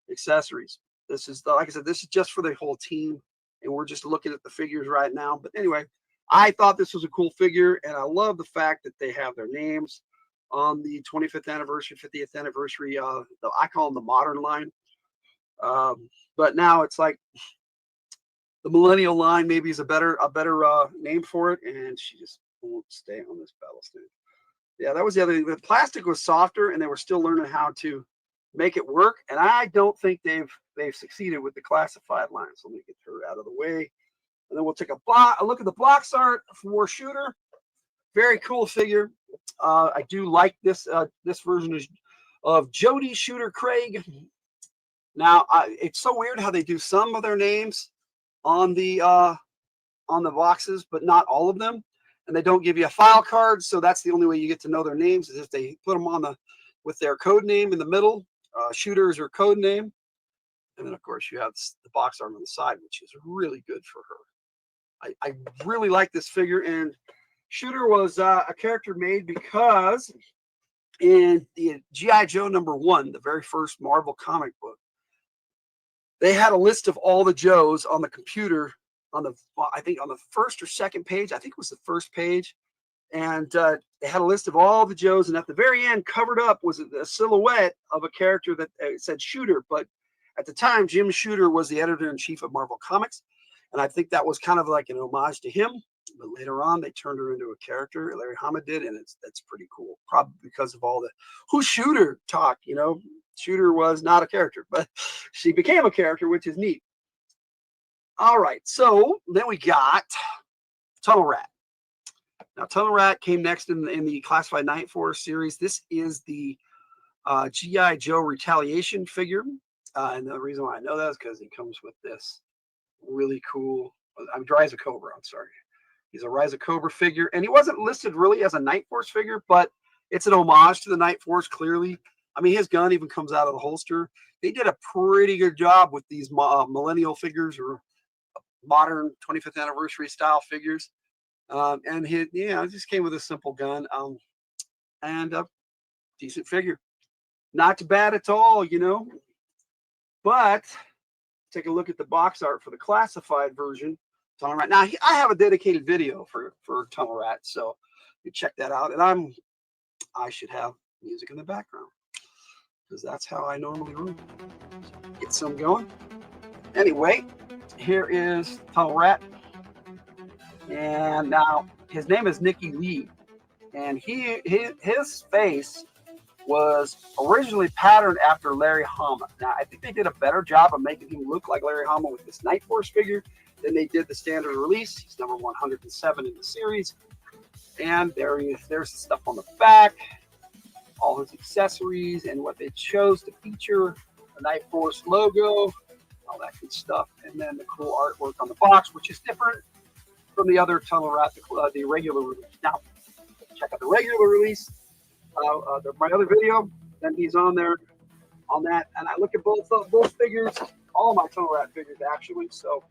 accessories. This is like I said, this is just for the whole team, and we're just looking at the figures right now. But anyway, I thought this was a cool figure, and I love the fact that they have their names on the 25th anniversary, 50th anniversary. I call them the modern line, but now it's like the millennial line. Maybe is a better name for it. And she just won't stay on this battle stand. Yeah, that was the other thing. The plastic was softer, and they were still learning how to make it work. And I don't think they've succeeded with the classified line. So let me get her out of the way, and then we'll take a look at the box art for Shooter. Very cool figure. I do like this version of Jody Shooter Craig. Now, it's so weird how they do some of their names on the boxes, but not all of them. And they don't give you a file card, so that's the only way you get to know their names, is if they put them on with their code name in the middle. Shooter is her code name, and then of course you have the box art on the side, which is really good for her. I really like this figure, and Shooter was a character made because in the G.I. Joe #1, the very first Marvel comic book, they had a list of all the Joes on the computer I think on the first or second page. I think it was the first page. And they had a list of all the Joes. And at the very end, covered up was a silhouette of a character that said Shooter. But at the time, Jim Shooter was the editor-in-chief of Marvel Comics. And I think that was kind of like an homage to him. But later on, they turned her into a character. Larry Hama did. And that's pretty cool. Probably because of all the who's Shooter talk. Shooter was not a character, but she became a character, which is neat. All right, so then we got Tunnel Rat. Now, Tunnel Rat came next in the Classified Night Force series. This is the G.I. Joe Retaliation figure. And the reason why I know that is because he comes with this really cool, Rise of Cobra, I'm sorry. He's a Rise of Cobra figure. And he wasn't listed really as a Night Force figure, but it's an homage to the Night Force, clearly. I mean, his gun even comes out of the holster. They did a pretty good job with these millennial figures, or modern 25th anniversary style figures. And he just came with a simple gun and a decent figure. Not bad at all, But take a look at the box art for the classified version. Tunnel Rat. Now I have a dedicated video for Tunnel Rat, so you check that out. And I should have music in the background because that's how I normally room. So get some going. Anyway, here is Tunnel Rat, and now his name is Nicky Lee, and his face was originally patterned after Larry Hama. Now, I think they did a better job of making him look like Larry Hama with this Night Force figure than they did the standard release. He's number 107 in the series. And there he is. There's the stuff on the back, all his accessories, and what they chose to feature, the Night Force logo, all that good stuff. And then the cool artwork on the box, which is different from the other Tunnel Rat, the regular release. Now, check out the regular release. My other video, then he's on there on that, and I look at both figures, all my Tunnel Rat figures actually. So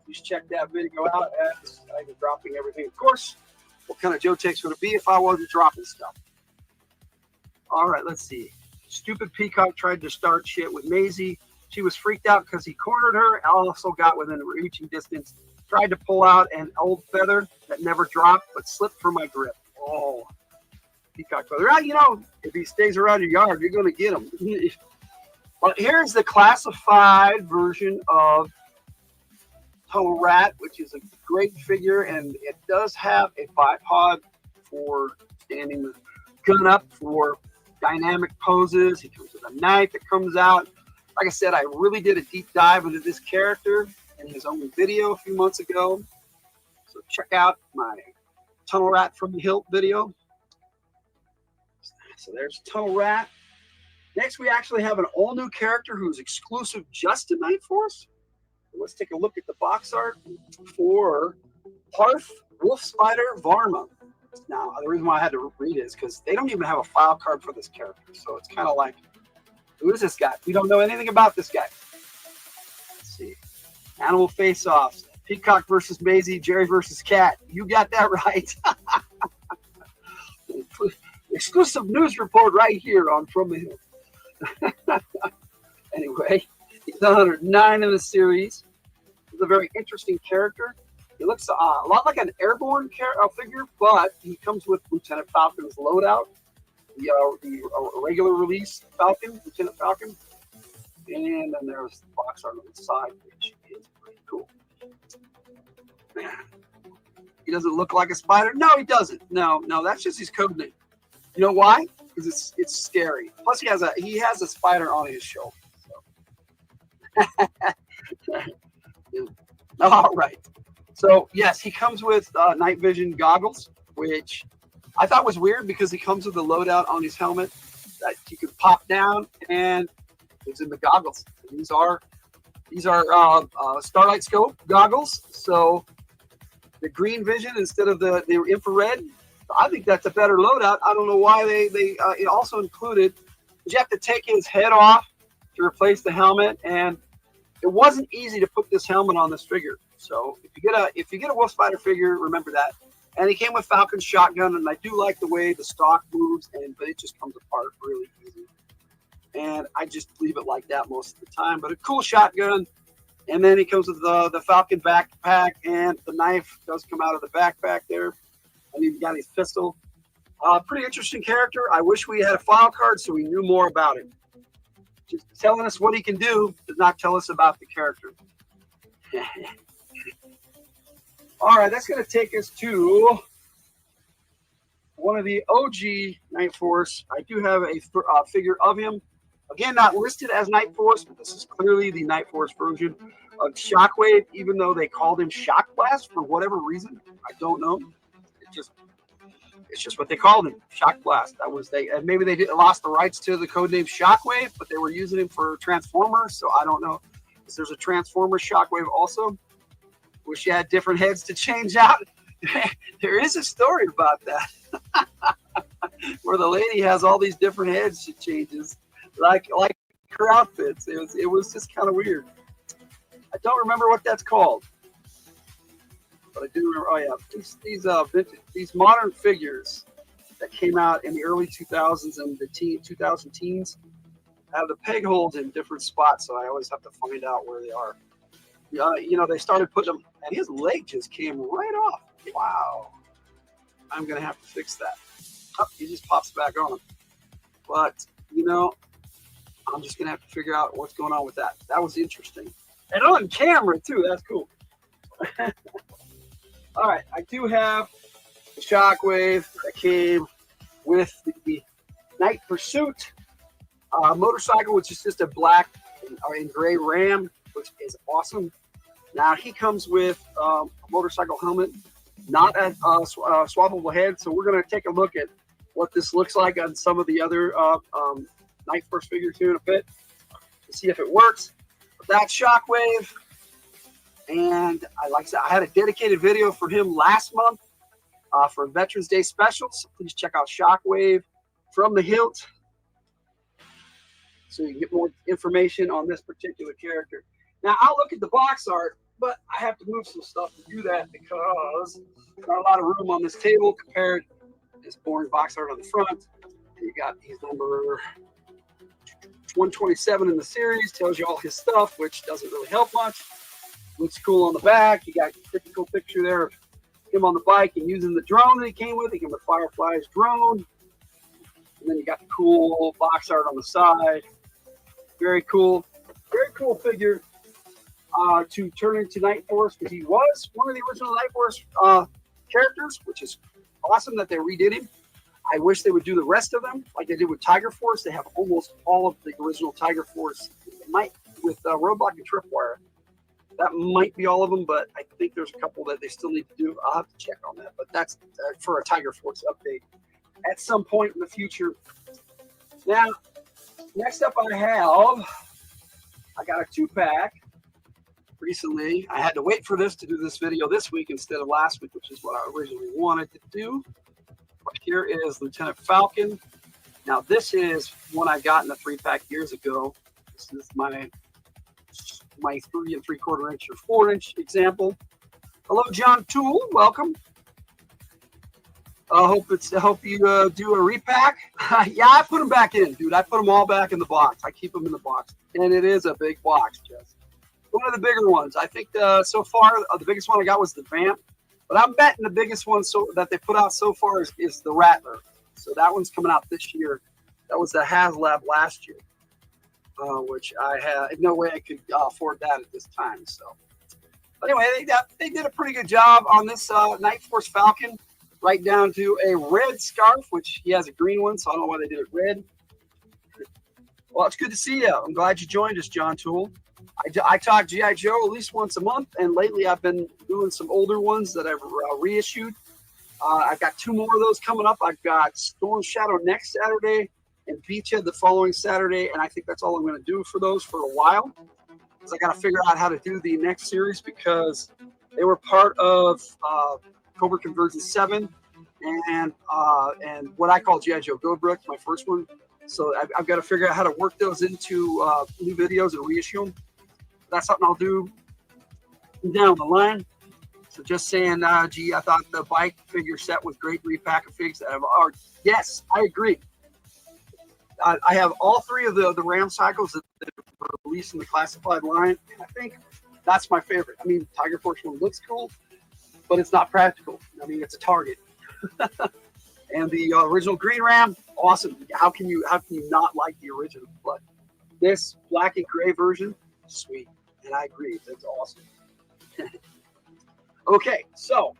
just check that video out as I'm dropping everything. Of course, what kind of Joe Takes would it be if I wasn't dropping stuff? All right, let's see. Stupid Peacock tried to start shit with Maisie. She was freaked out because he cornered her. Also got within reaching distance. Tried to pull out an old feather that never dropped, but slipped from my grip. Oh. Peacock feather. You know, if he stays around your yard, you're going to get him. But here's the classified version of Tunnel Rat, which is a great figure, and it does have a bipod for standing the gun up for dynamic poses. He comes with a knife that comes out. Like I said, I really did a deep dive into this character in his own video a few months ago. So check out my Tunnel Rat from the Hilt video. So there's Tunnel Rat. Next, we actually have an all-new character who's exclusive just to Night Force. Let's take a look at the box art for Parth Wolf Spider Varma. Now, the reason why I had to read it is because they don't even have a file card for this character. So it's kind of like, who is this guy? We don't know anything about this guy. Let's see. Animal face-offs. Peacock versus Maisie. Jerry versus Cat. You got that right. Exclusive news report right here on From the Hill. Anyway, he's 109 in the series. He's a very interesting character. He looks a lot like an airborne figure, but he comes with Lieutenant Falcon's loadout, the regular release Falcon, Lieutenant Falcon. And then there's the box art on the side, which is pretty cool. Man, he doesn't look like a spider. No, he doesn't. No, that's just his code name. You know why? Because it's scary. Plus, he has a spider on his shoulder. So. All right. So yes, he comes with night vision goggles, which I thought was weird because he comes with a loadout on his helmet that you can pop down, and it's in the goggles. These are Starlight Scope goggles. So the green vision instead of the infrared. I think that's a better loadout. I don't know why they it also included. You have to take his head off to replace the helmet, and it wasn't easy to put this helmet on this figure. So if you get a Wolf Spider figure, remember that. And he came with Falcon's shotgun, and I do like the way the stock moves, but it just comes apart really easy. And I just leave it like that most of the time. But a cool shotgun. And then he comes with the Falcon backpack, and the knife does come out of the backpack there. And he's got his pistol. Pretty interesting character. I wish we had a file card so we knew more about him. Just telling us what he can do does not tell us about the character. All right, that's going to take us to one of the OG Night Force. I do have a figure of him. Again, not listed as Night Force, but this is clearly the Night Force version of Shockwave, even though they called him Shock Blast for whatever reason. I don't know. It's just what they called him, Shock Blast. That was and maybe they lost the rights to the codename Shockwave, but they were using him for Transformers, so I don't know. Because there's a Transformer Shockwave also. Wish you had different heads to change out. There is a story about that, where the lady has all these different heads she changes, like her outfits. It was just kind of weird. I don't remember what that's called. But I do remember, oh yeah, these modern figures that came out in the early 2000s and the 2000 teens have the peg holes in different spots, so I always have to find out where they are. you know, they started putting them, and his leg just came right off. Wow. I'm going to have to fix that. Oh, he just pops back on. But, you know, I'm just going to have to figure out what's going on with that. That was interesting. And on camera, too. That's cool. All right. I do have the Shockwave that came with the Night Pursuit motorcycle, which is just a black and gray Ram, which is awesome. Now, he comes with a motorcycle helmet, not a swappable head. So we're going to take a look at what this looks like on some of the other Night Force figures here in a bit to see if it works. But that's Shockwave. And like I said, I had a dedicated video for him last month for Veterans Day specials. So please check out Shockwave from the hilt so you can get more information on this particular character. Now, I'll look at the box art, but I have to move some stuff to do that because there's not a lot of room on this table compared to this boring box art on the front. And you got his number 127 in the series, tells you all his stuff, which doesn't really help much. Looks cool on the back. You got a pretty cool picture there of him on the bike and using the drone that he came with. He came with Firefly's drone. And then you got the cool box art on the side. Very cool figure to turn into Night Force, because he was one of the original Night Force characters, which is awesome that they redid him. I wish they would do the rest of them like they did with Tiger Force. They have almost all of the original Tiger Force. Might with Roadblock and Tripwire. That might be all of them, but I think there's a couple that they still need to do. I'll have to check on that, but that's for a Tiger Force update at some point in the future. Now, next up I got a 2-pack recently. I had to wait for this to do this video this week instead of last week, which is what I originally wanted to do. But here is Lieutenant Falcon. Now, this is one I got in a 3-pack years ago. This is my 3 3/4 inch or 4-inch example. Hello, John Toole. Welcome. I hope you do a repack. Yeah, I put them back in, dude. I put them all back in the box. I keep them in the box, and it is a big box, Jess. One of the bigger ones. I think so far the biggest one I got was the Vamp, but I'm betting the biggest one that they put out so far is the Rattler. So that one's coming out this year. That was the HasLab last year, which I had no way I could afford that at this time. So, but anyway, they did a pretty good job on this Night Force Falcon. Right down to a red scarf, which he has a green one, so I don't know why they did it red. Well, it's good to see you. I'm glad you joined us, John Toole. I talk G.I. Joe at least once a month, and lately I've been doing some older ones that I've reissued. I've got 2 more of those coming up. I've got Storm Shadow next Saturday and Beachhead the following Saturday, and I think that's all I'm going to do for those for a while, because I got to figure out how to do the next series, because they were part of Cobra Conversion 7 and what I call G.I. Joe Goldbrook, my first one. So I've got to figure out how to work those into new videos and reissue them. That's something I'll do down the line. So just saying, gee, I thought the bike figure set was great repack of figs. Yes, I agree. I have all 3 of the Ram cycles that were released in the classified line. And I think that's my favorite. I mean, Tiger Force one looks cool, but it's not practical. I mean, it's a target. And the original Green Ram, awesome. How can you not like the original? But this black and gray version, sweet. And I agree, that's awesome. Okay, so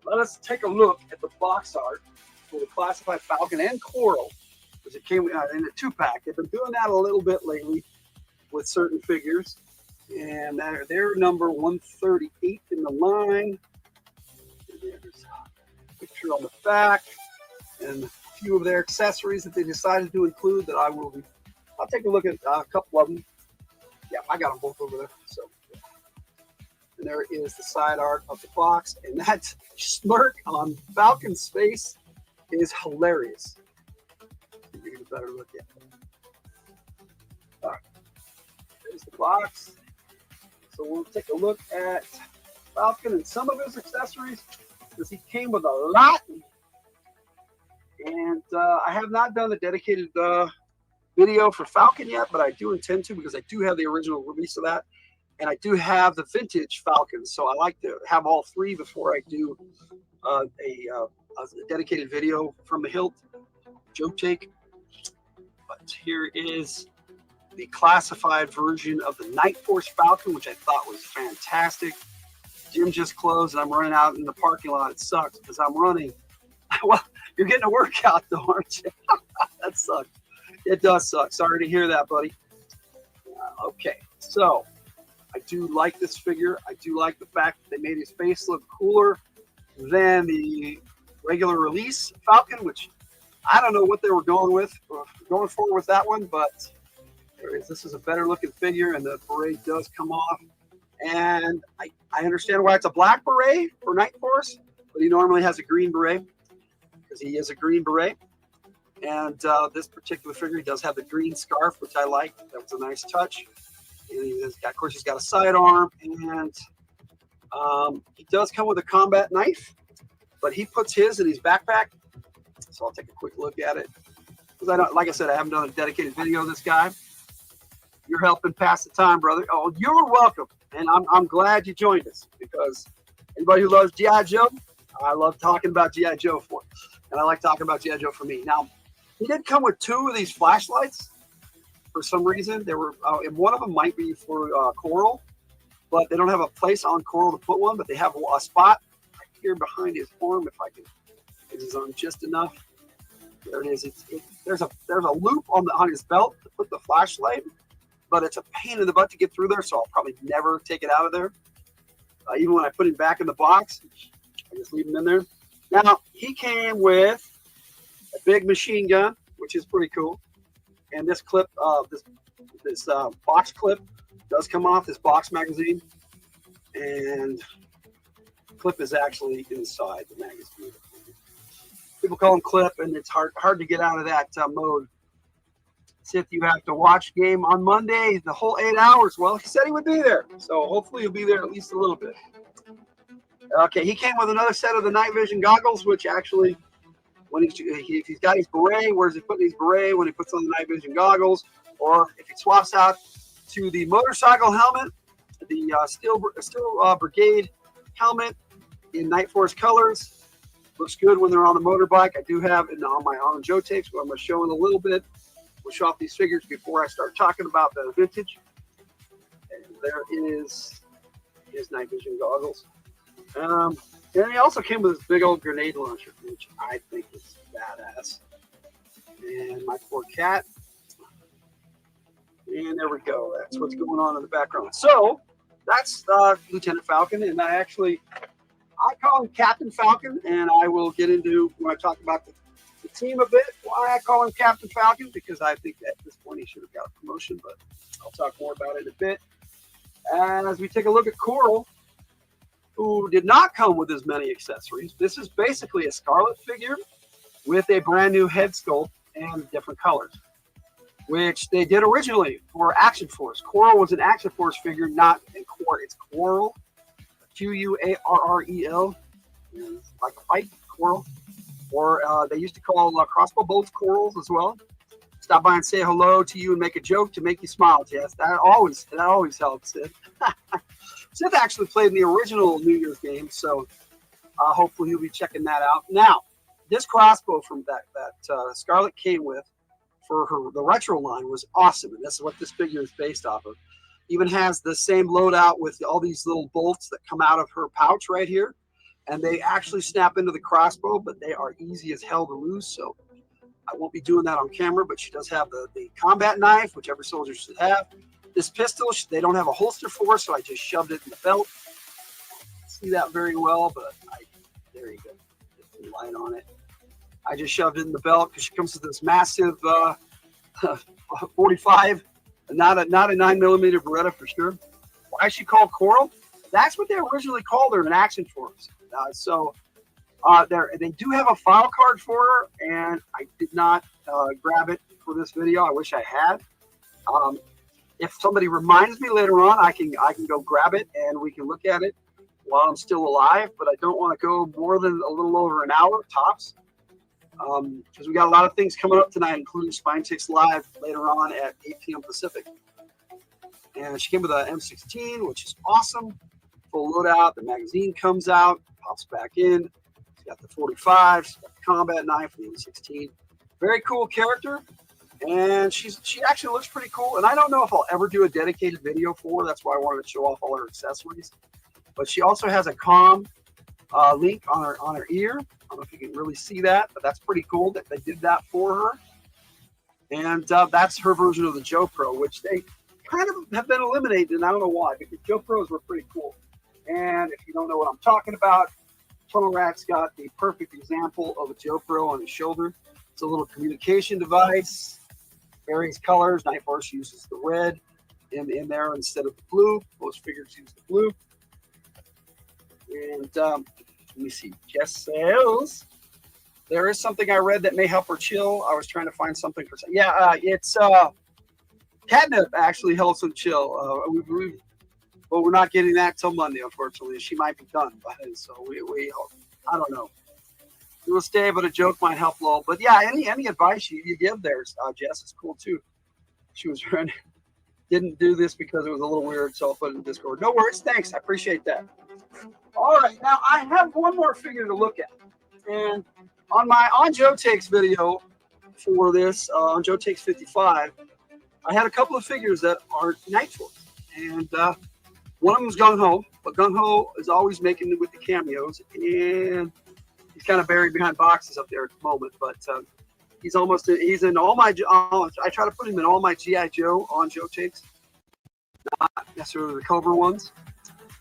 let us take a look at the box art for the classified Falcon and Coral, because it came in a 2-pack. They've been doing that a little bit lately with certain figures. And they're number 138 in the line. And there's a picture on the back and a few of their accessories that they decided to include that I'll take a look at a couple of them. Yeah, I got them both over there. So, and there is the side art of the box, and that smirk on Falcon's face is hilarious. You get a better look at it. All right, there's the box. So we'll take a look at Falcon and some of his accessories, because he came with a lot. And I have not done a dedicated video for Falcon yet, but I do intend to, because I do have the original release of that. And I do have the vintage Falcons, so I like to have all three before I do a dedicated video from the hilt joke take. But here is the classified version of the Night Force Falcon, which I thought was fantastic. Gym just closed and I'm running out in the parking lot. It sucks because I'm running. Well, you're getting a workout though, aren't you? That sucks. It does suck. Sorry to hear that, buddy. Okay, so I do like this figure. I do like the fact that they made his face look cooler than the regular release Falcon, which I don't know what they were going for with that one, but there is. This is a better looking figure, and the beret does come off. And I understand why it's a black beret for Night Force, but he normally has a green beret because he is a green beret. And this particular figure, he does have the green scarf, which I like. That was a nice touch. And of course, he's got a sidearm, and he does come with a combat knife, but he puts his in his backpack. So I'll take a quick look at it. Because I don't, like I said, I haven't done a dedicated video of this guy. You're helping pass the time, brother. Oh, you're welcome. And I'm glad you joined us, because anybody who loves G.I. Joe, I love talking about G.I. Joe for. And I like talking about G.I. Joe for me. Now, he did come with two of these flashlights for some reason. There were, and one of them might be for Coral, but they don't have a place on Coral to put one, but they have a spot right here behind his arm. If I can get his arm just enough. There it is. There's a loop on his belt to put the flashlight, but it's a pain in the butt to get through there, so I'll probably never take it out of there. Even when I put him back in the box, I just leave him in there. Now, he came with a big machine gun, which is pretty cool. And this clip, this box clip does come off, this box magazine. And the clip is actually inside the magazine. People call him clip, and it's hard to get out of that mode. If you have to watch game on Monday, the whole 8 hours. Well, he said he would be there, so hopefully he'll be there at least a little bit. Okay, he came with another set of the night vision goggles, which actually, when if he's got his beret, where's he putting his beret when he puts on the night vision goggles? Or if he swaps out to the motorcycle helmet, the Steel Brigade helmet in Night Force colors, looks good when they're on the motorbike. I do have it on my On Joe tapes, where I'm going to show in a little bit. We'll show off these figures before I start talking about the vintage. And there is his night vision goggles. And he also came with this big old grenade launcher, which I think is badass. And my poor cat. And there we go. That's what's going on in the background. So that's Lieutenant Falcon, and I call him Captain Falcon, and I will get into, when I talk about the team a bit, why I call him Captain Falcon, because I think at this point he should have got a promotion, but I'll talk more about it in a bit. As we take a look at Coral, who did not come with as many accessories. This is basically a Scarlet figure with a brand new head sculpt and different colors, which they did originally for Action Force. Coral was an Action Force figure, not a Coral. It's Coral, Q-U-A-R-R-E-L, like a fight, Coral. Or they used to call crossbow bolts corals as well. Stop by and say hello to you and make a joke to make you smile, Jess. That always helps, Sid. Sid actually played in the original New Year's game, so hopefully you'll be checking that out. Now, this crossbow from that Scarlet came with for the retro line was awesome, and this is what this figure is based off of. Even has the same loadout with all these little bolts that come out of her pouch right here. And they actually snap into the crossbow, but they are easy as hell to lose. So I won't be doing that on camera, but she does have the combat knife, which every soldier should have. This pistol, they don't have a holster for, so I just shoved it in the belt. See that very well, but there you go. Just some light on it. I just shoved it in the belt because she comes with this massive 45, not a 9mm Beretta for sure. Why is she called Coral? That's what they originally called her in Action Force. They do have a file card for her, and I did not grab it for this video. I wish I had. If somebody reminds me later on, I can go grab it and we can look at it while I'm still alive. But I don't want to go more than a little over an hour tops, because we got a lot of things coming up tonight, including Spine Ticks Live later on at 8 p.m. Pacific. And she came with an M16, which is awesome. Full loadout. The magazine comes out, pops back in. She's got the 45. She's got the combat knife, the M16. Very cool character. And she actually looks pretty cool. And I don't know if I'll ever do a dedicated video for her. That's why I wanted to show off all her accessories. But she also has a comm link on her ear. I don't know if you can really see that, but that's pretty cool that they did that for her. And that's her version of the Joe Pro, which they kind of have been eliminated, and I don't know why, because Joe Pros were pretty cool. And if you don't know what I'm talking about, Tunnel Rat's got the perfect example of a Joe Pro on his shoulder. It's a little communication device, varies colors. Night Force uses the red in there instead of the blue. Most figures use the blue. And let me see, Jess says there is something I read that may help her chill. I was trying to find something for, it's catnip actually helps him chill. But we're not getting that till Monday, unfortunately. She might be done by then, so we I don't know. We will stay, but a joke might help Lowell. But yeah, any advice you give there, Jess, is cool too. She was trying, didn't do this because it was a little weird, so I'll put it in Discord. No worries, thanks, I appreciate that. All right, now I have one more figure to look at, and on my On Joe Takes video for this, on Joe Takes 55, I had a couple of figures that are Night Force, and one of them is Gung Ho, but Gung Ho is always making it with the cameos, and he's kind of buried behind boxes up there at the moment, but he's in all my, I try to put him in all my G.I. Joe On Joe Takes, not necessarily the Cobra ones.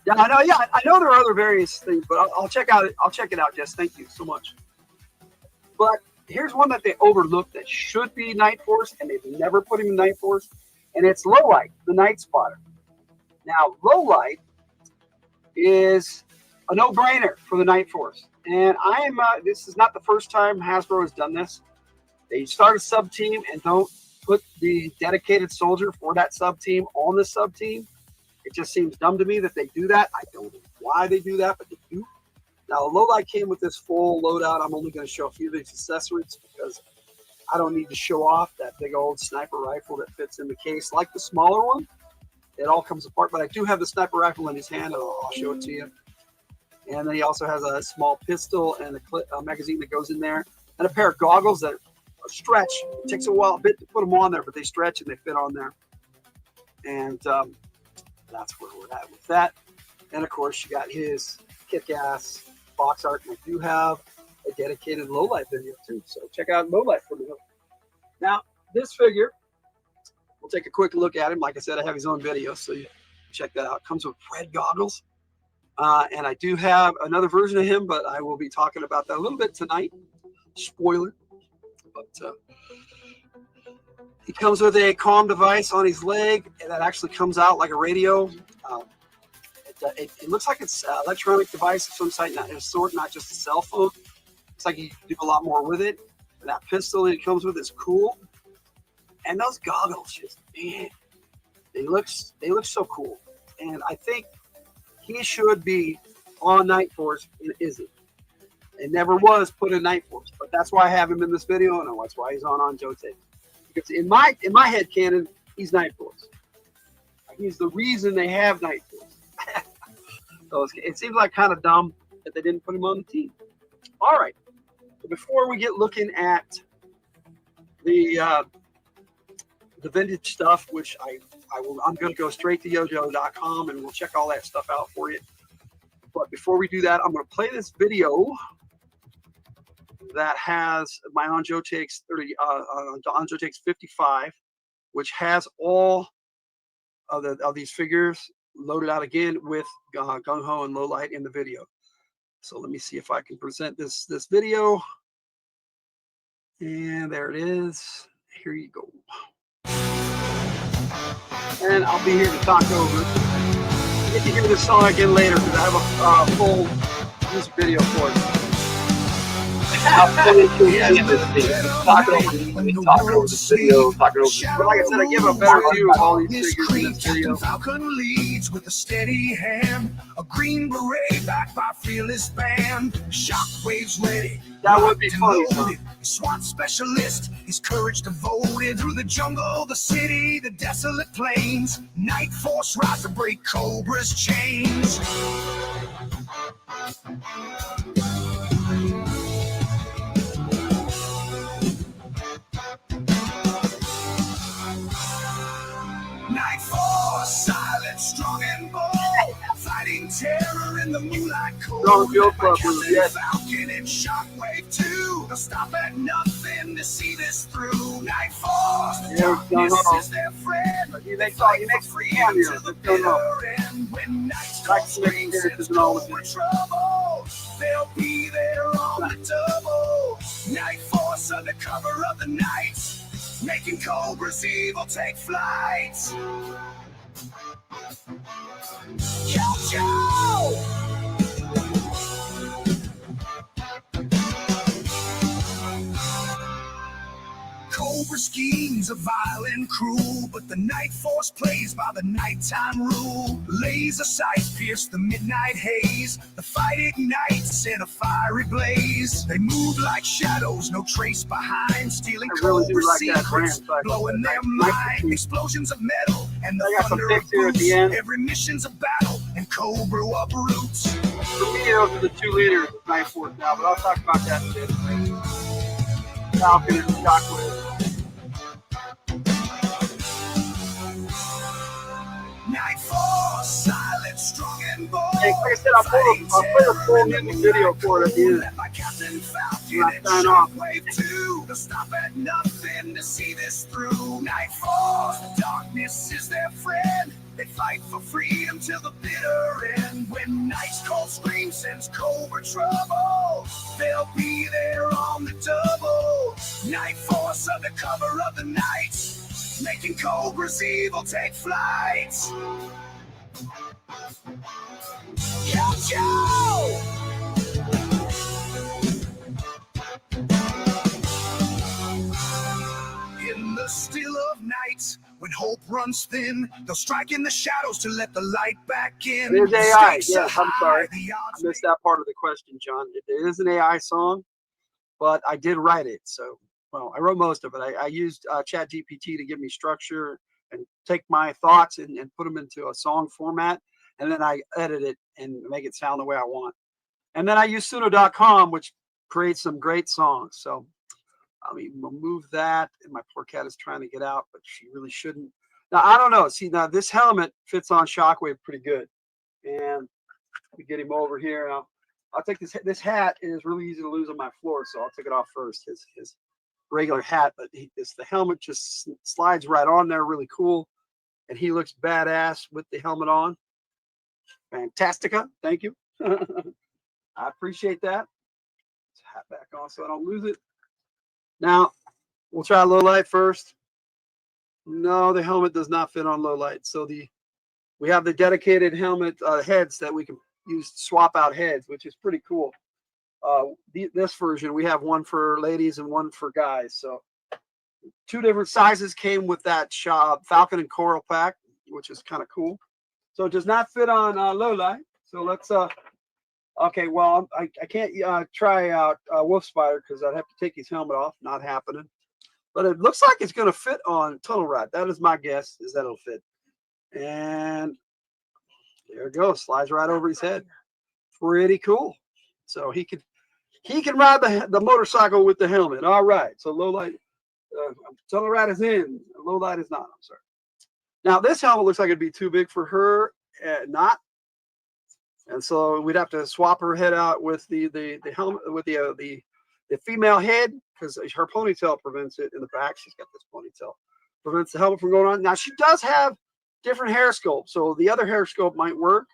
Yeah, I know there are other various things, but I'll check it out, Jess. Thank you so much. But here's one that they overlooked that should be Night Force, and they've never put him in Night Force, and it's Lowlight, the Night Spotter. Now, Lowlight is a no-brainer for the Night Force, and this is not the first time Hasbro has done this. They start a sub-team and don't put the dedicated soldier for that sub-team on the sub-team. It just seems dumb to me that they do that. I don't know why they do that, but they do. Now, Lowlight came with this full loadout. I'm only going to show a few of these accessories because I don't need to show off that big old sniper rifle that fits in the case like the smaller one. It all comes apart, but I do have the sniper rifle in his hand, and I'll show it to you. And then he also has a small pistol and a magazine that goes in there, and a pair of goggles that stretch. It takes a bit to put them on there, but they stretch and they fit on there. And that's where we're at with that. And of course, you got his kick-ass box art. And I do have a dedicated Lowlight video too, so check out Lowlight for me. Now, this figure, we'll take a quick look at him. Like I said, I have his own video, so you check that out. Comes with red goggles. And I do have another version of him, but I will be talking about that a little bit tonight. Spoiler. But he comes with a comm device on his leg that actually comes out like a radio. It looks like it's an electronic device of some sort, not just a cell phone. Looks like you can do a lot more with it. And that pistol that it comes with is cool. And those goggles, just, man, they look so cool. And I think he should be on Night Force, and isn't. It never was put in Night Force, but that's why I have him in this video, and that's why he's on Joe Takes. Because in my head canon, he's Night Force. He's the reason they have Night Force. So it seems like kind of dumb that they didn't put him on the team. All right. So before we get looking at the vintage stuff, which I'm going to go straight to yojo.com and we'll check all that stuff out for you. But before we do that, I'm going to play this video that has my On Joe Takes 55, which has all of these figures loaded out again with Gung Ho and Lowlight in the video. So let me see if I can present this video. And there it is. Here you go. And I'll be here to talk over it. You get to hear this song again later because I have a full music video for it. how funny can we get this thing? He's talking over me, he's talking over this video, talking over. But like I said, I give a better view of all these figures in this video. Falcon leads with a steady hand, a green beret backed by fearless band. Shockwave's ready. That would be funny, son. SWAT specialist, his courage devoted through the jungle, the city, the desolate plains. Night Force rise to break Cobra's chains. Night Force, silent, strong and bold, fighting terror in the moonlight cold. Falcon and Shockwave too. They'll stop at nothing to see this through. Night Force, darkness is their friend. They fight for freedom to the bitter end. When night's cold screams and Cobra trouble, they'll be there on the double. Night Force under cover of the night, making Cobra's evil take flight. Yo! Cobra schemes are vile and cruel, but the Night Force plays by the nighttime rule. Laser sights pierce the midnight haze. The fight ignites in a fiery blaze. They move like shadows, no trace behind, stealing Cobra secrets, blowing their mind. Explosions of metal and the thunder of boots. Every mission's a battle, and Cobra uproots. For me, those are the two leaders of Night Force now, but I'll talk about that in a bit. Falcon and Shockwave. Night Force, silent, strong and bold. Hey, like I said, I'll play a full music video for it at the end. Sign off. They'll stop at nothing to see this through. Night Force, darkness is their friend. They fight for freedom till the bitter end. When night's cold scream sends Cobra trouble, they'll be there on the double. Night Force under cover of the night, making Cobra's evil take flight. Yo! In the still of night, when hope runs thin, they'll strike in the shadows to let the light back in. It is AI. Yes, I'm sorry. I missed that part of the question, John. It is an AI song, but I did write it. So, well, I wrote most of it. I used ChatGPT to give me structure and take my thoughts and put them into a song format. And then I edit it and make it sound the way I want. And then I use Suno.com, which creates some great songs. So I'll remove that. And my poor cat is trying to get out, but she really shouldn't. Now, I don't know. See, now this helmet fits on Shockwave pretty good. And we get him over here. I'll take this hat is really easy to lose on my floor, so I'll take it off first. His regular hat, but the helmet just slides right on there, really cool. And he looks badass with the helmet on. Fantastica. Thank you. I appreciate that. Let's hat back on so I don't lose it. Now, we'll try low light first. No, the helmet does not fit on low light. So we have the dedicated helmet heads that we can use to swap out heads, which is pretty cool. This version, we have one for ladies and one for guys. So two different sizes came with that Falcon and Coral pack, which is kind of cool. So it does not fit on low light. So let's okay, well, I can't try out Wolf Spider because I'd have to take his helmet off. Not happening. But it looks like it's going to fit on Tunnel Rat. That is my guess, is that it'll fit. And there it goes. Slides right over his head. Pretty cool. So he can ride the motorcycle with the helmet. All right. So low light. Tunnel Rat is in. Low light is not. I'm sorry. Now this helmet looks like it'd be too big for her. Not. And so we'd have to swap her head out with the helmet with the female head, because her ponytail prevents it in the back. She's got this ponytail, prevents the helmet from going on. Now she does have different hair sculpt, so the other hair sculpt might work.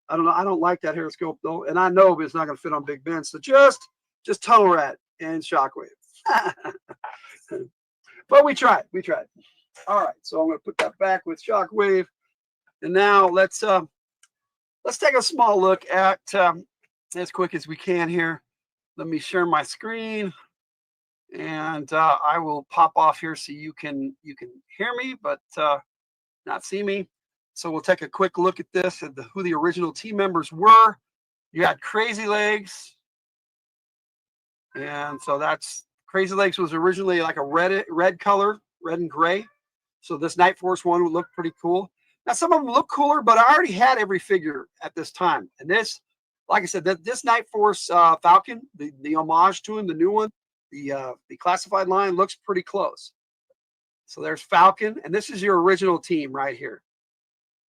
I don't know. I don't like that hair sculpt though, and I know, but it's not going to fit on Big Ben. So just Tunnel Rat and Shockwave. But we tried. We tried. All right. So I'm going to put that back with Shockwave, and now let's take a small look at as quick as we can here. Let me share my screen, and I will pop off here so you can hear me, but not see me. So we'll take a quick look at this and who the original team members were. You had Crazy Legs, and so that's Crazy Legs was originally like a red color, red and gray. So this Night Force one would look pretty cool. Now some of them look cooler, but I already had every figure at this time. And this, like I said, this Night Force Falcon, the homage to him, the new one, the classified line looks pretty close. So there's Falcon, and this is your original team right here.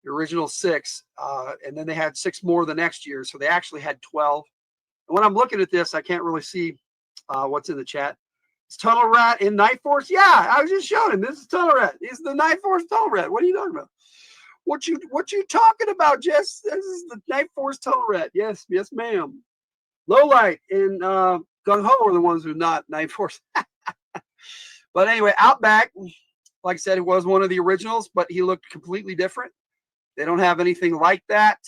Your original 6, and then they had 6 more the next year, so they actually had 12. And when I'm looking at this, I can't really see what's in the chat. It's Tunnel Rat in Night Force. Yeah, I was just showing him. This is Tunnel Rat. He's the Night Force Tunnel Rat. What are you talking about? What you talking about, Jess? This is the Night Force Tunnel Rat. Yes, ma'am. Lowlight and Gung Ho are the ones who are not Night Force. But anyway, Outback, like I said, it was one of the originals, but he looked completely different. They don't have anything like that.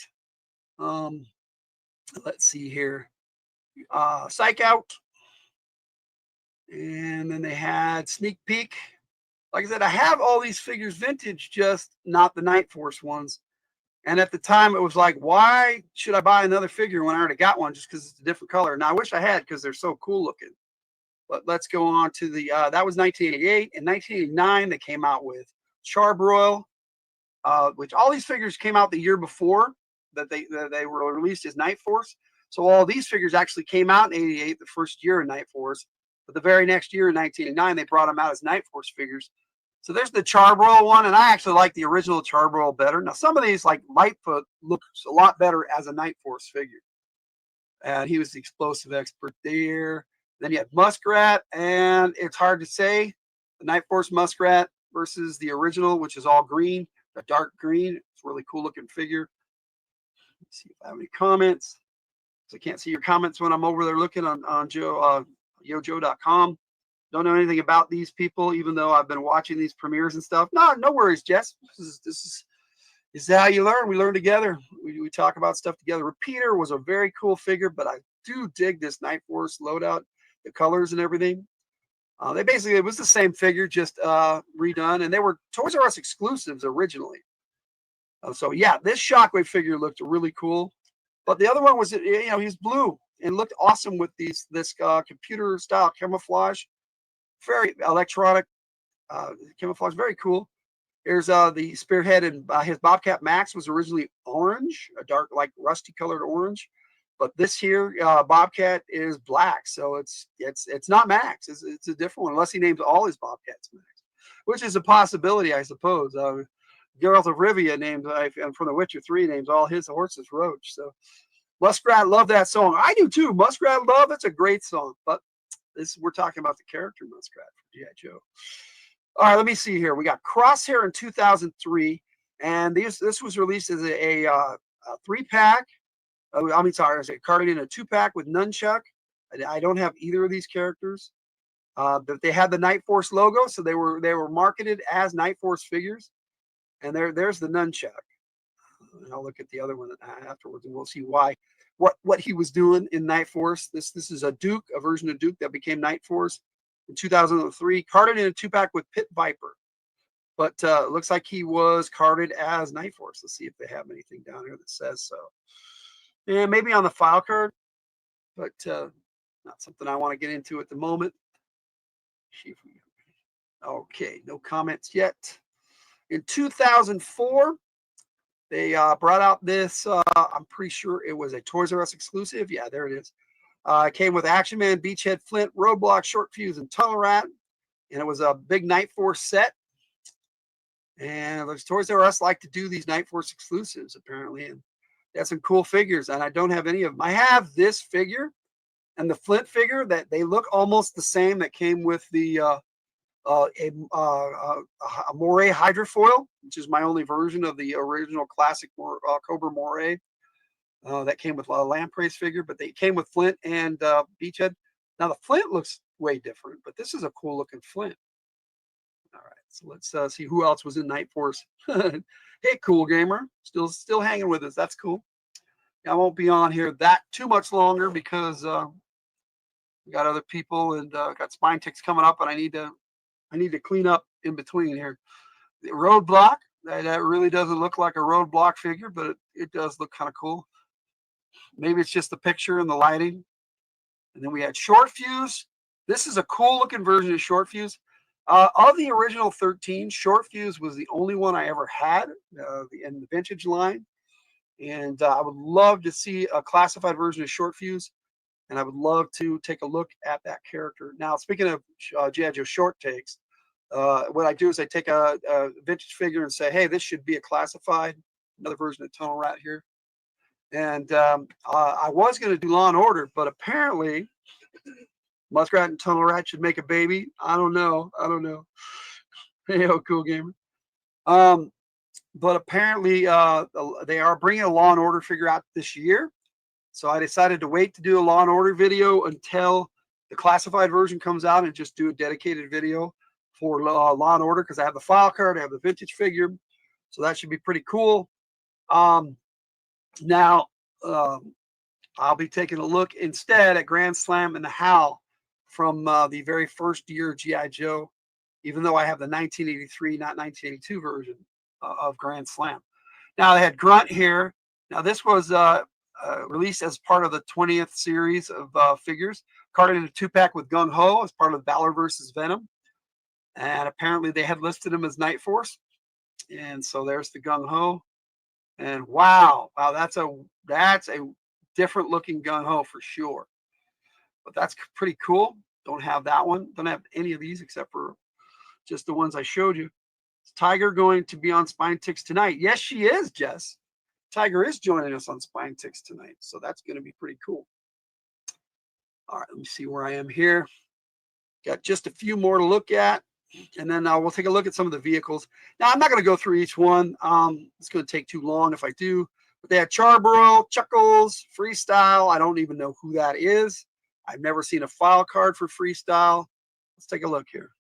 Let's see here. Psych Out. And then they had Sneak Peek. Like I said, I have all these figures vintage, just not the Night Force ones. And at the time, it was like, why should I buy another figure when I already got one just because it's a different color? And I wish I had because they're so cool looking. But let's go on to the, that was 1988. In 1989, they came out with Charbroil, which all these figures came out the year before that they were released as Night Force. So all these figures actually came out in 88, the first year of Night Force. But the very next year in 1989, they brought them out as Night Force figures. So there's the Charbroil one, and I actually like the original Charbroil better. Now, some of these, like Lightfoot, looks a lot better as a Night Force figure. And he was the explosive expert there. Then you had Muskrat, and it's hard to say the Night Force Muskrat versus the original, which is all green, the dark green. It's a really cool looking figure. Let's see if I have any comments. So I can't see your comments when I'm over there looking on yojo.com. Don't know anything about these people, even though I've been watching these premieres and stuff. No worries, Jess. This is how you learn. We learn together. We talk about stuff together. Repeater was a very cool figure, but I do dig this Night Force loadout, the colors and everything. It was the same figure, just redone, and they were Toys R Us exclusives originally. So yeah, this Shockwave figure looked really cool, but the other one was, he's blue and looked awesome with this computer style camouflage, very electronic camouflage, very cool. Here's the Spearhead, and his Bobcat Max was originally orange, a dark, like rusty colored orange. But this here Bobcat is black, so it's not Max. It's a different one, unless he names all his Bobcats Max, which is a possibility, I suppose. Geralt of Rivia named, and from The Witcher 3 names all his horses Roach. So Muskrat, love that song. I do too. Muskrat Love, it's a great song. But we're talking about the character Muskrat from G.I. Joe. All right, let me see here. We got Crosshair in 2003, and this was released as a 3-pack. It's a carded in a 2-pack with Nunchuck. I don't have either of these characters, but they had the Night Force logo, so they were marketed as Night Force figures. And there's the Nunchuck. And I'll look at the other one afterwards, and we'll see what he was doing in Night Force. This is a Duke, a version of Duke that became Night Force in 2003, carded in a 2-pack with Pit Viper. But it looks like he was carded as Night Force. Let's see if they have anything down here that says so. Yeah, maybe on the file card, but not something I want to get into at the moment. Okay, no comments yet. In 2004, they brought out this, I'm pretty sure it was a Toys R Us exclusive. Yeah, there it is. It came with Action Man, Beachhead, Flint, Roadblock, Short Fuse, and Tunnel Rat. And it was a big Night Force set. And Toys R Us like to do these Night Force exclusives, apparently. And they have some cool figures, and I don't have any of them. I have this figure and the Flint figure that they look almost the same, that came with the a Moray Hydrofoil, which is my only version of the original classic Cobra Moray. That came with a Lampreys figure, but they came with Flint and Beachhead. Now the Flint looks way different, but this is a cool looking Flint. All right, so let's see who else was in Night Force. Hey, Cool Gamer, still hanging with us. That's cool. I won't be on here that too much longer because We got other people, and got spine ticks coming up, and I need to clean up in between here. The roadblock, that really doesn't look like a roadblock figure, but it does look kind of cool. Maybe it's just the picture and the lighting. And then we had Short Fuse. This is a cool looking version of Short Fuse. Of the original 13, Short Fuse was the only one I ever had in the vintage line. And I would love to see a classified version of Short Fuse. And I would love to take a look at that character. Now, speaking of G.I. Joe short takes, what I do is I take a vintage figure and say, hey, this should be a classified, another version of Tunnel Rat here. And I was going to do Law and Order, but apparently Muskrat and Tunnel Rat should make a baby. I don't know. Hey, cool gamer. But apparently they are bringing a Law and Order figure out this year. So I decided to wait to do a Law and Order video until the classified version comes out and just do a dedicated video for Law and Order, because I have the file card, I have the vintage figure. So that should be pretty cool. Now, I'll be taking a look instead at Grand Slam and the Howl from the very first year of G.I. Joe, even though I have the 1983, not 1982 version of Grand Slam. Now, they had Grunt here. Now, this was released as part of the 20th series of figures, carded in a 2-pack with Gung Ho as part of Valor versus Venom. And apparently they had listed him as Night Force. And so there's the Gung Ho. And wow, that's a different looking Gung Ho for sure. But that's pretty cool. Don't have that one. Don't have any of these except for just the ones I showed you. Is Tiger going to be on Spine Ticks tonight? Yes, she is, Jess. Tiger is joining us on Spine Ticks tonight. So that's going to be pretty cool. All right, let me see where I am here. Got just a few more to look at. And then we'll take a look at some of the vehicles. Now, I'm not going to go through each one. It's going to take too long if I do. But they had Charborough, Chuckles, Freestyle. I don't even know who that is. I've never seen a file card for Freestyle. Let's take a look here.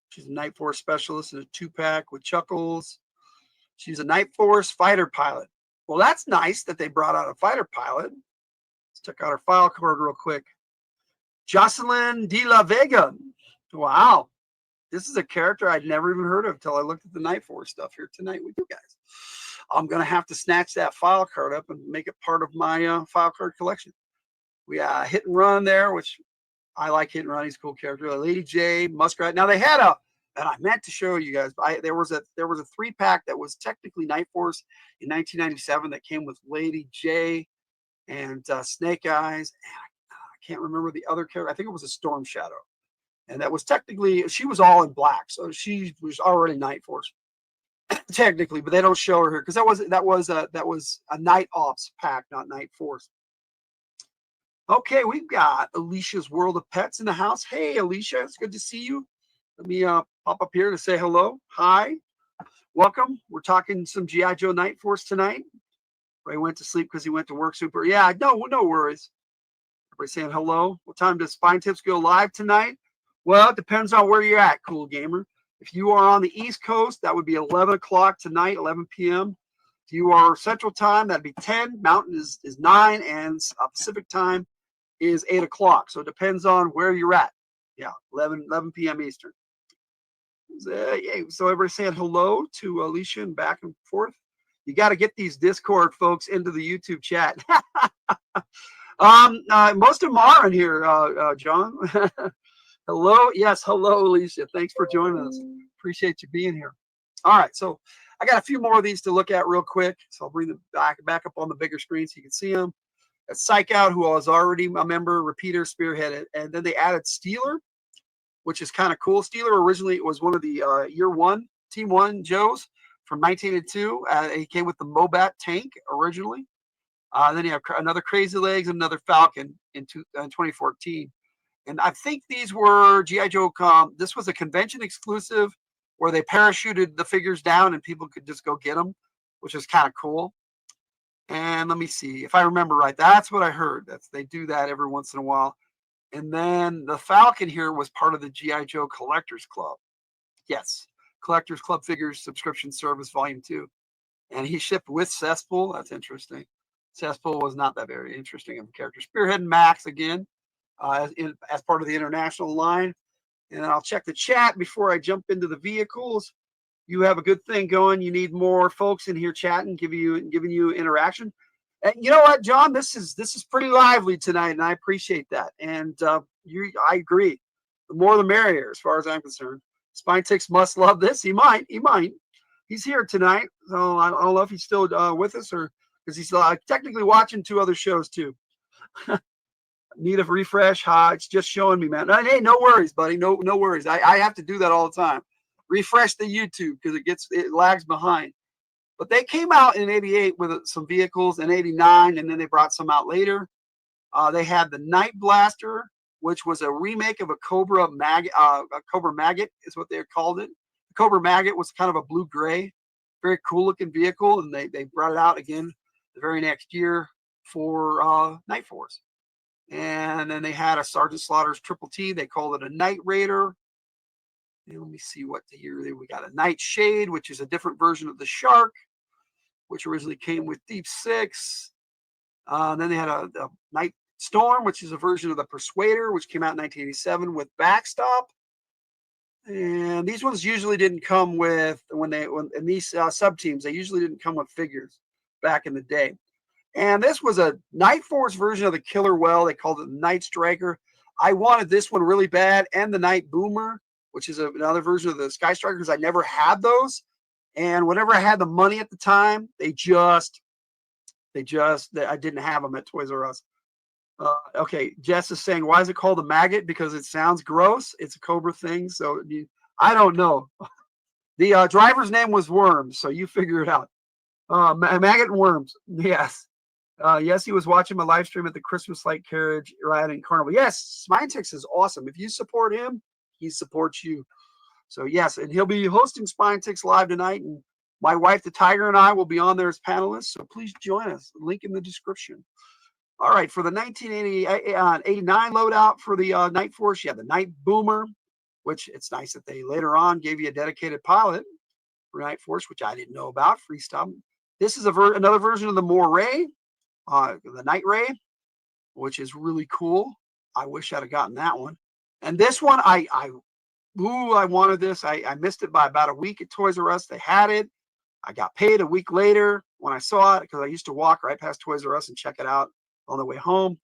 She's a Night Force specialist in a 2-pack with Chuckles. She's a Night Force fighter pilot. Well, that's nice that they brought out a fighter pilot. Let's check out her file card real quick. Jocelyn de la Vega. Wow. This is a character I'd never even heard of until I looked at the Night Force stuff here tonight with you guys. I'm going to have to snatch that file card up and make it part of my file card collection. We Hit and Run there, which I like Hit and Run. He's a cool character. Lady J, Muskrat. Now they had and I meant to show you guys, there was a 3-pack that was technically Night Force in 1997 that came with Lady J and Snake Eyes. Can't remember the other character. I think it was a Storm Shadow, and that was technically, she was all in black, so she was already Night Force technically, but they don't show her here because that was a Night Ops pack, not Night Force. Okay, we've got Alicia's World of Pets in the house. Hey, Alicia, it's good to see you. Let me pop up here to say hello. Hi, welcome. We're talking some G.I. Joe Night Force tonight. Ray went to sleep because he went to work super. Yeah, no worries. Everybody saying hello. What time does Spine Tips go live tonight? Well, it depends on where you're at, cool gamer. If you are on the East Coast, that would be 11 o'clock tonight, 11 p.m. If you are Central Time, that'd be 10. Mountain is 9, and Pacific Time is 8 o'clock. So it depends on where you're at. Yeah, 11 p.m. Eastern. So everybody saying hello to Alicia and back and forth. You got to get these Discord folks into the YouTube chat. Most of them are in here, John. Hello. Yes. Hello, Alicia. Thanks for joining us. Appreciate you being here. All right. So I got a few more of these to look at real quick. So I'll bring them back up on the bigger screen so you can see them. That's Psych Out, who was already a member, Repeater, Spearheaded. And then they added Steeler, which is kind of cool. Steeler originally was one of the Year One, Team One Joes from 1982. He came with the Mobat tank originally. Then you have another Crazy Legs and another Falcon in 2014. And I think these were G.I. Joe. This was a convention exclusive where they parachuted the figures down and people could just go get them, which is kind of cool. And let me see if I remember right. That's what I heard. They do that every once in a while. And then the Falcon here was part of the G.I. Joe Collectors Club. Yes, Collectors Club Figures Subscription Service Volume 2. And he shipped with Cesspool. That's interesting. Cesspool was not that very interesting of a character. Spearhead and Max again, as part of the international line. And I'll check the chat before I jump into the vehicles. You have a good thing going. You need more folks in here chatting, giving you interaction. And you know what, John? This is pretty lively tonight, and I appreciate that. And I agree. The more the merrier, as far as I'm concerned. Spinetix must love this. He might. He's here tonight, so I don't know if he's still with us or because he's technically watching 2 other shows too. Need a refresh? It's just showing me, man. Hey, no worries, buddy. No worries. I have to do that all the time. Refresh the YouTube because it lags behind. But they came out in '88 with some vehicles, in '89, and then they brought some out later. They had the Night Blaster, which was a remake of a Cobra Maggot. A Cobra Maggot is what they called it. The Cobra Maggot was kind of a blue-gray, very cool-looking vehicle, and they brought it out again the very next year for Night Force. And then they had a Sergeant Slaughter's Triple T. They called it a Night Raider. And let me see what the year we got. A Night Shade, which is a different version of the Shark, which originally came with Deep Six. Then they had a Night Storm, which is a version of the Persuader, which came out in 1987 with Backstop. And these ones usually didn't come with in these sub teams. They usually didn't come with figures back in the day. And this was a Night Force version of the Killer Whale. They called it the Night Striker. I wanted this one really bad, and the Night Boomer, which is another version of the Sky Striker, because I never had those. And whenever I had the money at the time, I didn't have them at Toys R Us. Okay, Jess is saying, why is it called a maggot? Because it sounds gross. It's a Cobra thing. So I don't know. The driver's name was Worms, so you figure it out. Maggot and Worms. Yes. Yes, he was watching my live stream at the Christmas Light Carriage ride in Carnival. Yes, Spinetix is awesome. If you support him, he supports you. So yes, and he'll be hosting Spinetix live tonight, and my wife, the Tiger, and I will be on there as panelists. So please join us. Link in the description. All right, for the 1989 loadout for the Night Force, you have the Night Boomer, which it's nice that they later on gave you a dedicated pilot for Night Force, which I didn't know about. Freestyle. This is another version of the Moray, the Night Ray, which is really cool. I wish I'd have gotten that one. And this one, I wanted this. I missed it by about a week at Toys R Us. They had it. I got paid a week later when I saw it because I used to walk right past Toys R Us and check it out on the way home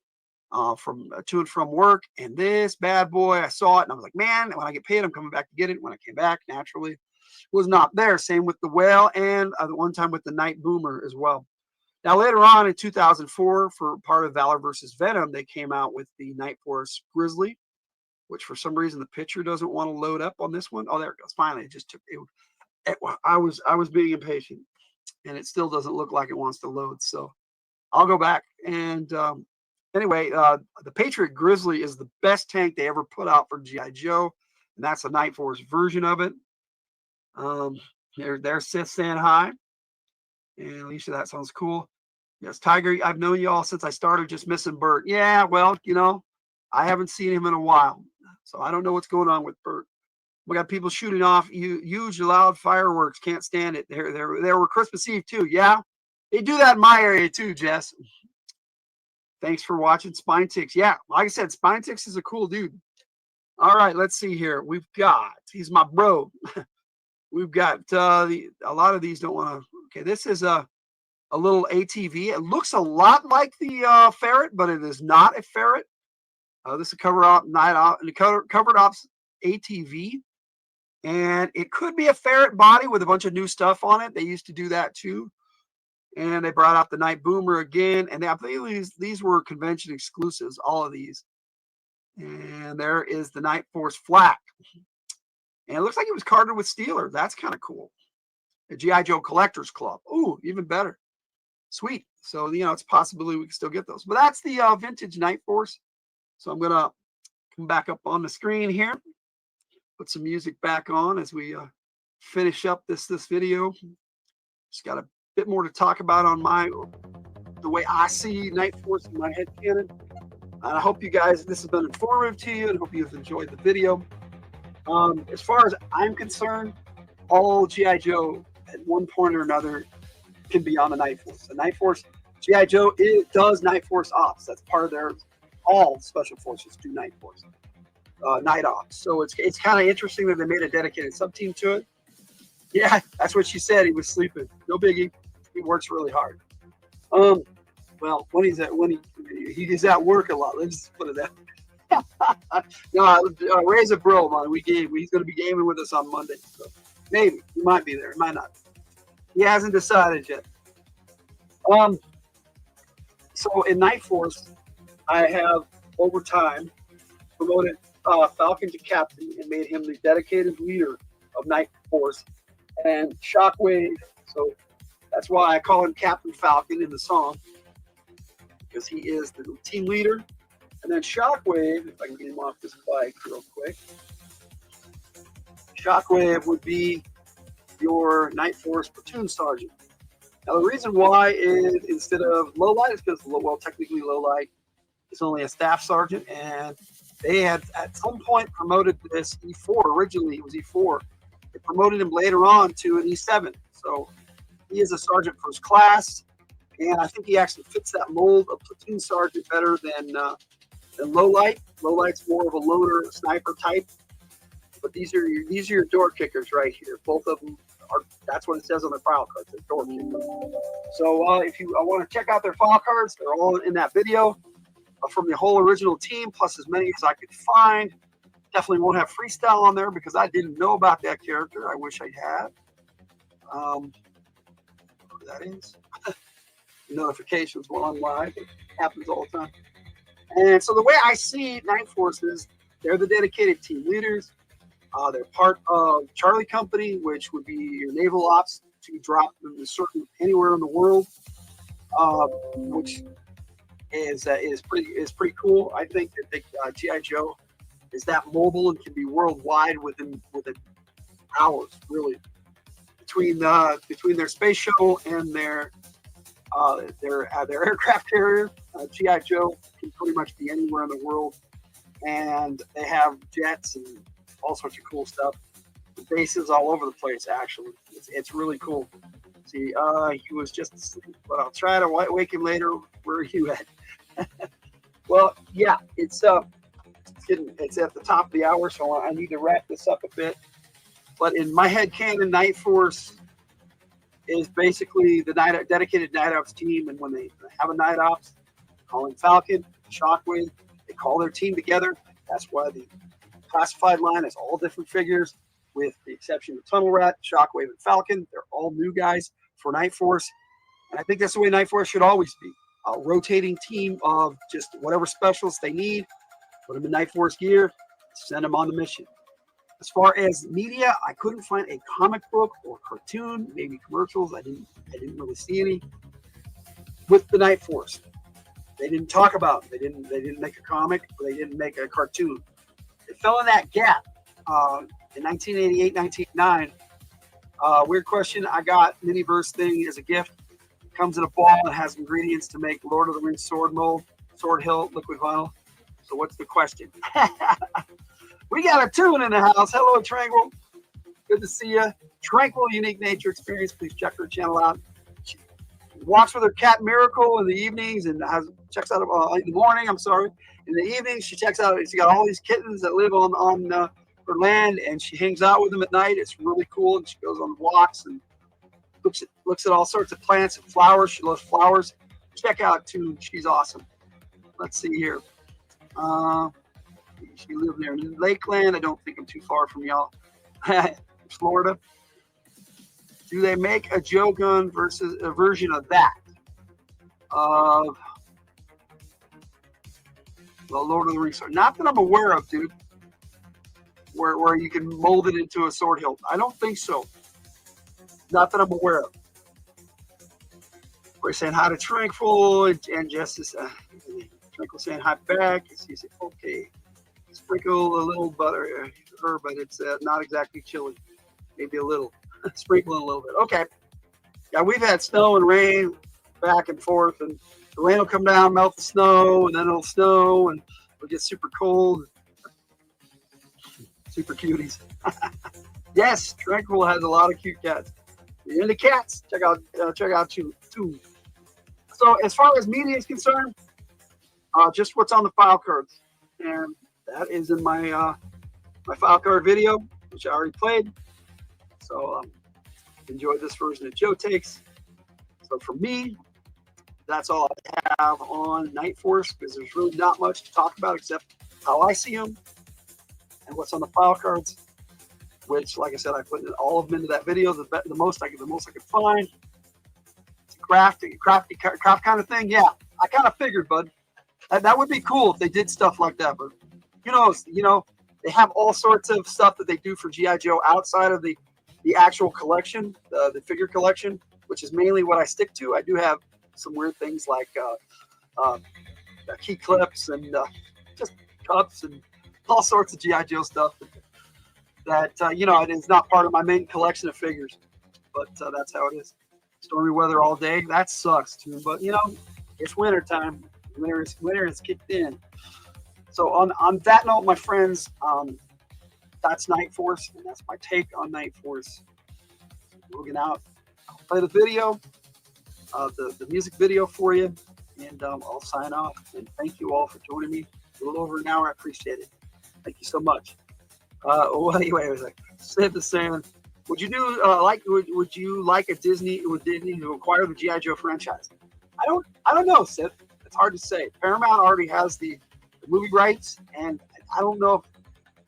from to and from work. And this bad boy, I saw it and I was like, man, when I get paid, I'm coming back to get it. When I came back, naturally, was not there. Same with the Whale and the one time with the Night Boomer as well. Now, later on in 2004, for part of Valor versus Venom, they came out with the Night Force Grizzly, which for some reason the picture doesn't want to load up on this one. Oh, there it goes. Finally, it just took it. I was being impatient, and it still doesn't look like it wants to load. So I'll go back. And anyway, the Patriot Grizzly is the best tank they ever put out for G.I. Joe, and that's the Night Force version of it. There's Sith saying hi. And Alicia, that sounds cool. Yes, Tiger, I've known you all since I started, just missing Bert. Yeah, well, I haven't seen him in a while, so I don't know what's going on with Bert. We got people shooting off huge, loud fireworks. Can't stand it. There were Christmas Eve too. Yeah, they do that in my area too, Jess. Thanks for watching Spinetix. Yeah, like I said, Spinetix is a cool dude. All right, let's see here. He's my bro. We've got a lot of these don't want to. Okay, this is a little ATV. It looks a lot like the Ferret, but it is not a Ferret. This is a covered ops ATV, and it could be a Ferret body with a bunch of new stuff on it. They used to do that too, and they brought out the Night Boomer again. And I believe these were convention exclusives, all of these. And there is the Night Force Flak, and it looks like it was carded with Steeler. That's kind of cool. The G.I. Joe Collectors Club. Ooh, even better. Sweet. So, it's a possibility we can still get those. But that's the vintage Night Force. So I'm going to come back up on the screen here. Put some music back on as we finish up this video. Just got a bit more to talk about on the way I see Night Force in my head canon. And I hope you guys, this has been informative to you, and hope you've enjoyed the video. As far as I'm concerned, all G.I. Joe at one point or another can be on the Night Force. The Night Force G.I. Joe does Night Force ops. That's part of their, all special forces do Night Force, night ops. So it's kind of interesting that they made a dedicated sub-team to it. Yeah, that's what she said. He was sleeping. No biggie. He works really hard. Well, when he's at work a lot. Let's just put it that. No, Ray's a bro, man. He's going to be gaming with us on Monday. So maybe he might be there. He might not. He hasn't decided yet. So in Night Force, I have over time promoted Falcon to captain and made him the dedicated leader of Night Force. And Shockwave, so that's why I call him Captain Falcon in the song, because he is the team leader. And then Shockwave, if I can get him off this bike real quick, Shockwave would be your Night Force platoon sergeant. Now, the reason why is instead of Lowlight is because, well, technically Lowlight is only a staff sergeant, and they had at some point promoted this E4. Originally, it was E4. They promoted him later on to an E7. So he is a sergeant first class, and I think he actually fits that mold of platoon sergeant better than Lowlight. Lowlight's more of a loader sniper type, but these are your door kickers right here. Both of them are. That's what it says on the file cards. They're door kickers. So if you want to check out their file cards, they're all in that video from the whole original team, plus as many as I could find. Definitely won't have freestyle on there because I didn't know about that character. I wish I had. Whatever that is. Notifications while I'm live. It happens all the time. And so the way I see Night Forces, they're the dedicated team leaders. They're part of Charlie Company, which would be your naval ops to drop them to anywhere in the world, which is pretty cool. I think that G.I. Joe is that mobile and can be worldwide within hours, really. Between their space shuttle and their aircraft carrier, G.I. Joe can pretty much be anywhere in the world, and they have jets and all sorts of cool stuff. The bases all over the place. Actually, it's really cool. See, he was just asleep, but I'll try to wake him later. Where are you at? Well, yeah, it's at the top of the hour, so I need to wrap this up a bit. But in my head canon, Night Force is basically the dedicated night ops team, and when they have a night ops, call him Falcon, Shockwave, they call their team together. That's why the classified line is all different figures, with the exception of Tunnel Rat, Shockwave, and Falcon. They're all new guys for Night Force, and I think that's the way Night Force should always be. A rotating team of just whatever specialists they need, put them in Night Force gear, send them on the mission. As far as media, I couldn't find a comic book or cartoon, maybe commercials. I didn't really see any with the Night Force. They didn't talk about it. They didn't make a comic, or they didn't make a cartoon. It fell in that gap in 1988, 1989. Weird question. I got Miniverse thing as a gift. It comes in a ball and has ingredients to make Lord of the Rings sword mold, sword hilt, liquid vinyl. So what's the question? We got a tune in the house. Hello, Tranquil. Good to see you. Tranquil Unique Nature Experience. Please check her channel out. She walks with her cat Miracle in the evenings and checks out in the morning. I'm sorry. In the evening, she checks out. She got all these kittens that live on her land, and she hangs out with them at night. It's really cool. And she goes on walks and looks at all sorts of plants and flowers. She loves flowers. Check out Tune. She's awesome. Let's see here. She lived near Lakeland. I don't think I'm too far from y'all. Florida. Do they make a Joe gun versus a version of that? Of the Lord of the Rings sword? Not that I'm aware of, dude. Where you can mold it into a sword hilt. I don't think so. Not that I'm aware of. We're saying hi to Tranquil and Justice. Tranquil saying hi back. He said, okay. Sprinkle a little butter, but it's not exactly chili. Maybe a little. Sprinkle a little bit. Okay. Yeah, we've had snow and rain back and forth, and the rain will come down, melt the snow, and then it'll snow, and it'll get super cold. Super cuties. Yes, Tranquil has a lot of cute cats. If you're into cats, check out Tune. That's So as far as media is concerned, just what's on the file cards, and that is in my my file card video, which I already played. So enjoy this version of Joe Takes. So for me, that's all I have on Night Force, because there's really not much to talk about except how I see them and what's on the file cards. Which, like I said, I put all of them into that video. The most I could find. It's a crafty kind of thing. Yeah, I kind of figured, bud. That would be cool if they did stuff like that. But you know, they have all sorts of stuff that they do for G.I. Joe outside of the actual collection, the figure collection, which is mainly what I stick to. I do have some weird things like key clips and just cups and all sorts of G.I. Joe stuff that you know, it is not part of my main collection of figures, but that's how it is. Stormy weather all day, that sucks too. But you know, it's winter time. Winter is kicked in. So on that note, my friends, that's Night Force, and that's my take on Night Force. Looking out, I'll play the video, the music video for you, and I'll sign off. And thank you all for joining me. A little over an hour, I appreciate it. Thank you so much. Well, anyway, I was like, Sid the Sand. Would you do would you like Disney to acquire the G.I. Joe franchise? I don't know, Sid. It's hard to say. Paramount already has the movie rights, and I don't know.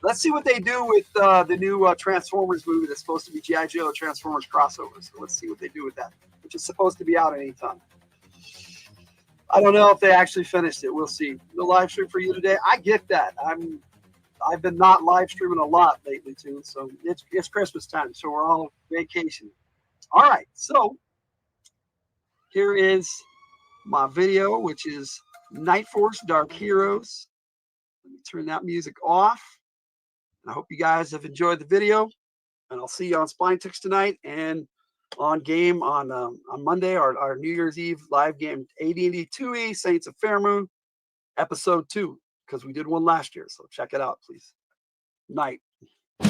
Let's see what they do with the new Transformers movie that's supposed to be G.I. Joe Transformers crossover. So let's see what they do with that, which is supposed to be out any time. I don't know if they actually finished it. We'll see. No live stream for you today. I get that. I've been not live streaming a lot lately too, so it's Christmas time, so we're all vacationing. All right, so here is my video, which is Night Force Dark Heroes. Let me turn that music off. And I hope you guys have enjoyed the video, and I'll see you on Spine Ticks tonight and on game on Monday, our New Year's Eve live game, AD&D 2E Saints of Fairmoon, episode 2. Because we did one last year, so check it out, please. Night. In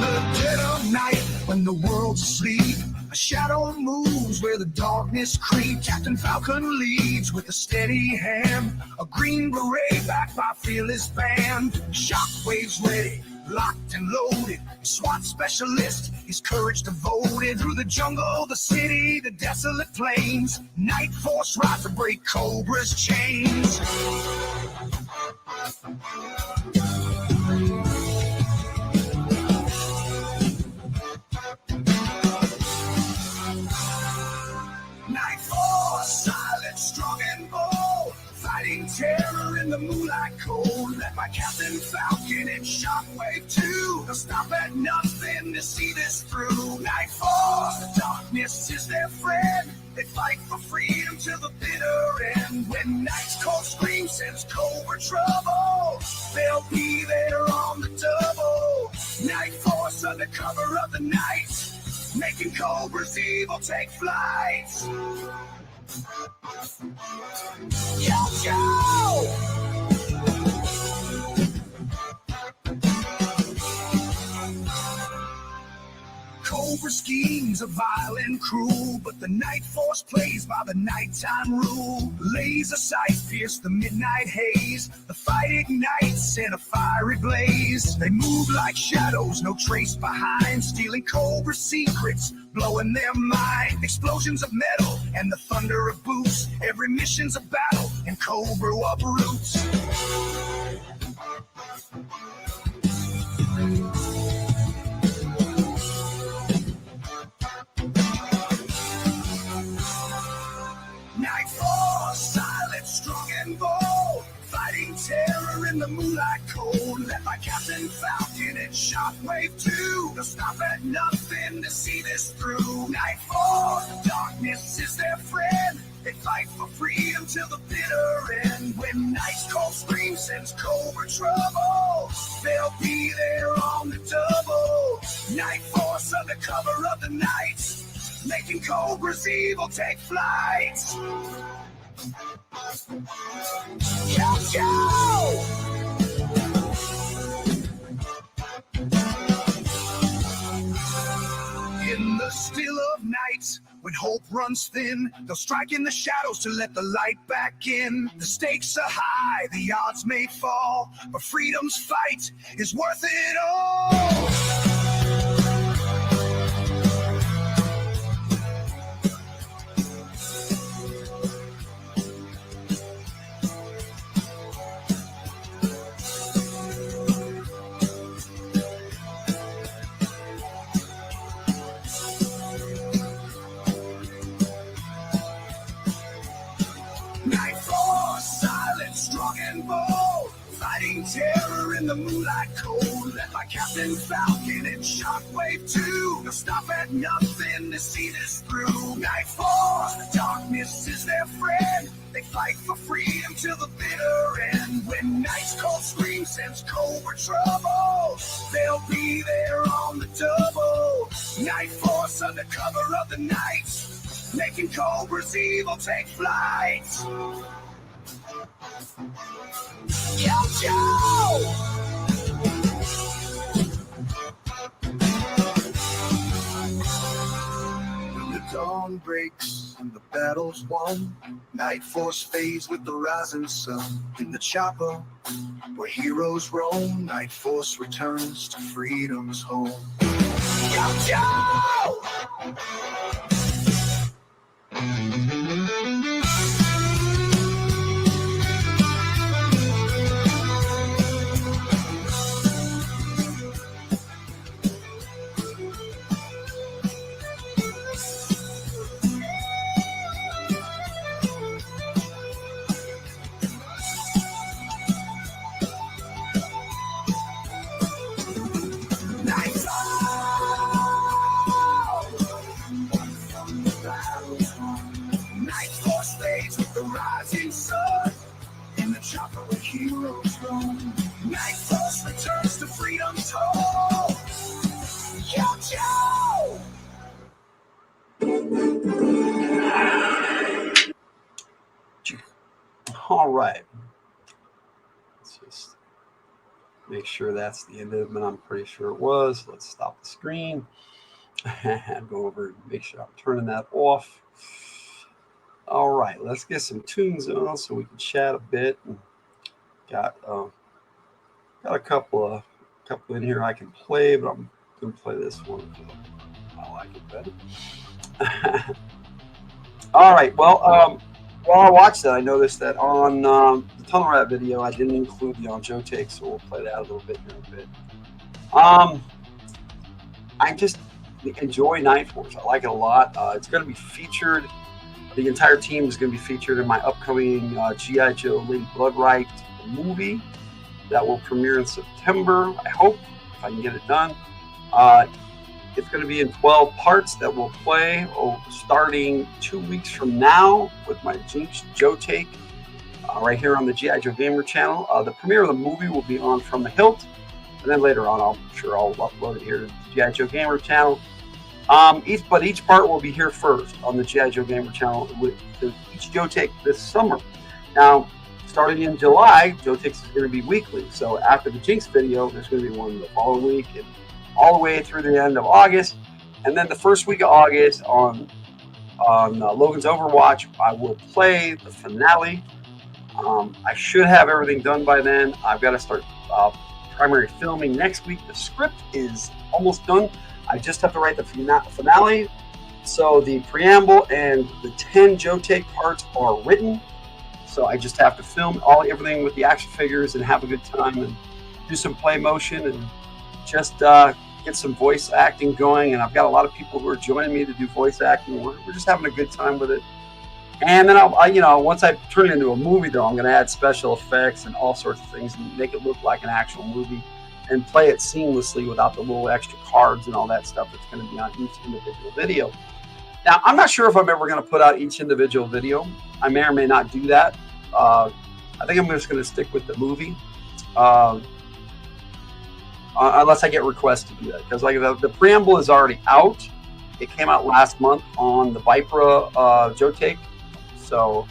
the dead of night, when the world's asleep, a shadow moves where the darkness creeps. Captain Falcon leads with a steady hand, a green beret backed by fearless band. Shockwave's ready, locked and loaded. SWAT specialist, his courage devoted. Through the jungle, the city, the desolate plains, Night Force rides to break Cobra's chains. Night Force, silent, strong and bold, fighting terror in the moonlight cold. Led by Captain Falcon and Shockwave too. They'll stop at nothing to see this through. Night Force, the darkness is their friend. They fight for freedom till the bitter end. When night's cold scream sends Cobra trouble, they'll be there on the double. Night Force under cover of the night, making Cobra's evil take flight. Yo! Cobra schemes are vile and cruel, but the Night Force plays by the nighttime rule. Laser sights pierce the midnight haze, the fight ignites in a fiery blaze. They move like shadows, no trace behind, stealing Cobra's secrets, blowing their mind. Explosions of metal and the thunder of boots, every mission's a battle and Cobra uproots. Night Force, silent, strong and bold, fighting terror in the moonlight cold. Led by Captain Falcon and Shockwave too. They'll stop at nothing to see this through. Night Force, the darkness is their friend. They fight for freedom till the bitter end. When night's cold scream sends Cobra trouble, they'll be there on the double. Night Force under cover of the night, making Cobra's evil take flight. Yo, yo! hope runs thin, they'll strike in the shadows to let the light back in. The stakes are high, the odds may fall, but freedom's fight is worth it all. Night Force, silent, strong and bold, fighting terror in the moonlight cold. Led by Captain Falcon and Shockwave 2, they'll stop at nothing to see this through. Night Force, the darkness is their friend. They fight for freedom till the bitter end. When Night's cold scream sends Cobra trouble, they'll be there on the double. Night Force under cover of the night, making Cobra's evil take flight. Yo, Joe! When the dawn breaks and the battle's won, Night Force fades with the rising sun. In the chopper, where heroes roam, Night Force returns to freedom's home. Yo, Joe! Night Force fades with the rising sun. In the chopper where heroes roam, Night Force returns to freedom's home. Yo, Joe! All right. Let's just make sure that's the end of it, but I'm pretty sure it was. Let's stop the screen and go over and make sure I'm turning that off. All right, let's get some tunes on so we can chat a bit. Got a couple in here I can play, but I'm gonna play this one. I like it better. All right, well, while I watched that, I noticed that on the Tunnel Rat video, I didn't include the On Joe Take, so we'll play that a little bit here in a bit. I just enjoy Night Force. I like it a lot. It's going to be featured. The entire team is going to be featured in my upcoming G.I. Joe Lady Bloodright movie that will premiere in September. I hope, if I can get it done. It's going to be in 12 parts that will play starting 2 weeks from now with my Joe Take right here on the G.I. Joe Gamer channel. The premiere of the movie will be on From the Hilt, and then later on I'll upload it here to the G.I. Joe Gamer channel. Each part will be here first on the G.I. Joe Gamer channel with each Joe Take this summer. Now, starting in July, Joe Takes is going to be weekly. So after the Jinx video, there's going to be one the following week, and all the way through the end of August. And then the first week of August on Logan's Overwatch, I will play the finale. I should have everything done by then. I've got to start primary filming next week. The script is almost done. I just have to write the finale. So the preamble and the 10 Joe Take parts are written. So I just have to film everything with the action figures and have a good time and do some play motion and just get some voice acting going. And I've got a lot of people who are joining me to do voice acting. We're just having a good time with it. And then once I turn it into a movie, though, I'm going to add special effects and all sorts of things and make it look like an actual movie and play it seamlessly without the little extra cards and all that stuff that's going to be on each individual video. Now, I'm not sure if I'm ever going to put out each individual video. I may or may not do that. I think I'm just going to stick with the movie. Unless I get requests to do that. Because like the preamble is already out. It came out last month on the Vipra Joe Take. So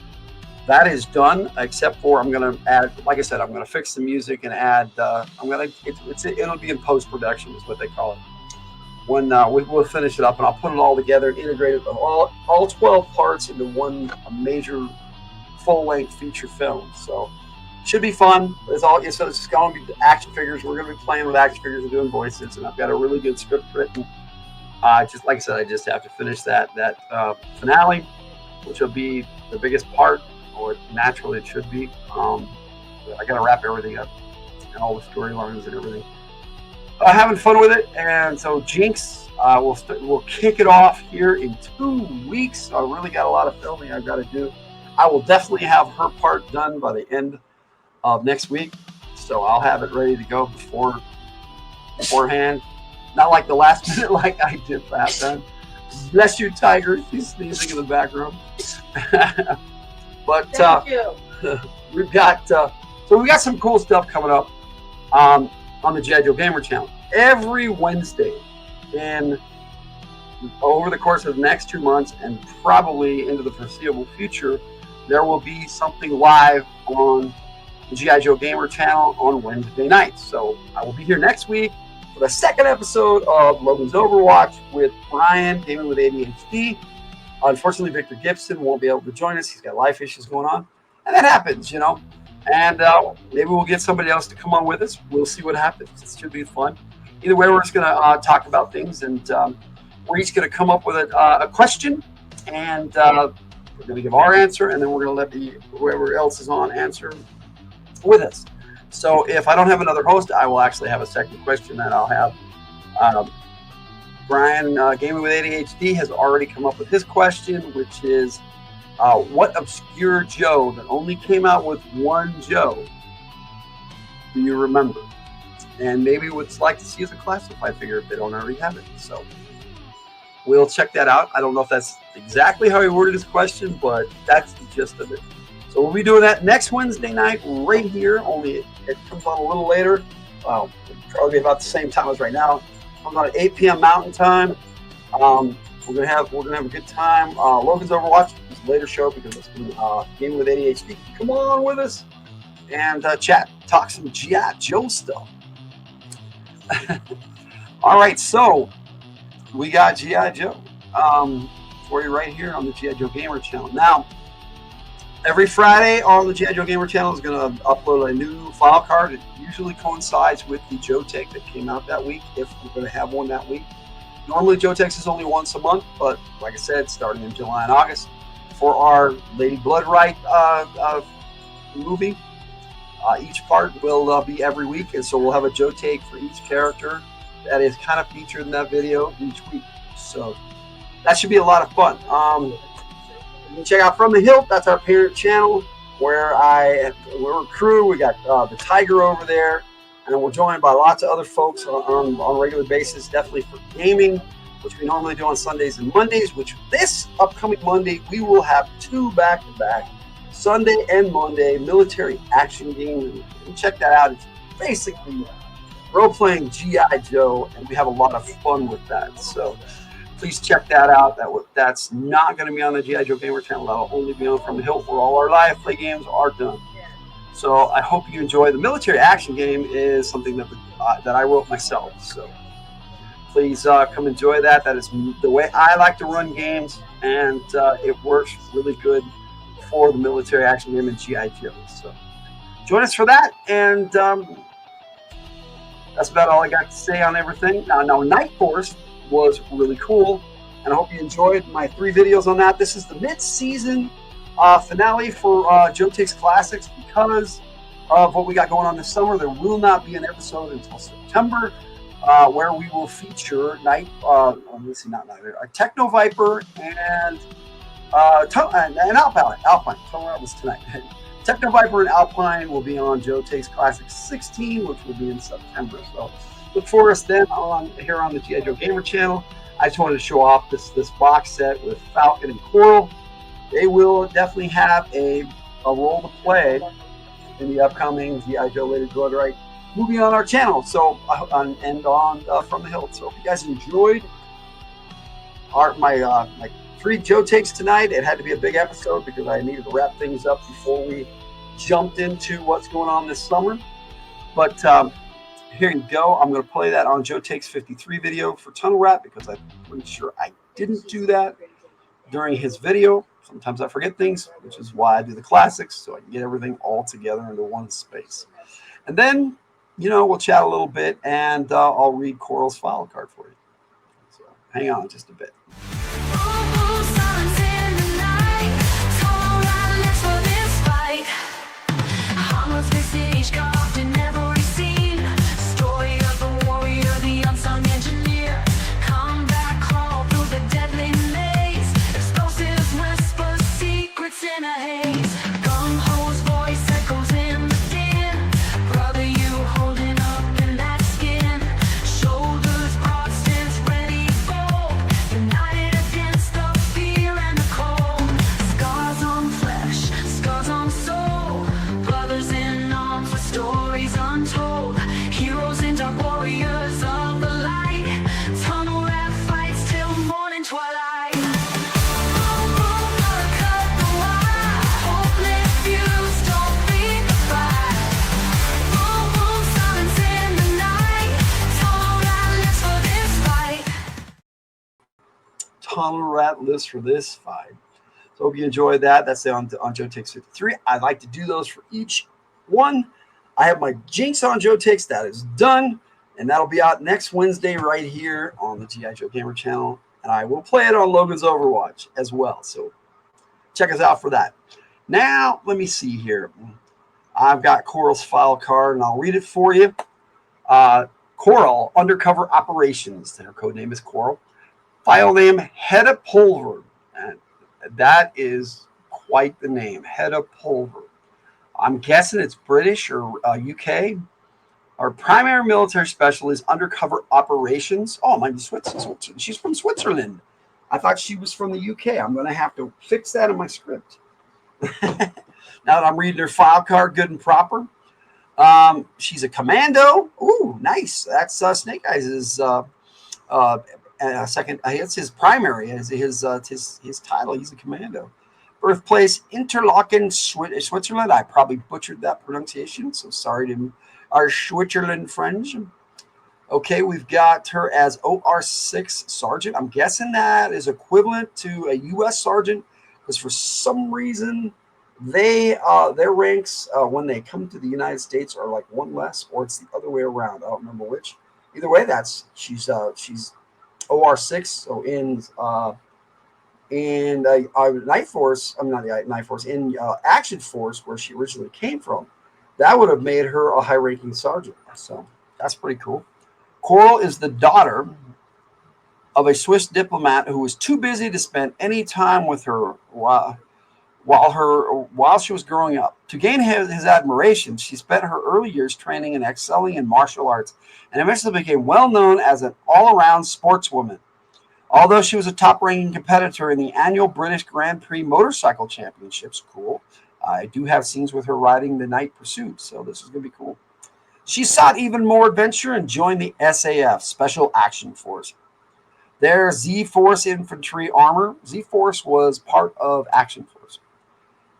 that is done, except for I'm going to add, like I said, I'm going to fix the music and add, it'll be in post-production is what they call it. when we'll finish it up, and I'll put it all together, integrate it, all 12 parts into one major full-length feature film. So should be fun. So it's just going to be action figures. We're going to be playing with action figures and doing voices, and I've got a really good script written. Just like I said, I just have to finish that finale, which will be the biggest part, or naturally it should be. I got to wrap everything up and all the storylines and everything. Having fun with it, and so Jinx, we'll kick it off here in 2 weeks. I really got a lot of filming I've got to do. I will definitely have her part done by the end of next week, so I'll have it ready to go beforehand. Not like the last minute like I did last time. Bless you, Tiger. She's sneezing in the background. But Thank you. we've got some cool stuff coming up on the G.I. Joe Gamer channel. Every Wednesday over the course of the next 2 months and probably into the foreseeable future, there will be something live on the G.I. Joe Gamer channel on Wednesday nights. So I will be here next week for the second episode of Logan's Overwatch with Brian, Gaming with ADHD. Unfortunately, Victor Gibson won't be able to join us. He's got life issues going on. And that happens, And maybe we'll get somebody else to come on with us. We'll see what happens. It should be fun. Either way, we're just going to talk about things, and we're each going to come up with a question, and we're going to give our answer, and then we're going to let whoever else is on answer with us. So if I don't have another host, I will actually have a second question that I'll have. Brian, Gaming with ADHD, has already come up with his question, which is, what obscure Joe that only came out with one Joe do you remember? And maybe would like to see as a classified figure if they don't already have it. So we'll check that out. I don't know if that's exactly how he worded his question, but that's the gist of it. So we'll be doing that next Wednesday night right here, only it comes on a little later. Probably about the same time as right now. Comes on at 8 p.m. Mountain Time. We're gonna have a good time. Logan's Overwatch is a later show because it's been Gaming with ADHD. Come on with us and chat, talk some G.I. Joe stuff. All right, so we got G.I. Joe for you right here on the G.I. Joe Gamer channel. Now, every Friday on the G.I. Joe Gamer channel is going to upload a new file card. It usually coincides with the Joe Take that came out that week, if we're going to have one that week. Normally, Joe Takes is only once a month, but like I said, starting in July and August, for our Lady Blood Right movie, each part will be every week, and so we'll have a Joe Take for each character that is kind of featured in that video each week. So that should be a lot of fun. You can check out From the Hilt. That's our parent channel where we're a crew. We got the Tiger over there, and we're joined by lots of other folks on a regular basis, definitely for gaming, which we normally do on Sundays and Mondays, which this upcoming Monday, we will have 2 back-to-back, Sunday and Monday, military action games. You can check that out. It's basically role-playing G.I. Joe, and we have a lot of fun with that. So please check that out. That's not going to be on the G.I. Joe Gamer channel. That'll only be on From the Hilt, where all our live play games are done. So I hope you enjoy. The military action game is something that I wrote myself. So please come enjoy that. That is the way I like to run games, and it works really good for the military action game in G.I. Joe. So join us for that, and that's about all I got to say on everything. Now Night Force was really cool, and I hope you enjoyed my 3 videos on that. This is the mid-season finale for Joe Takes Classics. Because of what we got going on this summer, there will not be an episode until September, where we will feature Techno Viper and Alpine. That was tonight. Techno Viper and Alpine will be on Joe Takes Classics 16, which will be in September. So look for us then here on the G.I. Joe Gamer channel. I just wanted to show off this box set with Falcon and Coral. They will definitely have a role to play in the upcoming G.I. Joe Lady Blood Right movie on our channel. So on From the Hilt. So if you guys enjoyed my 3 Joe Takes tonight, it had to be a big episode because I needed to wrap things up before we jumped into what's going on this summer. But here you go. I'm going to play that on Joe Takes 53 video for Tunnel Rat because I'm pretty sure I didn't do that during his video. Sometimes I forget things, which is why I do the classics, so I can get everything all together into one space. And then, we'll chat a little bit, and I'll read Coral's file card for you. So hang on just a bit. Tunnel Rat list for this fight. So hope you enjoyed that. That's on Joe Takes 53. I like to do those for each one. I have my Jinx on Joe Takes. That is done. And that'll be out next Wednesday right here on the G.I. Joe Gamer channel. And I will play it on Logan's Overwatch as well. So check us out for that. Now, let me see here. I've got Coral's file card, and I'll read it for you. Coral, Undercover Operations. Her code name is Coral. File name, Hedda Pulver. And that is quite the name, Hedda Pulver. I'm guessing it's British or UK. Our primary military specialty is undercover operations. Oh, might be Switzerland. She's from Switzerland. I thought she was from the UK. I'm going to have to fix that in my script. Now that I'm reading her file card good and proper. She's a commando. Ooh, nice. That's Snake Eyes' second. It's his primary. His title. He's a commando. Birthplace, Interlaken, Switzerland. I probably butchered that pronunciation, so sorry to our Switzerland friends. Okay, we've got her as OR6 Sergeant. I'm guessing that is equivalent to a U.S. Sergeant, because for some reason they their ranks when they come to the United States are like one less, or it's the other way around. I don't remember which. Either way, she's OR6. So in Night Force, I'm not the Night Force, in Action Force, where she originally came from, that would have made her a high-ranking sergeant. So that's pretty cool. Coral is the daughter of a Swiss diplomat who was too busy to spend any time with her while she was growing up. To gain his admiration, she spent her early years training and excelling in martial arts, and eventually became well known as an all-around sportswoman. Although she was a top-ranking competitor in the annual British Grand Prix Motorcycle Championships, cool. I do have scenes with her riding the Night Pursuit, so this is going to be cool. She sought even more adventure and joined the SAF, Special Action Force. Their Z-Force infantry armor. Z-Force was part of Action Force.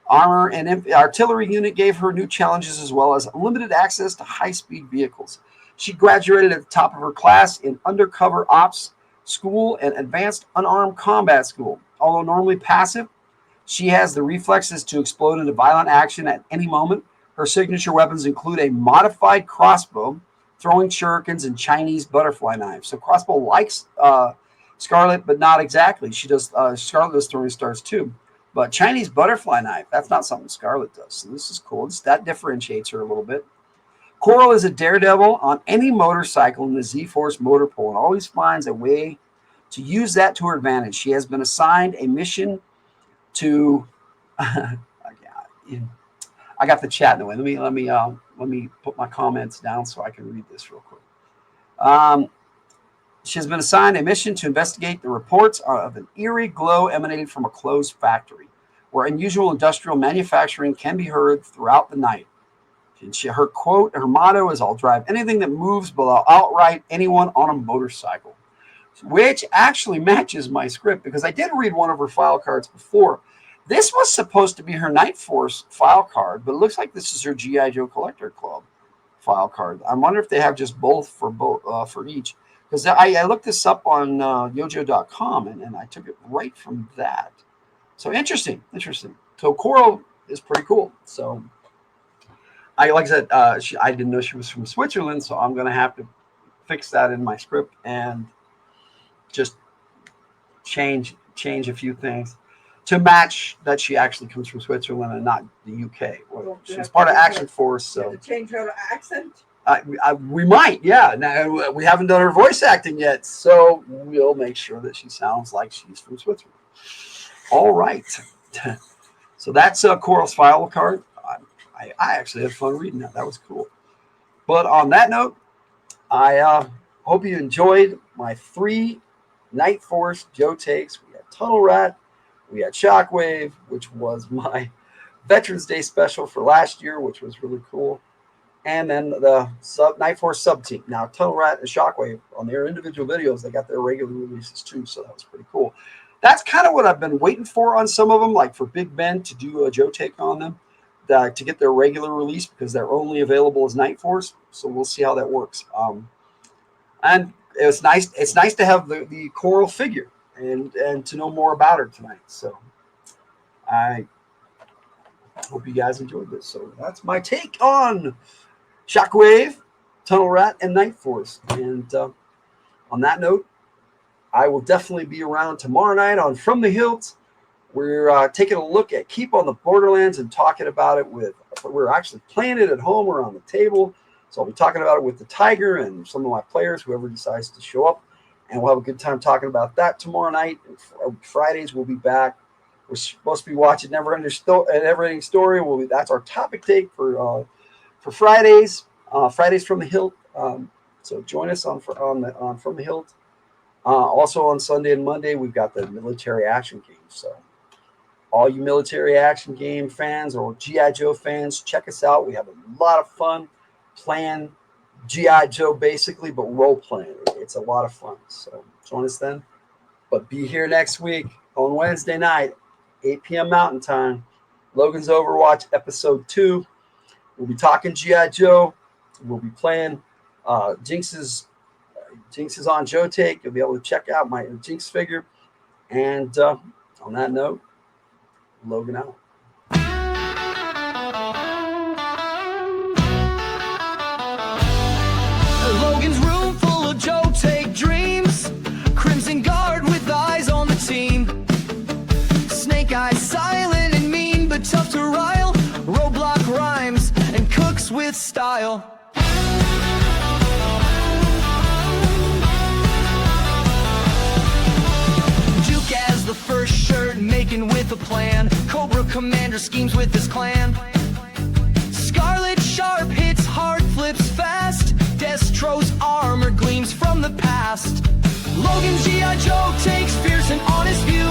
Armor and artillery unit gave her new challenges as well as unlimited access to high-speed vehicles. She graduated at the top of her class in Undercover Ops School and Advanced Unarmed Combat School. Although normally passive, she has the reflexes to explode into violent action at any moment. Her signature weapons include a modified crossbow, throwing shurikens, and Chinese butterfly knives. So crossbow likes Scarlet, but not exactly. She does. Scarlet does throwing stars too, but Chinese butterfly knife, that's not something Scarlet does. So this is cool. That differentiates her a little bit. Coral is a daredevil on any motorcycle in the Z-Force motor pool and always finds a way to use that to her advantage. She has been assigned a mission to. I got the chat in the way. Let me put my comments down so I can read this real quick. She has been assigned a mission to investigate the reports of an eerie glow emanating from a closed factory, where unusual industrial manufacturing can be heard throughout the night. Her quote, her motto is, "I'll drive anything that moves, but I'll outright anyone on a motorcycle," which actually matches my script because I did read one of her file cards before. This was supposed to be her Night Force file card, but it looks like this is her G.I. Joe Collector Club file card. I wonder if they have just both for each. Because I looked this up on yojo.com and I took it right from that. So interesting. So Coral is pretty cool. So like I said, I didn't know she was from Switzerland, so I'm going to have to fix that in my script and just change a few things to match that she actually comes from Switzerland and not the UK. Well, she's part of Action Force, so change her accent. We might, yeah. Now, we haven't done her voice acting yet, so we'll make sure that she sounds like she's from Switzerland. All right. So that's Coral's file card. I actually had fun reading that. That was cool. But on that note, I hope you enjoyed my 3 Night Force Joe takes. We had Tunnel Rat, we had Shockwave, which was my Veterans Day special for last year, which was really cool. And then the Night Force sub team. Now, Tunnel Rat and Shockwave, on their individual videos, they got their regular releases too, so that was pretty cool. That's kind of what I've been waiting for on some of them, like for Big Ben to do a Joe take on them, to get their regular release, because they're only available as Night Force. So we'll see how that works. And it's nice to have the Coral figure and to know more about her tonight. So I hope you guys enjoyed this. So that's my take on Shockwave, Tunnel Rat, and Night Force. And on that note, I will definitely be around tomorrow night on From the Hilt. We're taking a look at Keep on the Borderlands and talking about it we're actually playing it at home. We're on the table. So I'll be talking about it with the Tiger and some of my players, whoever decides to show up. And we'll have a good time talking about that tomorrow night. And Fridays, we'll be back. We're supposed to be watching Never Ending Story. That's our topic take for Fridays. Fridays From the Hilt. So join us on From the Hilt. Also on Sunday and Monday, we've got the military action games. So all you military action game fans or G.I. Joe fans, check us out. We have a lot of fun playing G.I. Joe basically, but role playing. It's a lot of fun. So join us then. But be here next week on Wednesday night, 8 p.m. Mountain Time. Logan's Overwatch Episode 2. We'll be talking G.I. Joe. We'll be playing Jinx's on Joe Take. You'll be able to check out my Jinx figure. And on that note, Logan out. Logan's room full of Joe Take dreams. Crimson Guard with eyes on the team. Snake Eyes silent and mean, but tough to rile. Roadblock rhymes and cooks with style. The first shirt making with a plan. Cobra Commander schemes with his clan. Scarlet Sharp hits hard, flips fast. Destro's armor gleams from the past. Logan's G.I. Joe takes fierce and honest view.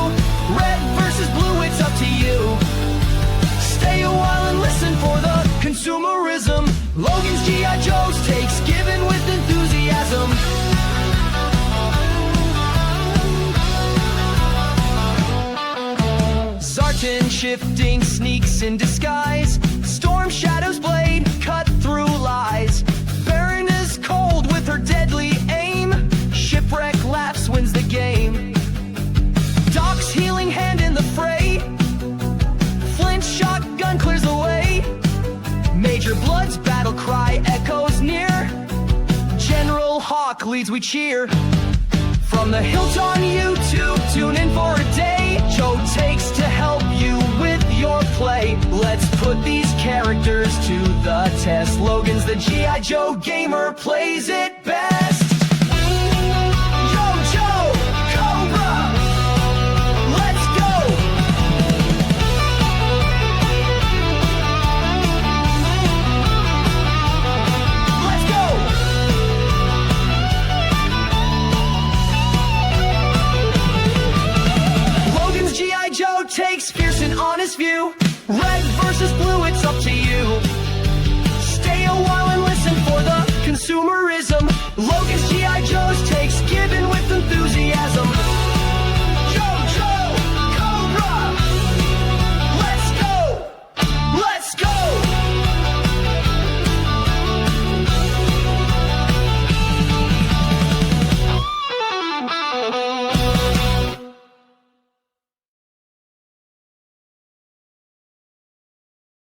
Red versus blue, it's up to you. Stay a while and listen for the consumerism. Logan's G.I. Joe's takes given with enthusiasm. Zartan shifting sneaks in disguise. Storm Shadow's blade cut through lies. Baron is cold with her deadly aim. Shipwreck laughs wins the game. Doc's healing hand in the fray. Flint's shotgun clears the way. Major Blood's battle cry echoes near. General Hawk leads, we cheer. From the Hilt on YouTube, tune in for a day. Joe takes to help you with your play. Let's put these characters to the test. Logan's the G.I. Joe gamer, plays it best. Yo, Joe, Cobra, let's go. Let's go. G.I. Joe takes fierce and honest view. Red versus blue, it's up to you. Stay a while and listen for the consumerism.